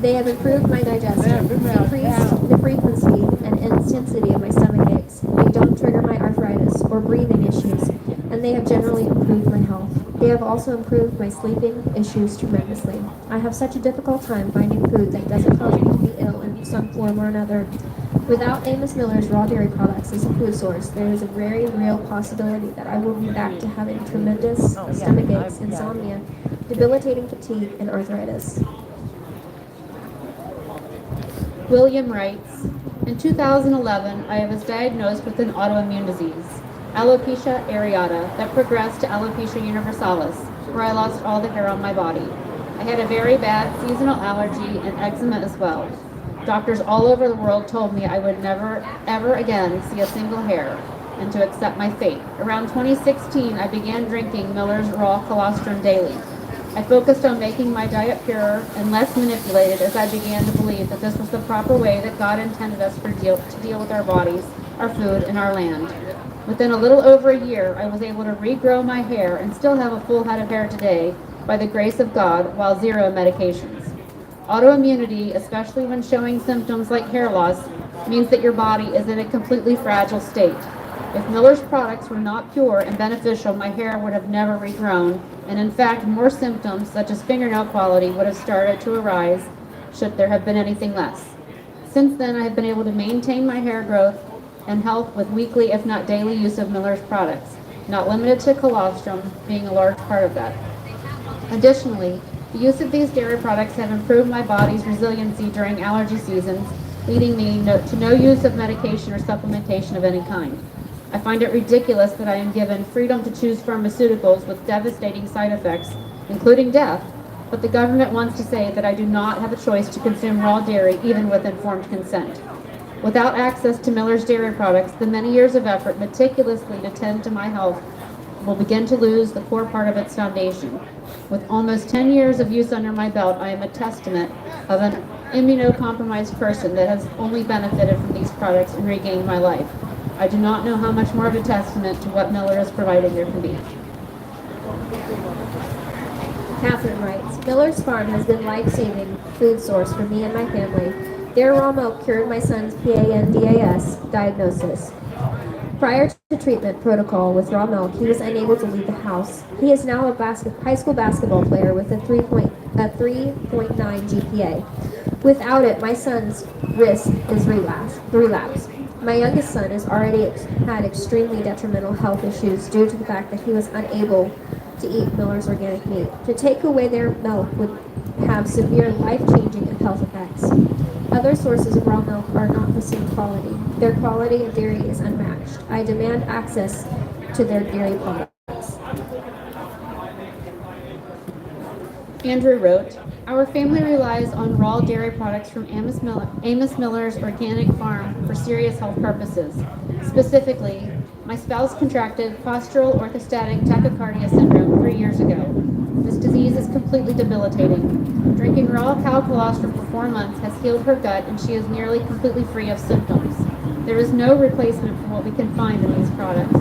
They have improved my digestion, decreased the frequency and intensity of my stomach aches. They don't trigger my arthritis or breathing issues, and they have generally improved my health. They have also improved my sleeping issues tremendously. I have such a difficult time finding food that doesn't cause me to be ill in some form or another. Without Amos Miller's raw dairy products as a food source, there is a very real possibility that I will be back to having tremendous stomach aches, insomnia, debilitating fatigue, and arthritis. William writes, in 2011, I was diagnosed with an autoimmune disease, alopecia areata, that progressed to alopecia universalis, where I lost all the hair on my body. I had a very bad seasonal allergy and eczema as well. Doctors all over the world told me I would never, ever again see a single hair and to accept my fate. Around 2016, I began drinking Miller's raw colostrum daily. I focused on making my diet purer and less manipulated as I began to believe that this was the proper way that God intended us to deal with our bodies, our food, and our land. Within a little over a year, I was able to regrow my hair and still have a full head of hair today by the grace of God while zero medications. Autoimmunity, especially when showing symptoms like hair loss, means that your body is in a completely fragile state. If Miller's products were not pure and beneficial, my hair would have never regrown, and in fact, more symptoms such as fingernail quality would have started to arise should there have been anything less. Since then, I have been able to maintain my hair growth and health with weekly, if not daily, use of Miller's products, not limited to colostrum being a large part of that. Additionally, the use of these dairy products have improved my body's resiliency during allergy seasons, leading me to no use of medication or supplementation of any kind. I find it ridiculous that I am given freedom to choose pharmaceuticals with devastating side effects, including death, but the government wants to say that I do not have a choice to consume raw dairy even with informed consent. Without access to Miller's dairy products, the many years of effort meticulously to tend to my health will begin to lose the core part of its foundation. With almost 10 years of use under my belt, I am a testament of an immunocompromised person that has only benefited from these products and regained my life. I do not know how much more of a testament to what Miller is providing there can be. Catherine writes, Miller's Farm has been life-saving food source for me and my family. Their raw milk cured my son's PANDAS diagnosis. Prior to treatment protocol with raw milk, he was unable to leave the house. He is now a high school basketball player with a 3.9 GPA. Without it, my son's risk is relapse. My youngest son has already had extremely detrimental health issues due to the fact that he was unable to eat Miller's organic meat. To take away their milk would have severe life-changing health effects. Other sources of raw milk are not the same quality. Their quality of dairy is unmatched. I demand access to their dairy products. Andrew wrote, our family relies on raw dairy products from Amos Miller's organic farm for serious health purposes. Specifically, my spouse contracted postural orthostatic tachycardia syndrome 3 years ago. This disease is completely debilitating. Drinking raw cow colostrum for 4 months has healed her gut and she is nearly completely free of symptoms. There is no replacement for what we can find in these products.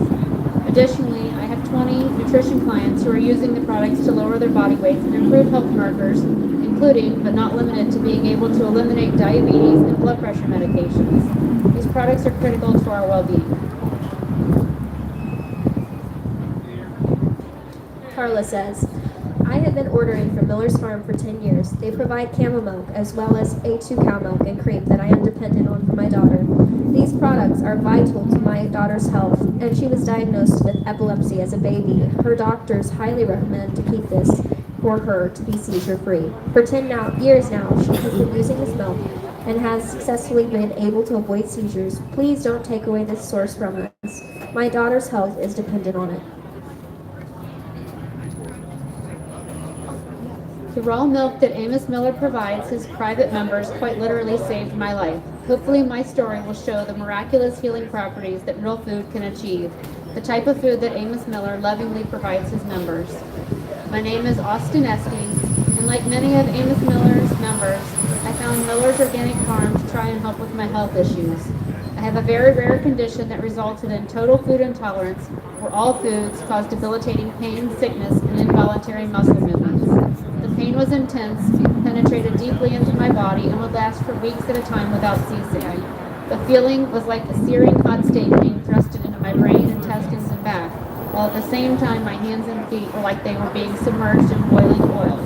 Additionally, I have 20 nutrition clients who are using the products to lower their body weights and improve health markers, including, but not limited to, being able to eliminate diabetes and blood pressure medications. These products are critical to our well-being. Carla says, I have been ordering from Miller's Farm for 10 years. They provide camel milk as well as A2 cow milk and cream that I am dependent on for my daughter. These products are vital to my daughter's health, and she was diagnosed with epilepsy as a baby. Her doctors highly recommend to keep this for her to be seizure-free. For 10 years now, she has been using this milk and has successfully been able to avoid seizures. Please don't take away this source from us. My daughter's health is dependent on it. The raw milk that Amos Miller provides his private members quite literally saved my life. Hopefully my story will show the miraculous healing properties that real food can achieve, the type of food that Amos Miller lovingly provides his members. My name is Austin Esky, and like many of Amos Miller's members, I found Miller's Organic Farm to try and help with my health issues. I have a very rare condition that resulted in total food intolerance, where all foods cause debilitating pain, sickness, and involuntary muscle movements. The pain was intense, penetrated deeply into my body, and would last for weeks at a time without ceasing. The feeling was like a searing hot steak being thrusted into my brain, intestines, and back, while at the same time my hands and feet were like they were being submerged in boiling oil.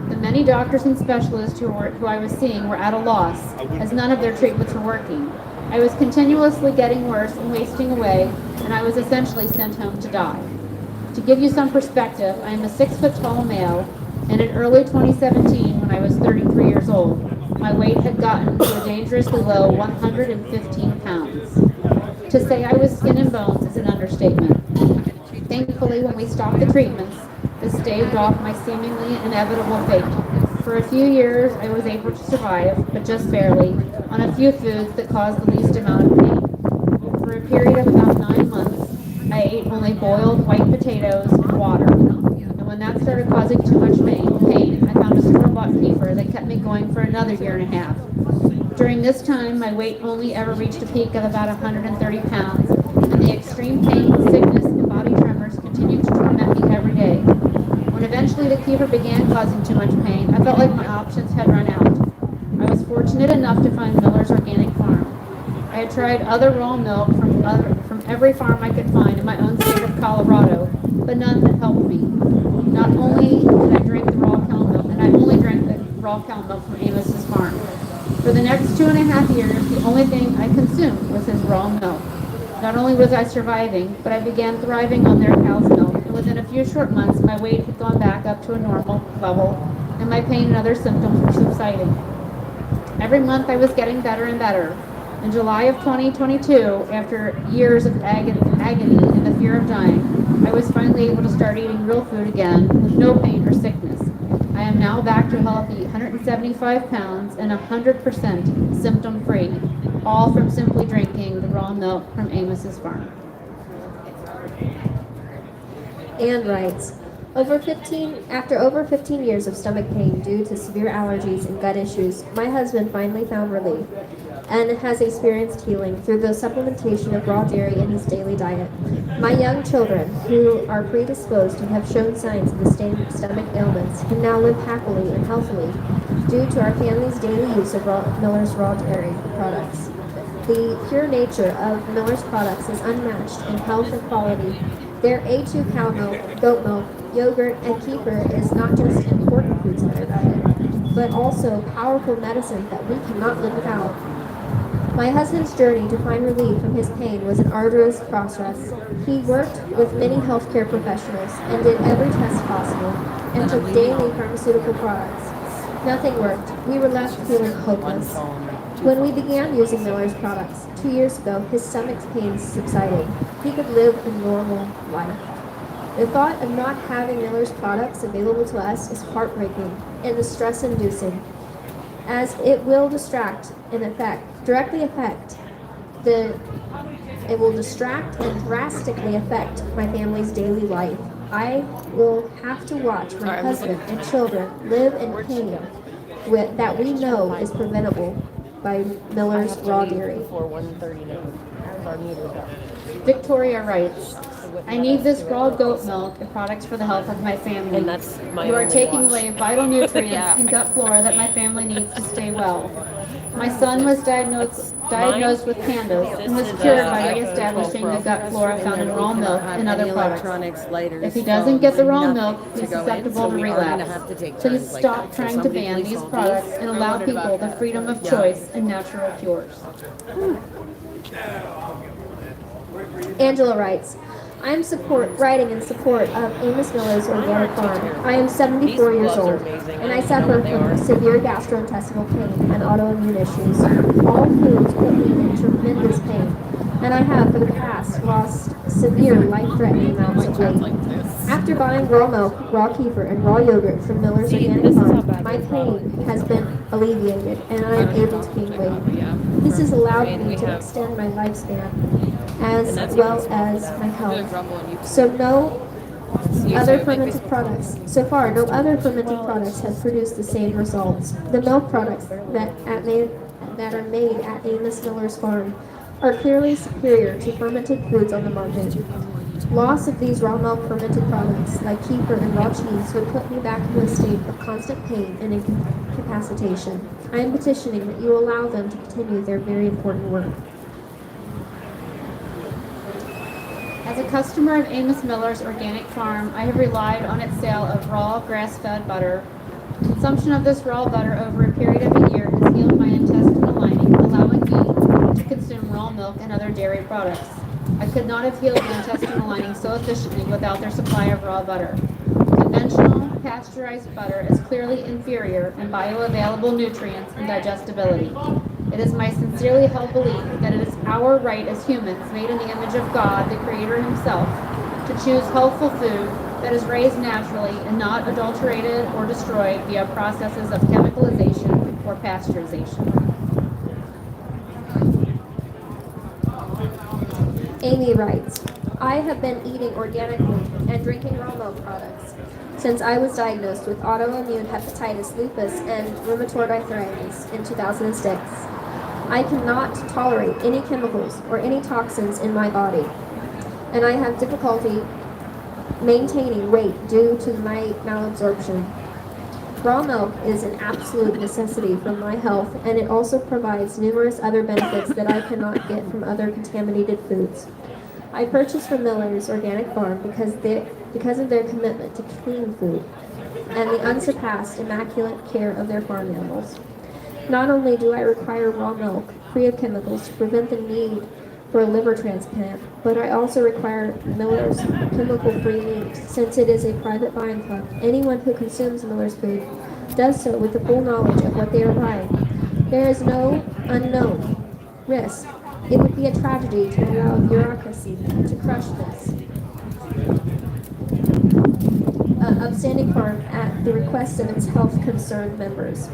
The many doctors and specialists who I was seeing were at a loss, as none of their treatments were working. I was continuously getting worse and wasting away, and I was essentially sent home to die. To give you some perspective, I am a 6-foot-tall male, and in early 2017, when I was 33 years old, my weight had gotten to a dangerously low 115 pounds. To say I was skin and bones is an understatement. Thankfully, when we stopped the treatments, this staved off my seemingly inevitable fate. For a few years, I was able to survive, but just barely, on a few foods that caused the least amount of pain. For a period of about 9 months, I ate only boiled white potatoes and water. And when that started causing too much pain, I found a store-bought kefir that kept me going for another year and a half. During this time, my weight only ever reached a peak of about 130 pounds, and the extreme pain, sickness, and body tremors continued to torment me every day. When eventually the kefir began causing too much pain, I felt like my options had run out. I was fortunate enough to find Miller's Organic Farm. I had tried other raw milk from every farm I could find in my own state of Colorado, but none that helped me. Not only did I drink the raw cow milk, and I only drank the raw cow milk from Amos's farm. For the next 2.5 years, the only thing I consumed was his raw milk. Not only was I surviving, but I began thriving on their cow's milk, and within a few short months, my weight had gone back up to a normal level, and my pain and other symptoms were subsiding. Every month, I was getting better and better. In July of 2022, after years of agony and the fear of dying, I was finally able to start eating real food again with no pain or sickness. I am now back to a healthy 175 pounds and 100% symptom-free, all from simply drinking the raw milk from Amos's farm. Anne writes, after over 15 years of stomach pain due to severe allergies and gut issues, my husband finally found relief and has experienced healing through the supplementation of raw dairy in his daily diet. My young children, who are predisposed and have shown signs of the same stomach ailments, can now live happily and healthily due to our family's daily use of Miller's raw dairy products. The pure nature of Miller's products is unmatched in health and quality. Their A2 cow milk, goat milk, yogurt, and kefir is not just important foods in our diet, but also powerful medicine that we cannot live without. My husband's journey to find relief from his pain was an arduous process. He worked with many healthcare professionals and did every test possible. and took daily pharmaceutical products. Nothing worked. We were left feeling hopeless. When we began using Miller's products 2 years ago, his stomach's pains subsided. He could live a normal life. The thought of not having Miller's products available to us is heartbreaking and distress-inducing, as it will it will distract and drastically affect my family's daily life. I will have to watch my husband and children live in pain that we know is preventable by Miller's raw dairy. Victoria writes, I need this raw goat milk and products for the health of my family. And that's my You are only taking watch. away vital nutrients and gut flora that my family needs to stay well. My son was diagnosed with pandas and was cured by reestablishing the gut flora found in raw milk and other products. If he doesn't get the raw milk, he's susceptible to relapse. Please stop trying to ban these products and allow people the freedom of choice and natural cures. Angela writes, I am writing in support of Amos Miller's organic farm. I am 74 years old, and I suffer from severe gastrointestinal pain and autoimmune issues. All foods put me in tremendous pain, and I have for the past lost severe life-threatening amounts of weight. After buying raw milk, raw kefir, and raw yogurt from Miller's Organic Farm, my pain has been alleviated, and I am able to gain weight. This has allowed me to extend my lifespan, as well as my health. So no other fermented products have produced the same results. The milk products that are made at Amos Miller's farm are clearly superior to fermented foods on the market. Loss of these raw milk fermented products, like kefir and raw cheese, would put me back into a state of constant pain and incapacitation. I am petitioning that you allow them to continue their very important work. As a customer of Amos Miller's Organic Farm, I have relied on its sale of raw grass-fed butter. Consumption of this raw butter over a period of a year has healed my intestinal lining, allowing me to consume raw milk and other dairy products. I could not have healed my intestinal lining so efficiently without their supply of raw butter. Conventional, pasteurized butter is clearly inferior in bioavailable nutrients and digestibility. It is my sincerely held belief that it is our right as humans, made in the image of God, the Creator Himself, to choose healthful food that is raised naturally and not adulterated or destroyed via processes of chemicalization or pasteurization. Amy writes, I have been eating organically and drinking raw milk products since I was diagnosed with autoimmune hepatitis, lupus, and rheumatoid arthritis in 2006. I cannot tolerate any chemicals or any toxins in my body, and I have difficulty maintaining weight due to my malabsorption. Raw milk is an absolute necessity for my health, and it also provides numerous other benefits that I cannot get from other contaminated foods. I purchased from Miller's Organic Farm because of their commitment to clean food and the unsurpassed immaculate care of their farm animals. Not only do I require raw milk, free of chemicals, to prevent the need for a liver transplant, but I also require Miller's chemical-free meat, since it is a private buying club. Anyone who consumes Miller's food does so with the full knowledge of what they are buying. There is no unknown risk. It would be a tragedy to allow bureaucracy to crush this upstanding farm at the request of its health-concerned members.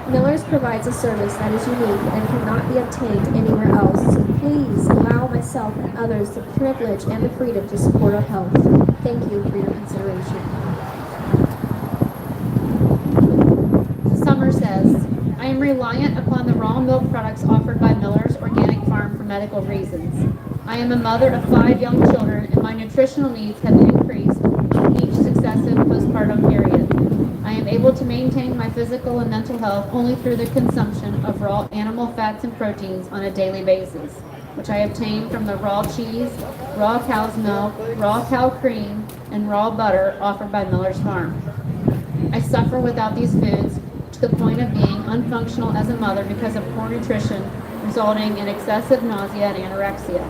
Miller's provides a service that is unique and cannot be obtained anywhere else, so please allow myself and others the privilege and the freedom to support our health. Thank you for your consideration. Summer says, I am reliant upon the raw milk products offered by Miller's Organic Farm for medical reasons. I am a mother of 5 young children, and my nutritional needs have increased each successive postpartum period. I am able to maintain my physical and mental health only through the consumption of raw animal fats and proteins on a daily basis, which I obtain from the raw cheese, raw cow's milk, raw cow cream, and raw butter offered by Miller's Farm. I suffer without these foods to the point of being unfunctional as a mother because of poor nutrition, resulting in excessive nausea and anorexia.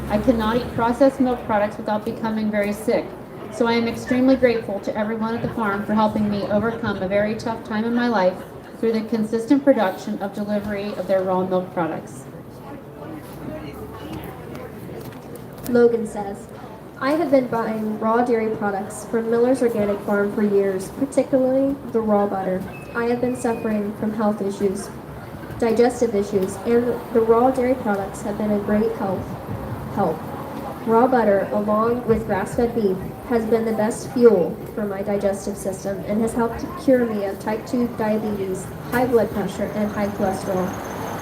I cannot eat processed milk products without becoming very sick, So I am extremely grateful to everyone at the farm for helping me overcome a very tough time in my life through the consistent production of delivery of their raw milk products. Logan says, I have been buying raw dairy products from Miller's Organic Farm for years, particularly the raw butter. I have been suffering from health issues, digestive issues, and the raw dairy products have been a great help. Raw butter, along with grass-fed beef, has been the best fuel for my digestive system and has helped to cure me of type 2 diabetes, high blood pressure, and high cholesterol.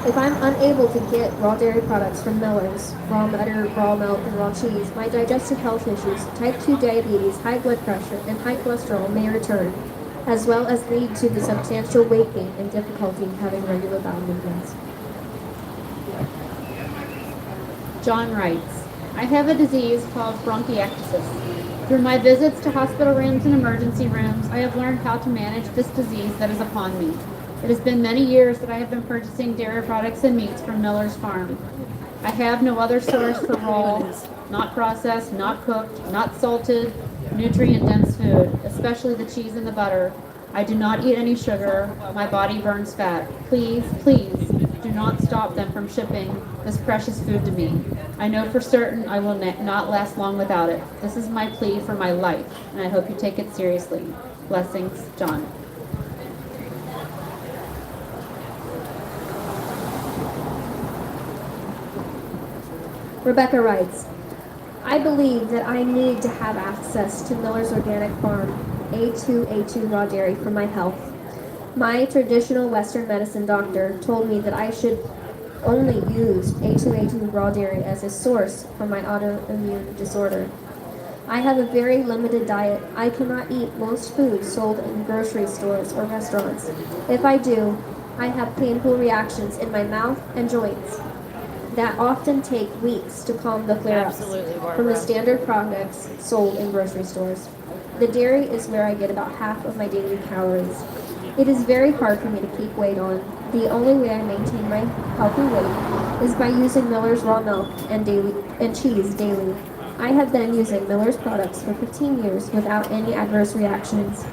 If I'm unable to get raw dairy products from Miller's, raw butter, raw milk, and raw cheese, my digestive health issues, type 2 diabetes, high blood pressure, and high cholesterol may return, as well as lead to the substantial weight gain and difficulty having regular bowel movements. John writes, I have a disease called bronchiectasis. Through my visits to hospital rooms and emergency rooms, I have learned how to manage this disease that is upon me. It has been many years that I have been purchasing dairy products and meats from Miller's Farm. I have no other source for raw, not processed, not cooked, not salted, nutrient-dense food, especially the cheese and the butter. I do not eat any sugar. My body burns fat. Please, please, do not stop them from shipping this precious food to me. I know for certain I will not last long without it. This is my plea for my life, and I hope you take it seriously. Blessings, John. Rebecca writes, I believe that I need to have access to Miller's Organic Farm A2 raw dairy for my health. My traditional Western medicine doctor told me that I should only use A2 raw dairy as a source for my autoimmune disorder. I have a very limited diet. I cannot eat most foods sold in grocery stores or restaurants. If I do, I have painful reactions in my mouth and joints that often take weeks to calm the flare-ups from the standard products sold in grocery stores. The dairy is where I get about half of my daily calories. It is very hard for me to keep weight on. The only way I maintain my healthy weight is by using Miller's raw milk and cheese daily. I have been using Miller's products for 15 years without any adverse reactions.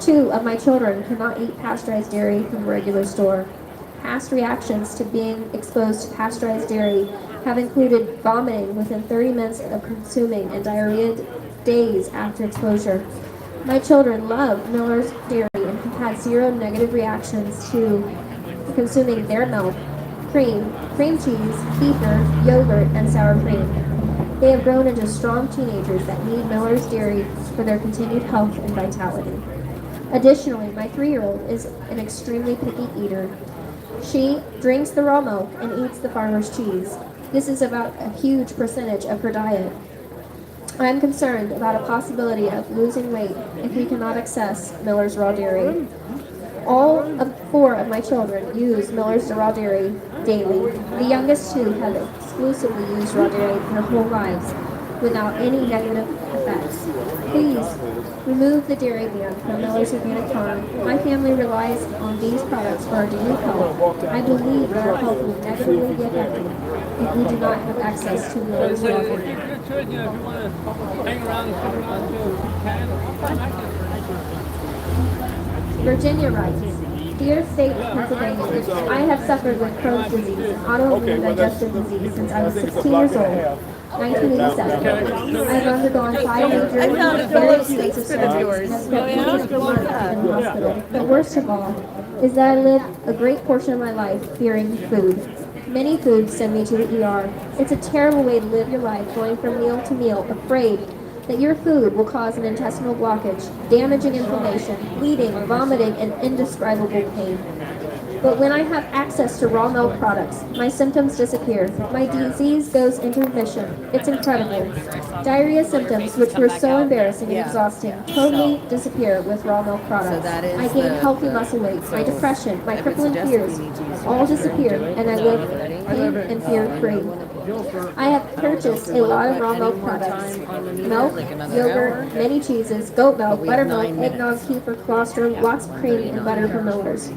2 of my children cannot eat pasteurized dairy from a regular store. Past reactions to being exposed to pasteurized dairy have included vomiting within 30 minutes of consuming and diarrhea days after exposure. My children love Miller's dairy and have had 0 negative reactions to consuming their milk, cream cheese, kefir, yogurt, and sour cream. They have grown into strong teenagers that need Miller's dairy for their continued health and vitality. Additionally, my 3-year-old is an extremely picky eater. She drinks the raw milk and eats the farmer's cheese. This is about a huge percentage of her diet. I am concerned about a possibility of losing weight if we cannot access Miller's raw dairy. All 4 of my children use Miller's raw dairy daily. The youngest 2 have exclusively used raw dairy their whole lives without any negative effects. Please remove the dairy ban from Miller's Organic Farm. My family relies on these products for our daily health. I believe that our health will negatively be affected if we do not have access to Miller's raw dairy. Virginia writes, Dear State of Pennsylvania, I have suffered with Crohn's disease, an autoimmune digestive disease, since I was 16 years old. 1987. I've undergone 5 major very extensive surgeries and have spent months in the hospital. But worst of all is that I lived a great portion of my life fearing food. Many foods send me to the ER. It's a terrible way to live your life, going from meal to meal, afraid that your food will cause an intestinal blockage, damaging inflammation, bleeding, vomiting, and indescribable pain. But when I have access to raw milk products, my symptoms disappear. My disease goes into remission. It's incredible. Diarrhea symptoms, which were so embarrassing and exhausting, totally disappear with raw milk products. I gain healthy muscle weight. My depression, my crippling fears, all disappear, and I live pain and fear free. I have purchased a lot of raw milk products. Milk, yogurt, many cheeses, goat milk, buttermilk, eggnog, kefir, colostrum, lots of cream, and butter from Miller's.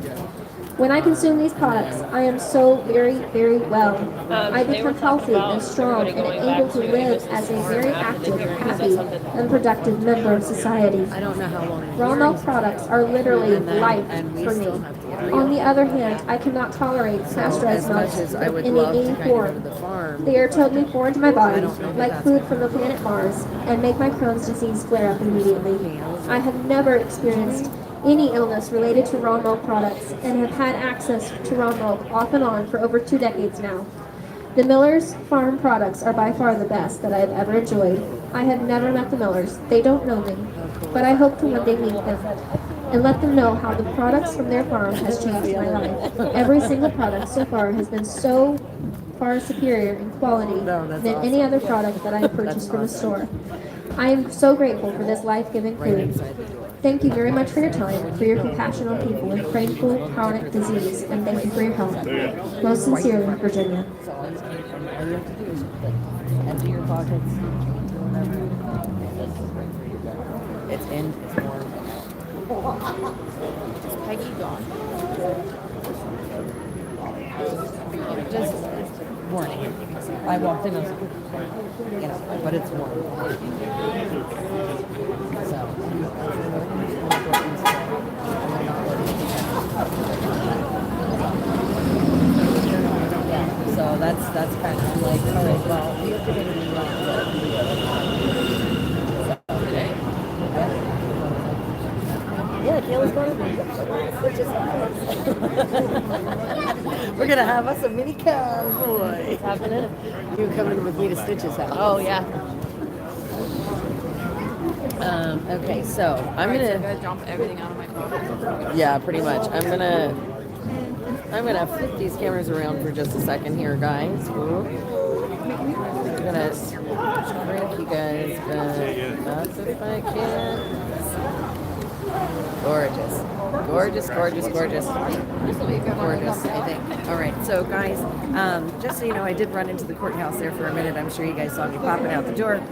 When I consume these products, I am so very, very well. I become healthy and strong and able to live as a very active, happy, and productive member of society. I don't know how long. Raw milk products are literally life for me. On the other hand, I cannot tolerate pasteurized milk in any form. They are totally foreign to my body, like food from the planet Mars, and make my Crohn's disease flare up immediately. I have never experienced any illness related to raw milk products and have had access to raw milk off and on for over 2 decades now. The Miller's Farm products are by far the best that I have ever enjoyed. I have never met the Millers. They don't know me, but I hope to one day meet them and let them know how the products from their farm has changed my life. Every single product so far has been so far superior in quality than any other product that I have purchased from the store. I am so grateful for this life-giving food. Thank you very much for your time, for your compassion on people with painful chronic disease, and thank you for your help. Most sincerely, Virginia. Empty your pockets. It's in. It's warm. Is Peggy gone? Just warning. I walked in, I was like, you know, but it's warm. So that's kind of like, all right, well, we have to get a new yeah, Kayla's going to we're going to have us a mini cowboy. What's happening? You coming with me to Stitch's house. Oh, yeah. Okay, so I'm gonna dump everything out of my car. yeah, pretty much. I'm gonna flip these cameras around for just a second here, guys. I'm gonna shrink you guys, but that's if I can. Gorgeous. Gorgeous, gorgeous, gorgeous. This will be gorgeous, I think. All right, so guys, just so you know, I did run into the courthouse there for a minute. I'm sure you guys saw me popping out the door.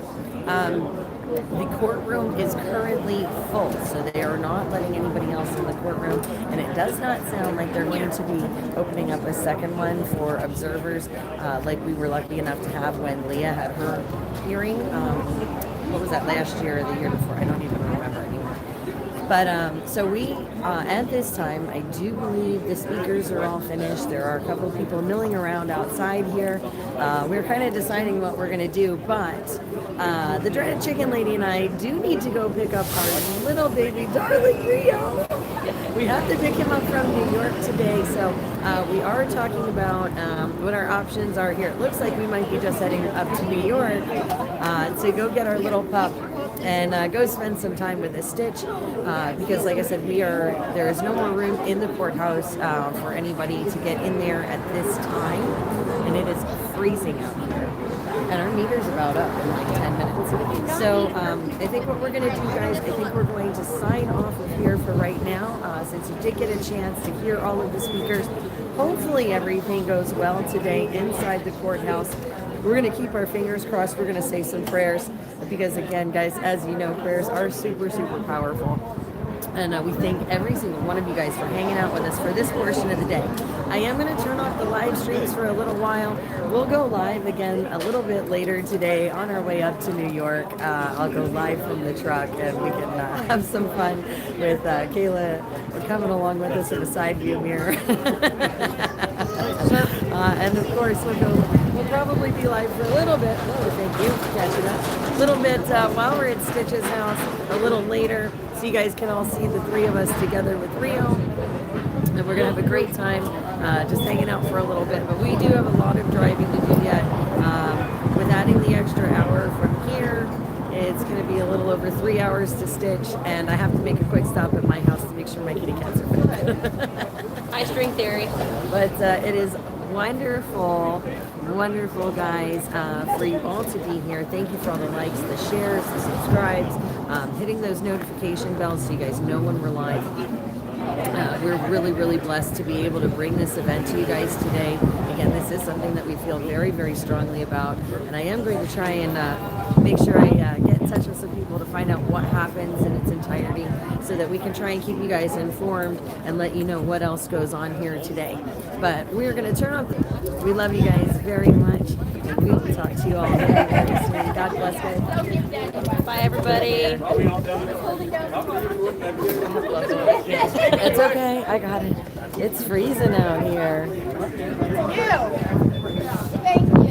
The courtroom is currently full, so they are not letting anybody else in the courtroom, and it does not sound like they're going to be opening up a second one for observers, like we were lucky enough to have when Leah had her hearing. What was that, last year or the year before? I don't even remember anymore. But so we, at this time, I do believe the speakers are all finished. There are a couple of people milling around outside here. We're kind of deciding what we're going to do, but the dreaded chicken lady and I do need to go pick up our little baby darling Rio. We have to pick him up from New York today, so we are talking about what our options are here. It looks like we might be just heading up to New York to go get our little pup and go spend some time with a Stitch, because like I said, there is no more room in the courthouse for anybody to get in there at this time, and it is freezing out here. And our meter's about up in like 10 minutes. So I think what we're going to do, guys, I think we're going to sign off of here for right now, since you did get a chance to hear all of the speakers. Hopefully everything goes well today inside the courthouse. We're going to keep our fingers crossed. We're going to say some prayers, because again, guys, as you know, prayers are super, super powerful. And we thank every single one of you guys for hanging out with us for this portion of the day. I am going to turn off the live streams for a little while. We'll go live again a little bit later today on our way up to New York. I'll go live from the truck, and we can have some fun with Kayla coming along with us in a side view mirror. And of course, we'll probably be live for a little bit. Oh, thank you for catching up. A little bit while we're at Stitch's house, a little later, so you guys can all see the three of us together with Rio. And we're going to have a great time just hanging out for a little bit. But we do have a lot of driving to do yet. With adding the extra hour from here, it's going to be a little over 3 hours to Stitch. And I have to make a quick stop at my house to make sure my kitty cats are fed. High string theory. But it is wonderful, wonderful, guys, for you all to be here. Thank you for all the likes, the shares, the subscribes, hitting those notification bells so you guys know when we're live. We're really, really blessed to be able to bring this event to you guys today. Again, this is something that we feel very, very strongly about, and I am going to try and make sure I get in touch with some people to find out what happens in its entirety, so that that we can try and keep you guys informed and let you know what else goes on here today. But we're going to turn off. We love you guys very much. And we will talk to you all very, very soon. God bless, guys. Bye, everybody. It's okay. I got it. It's freezing out here.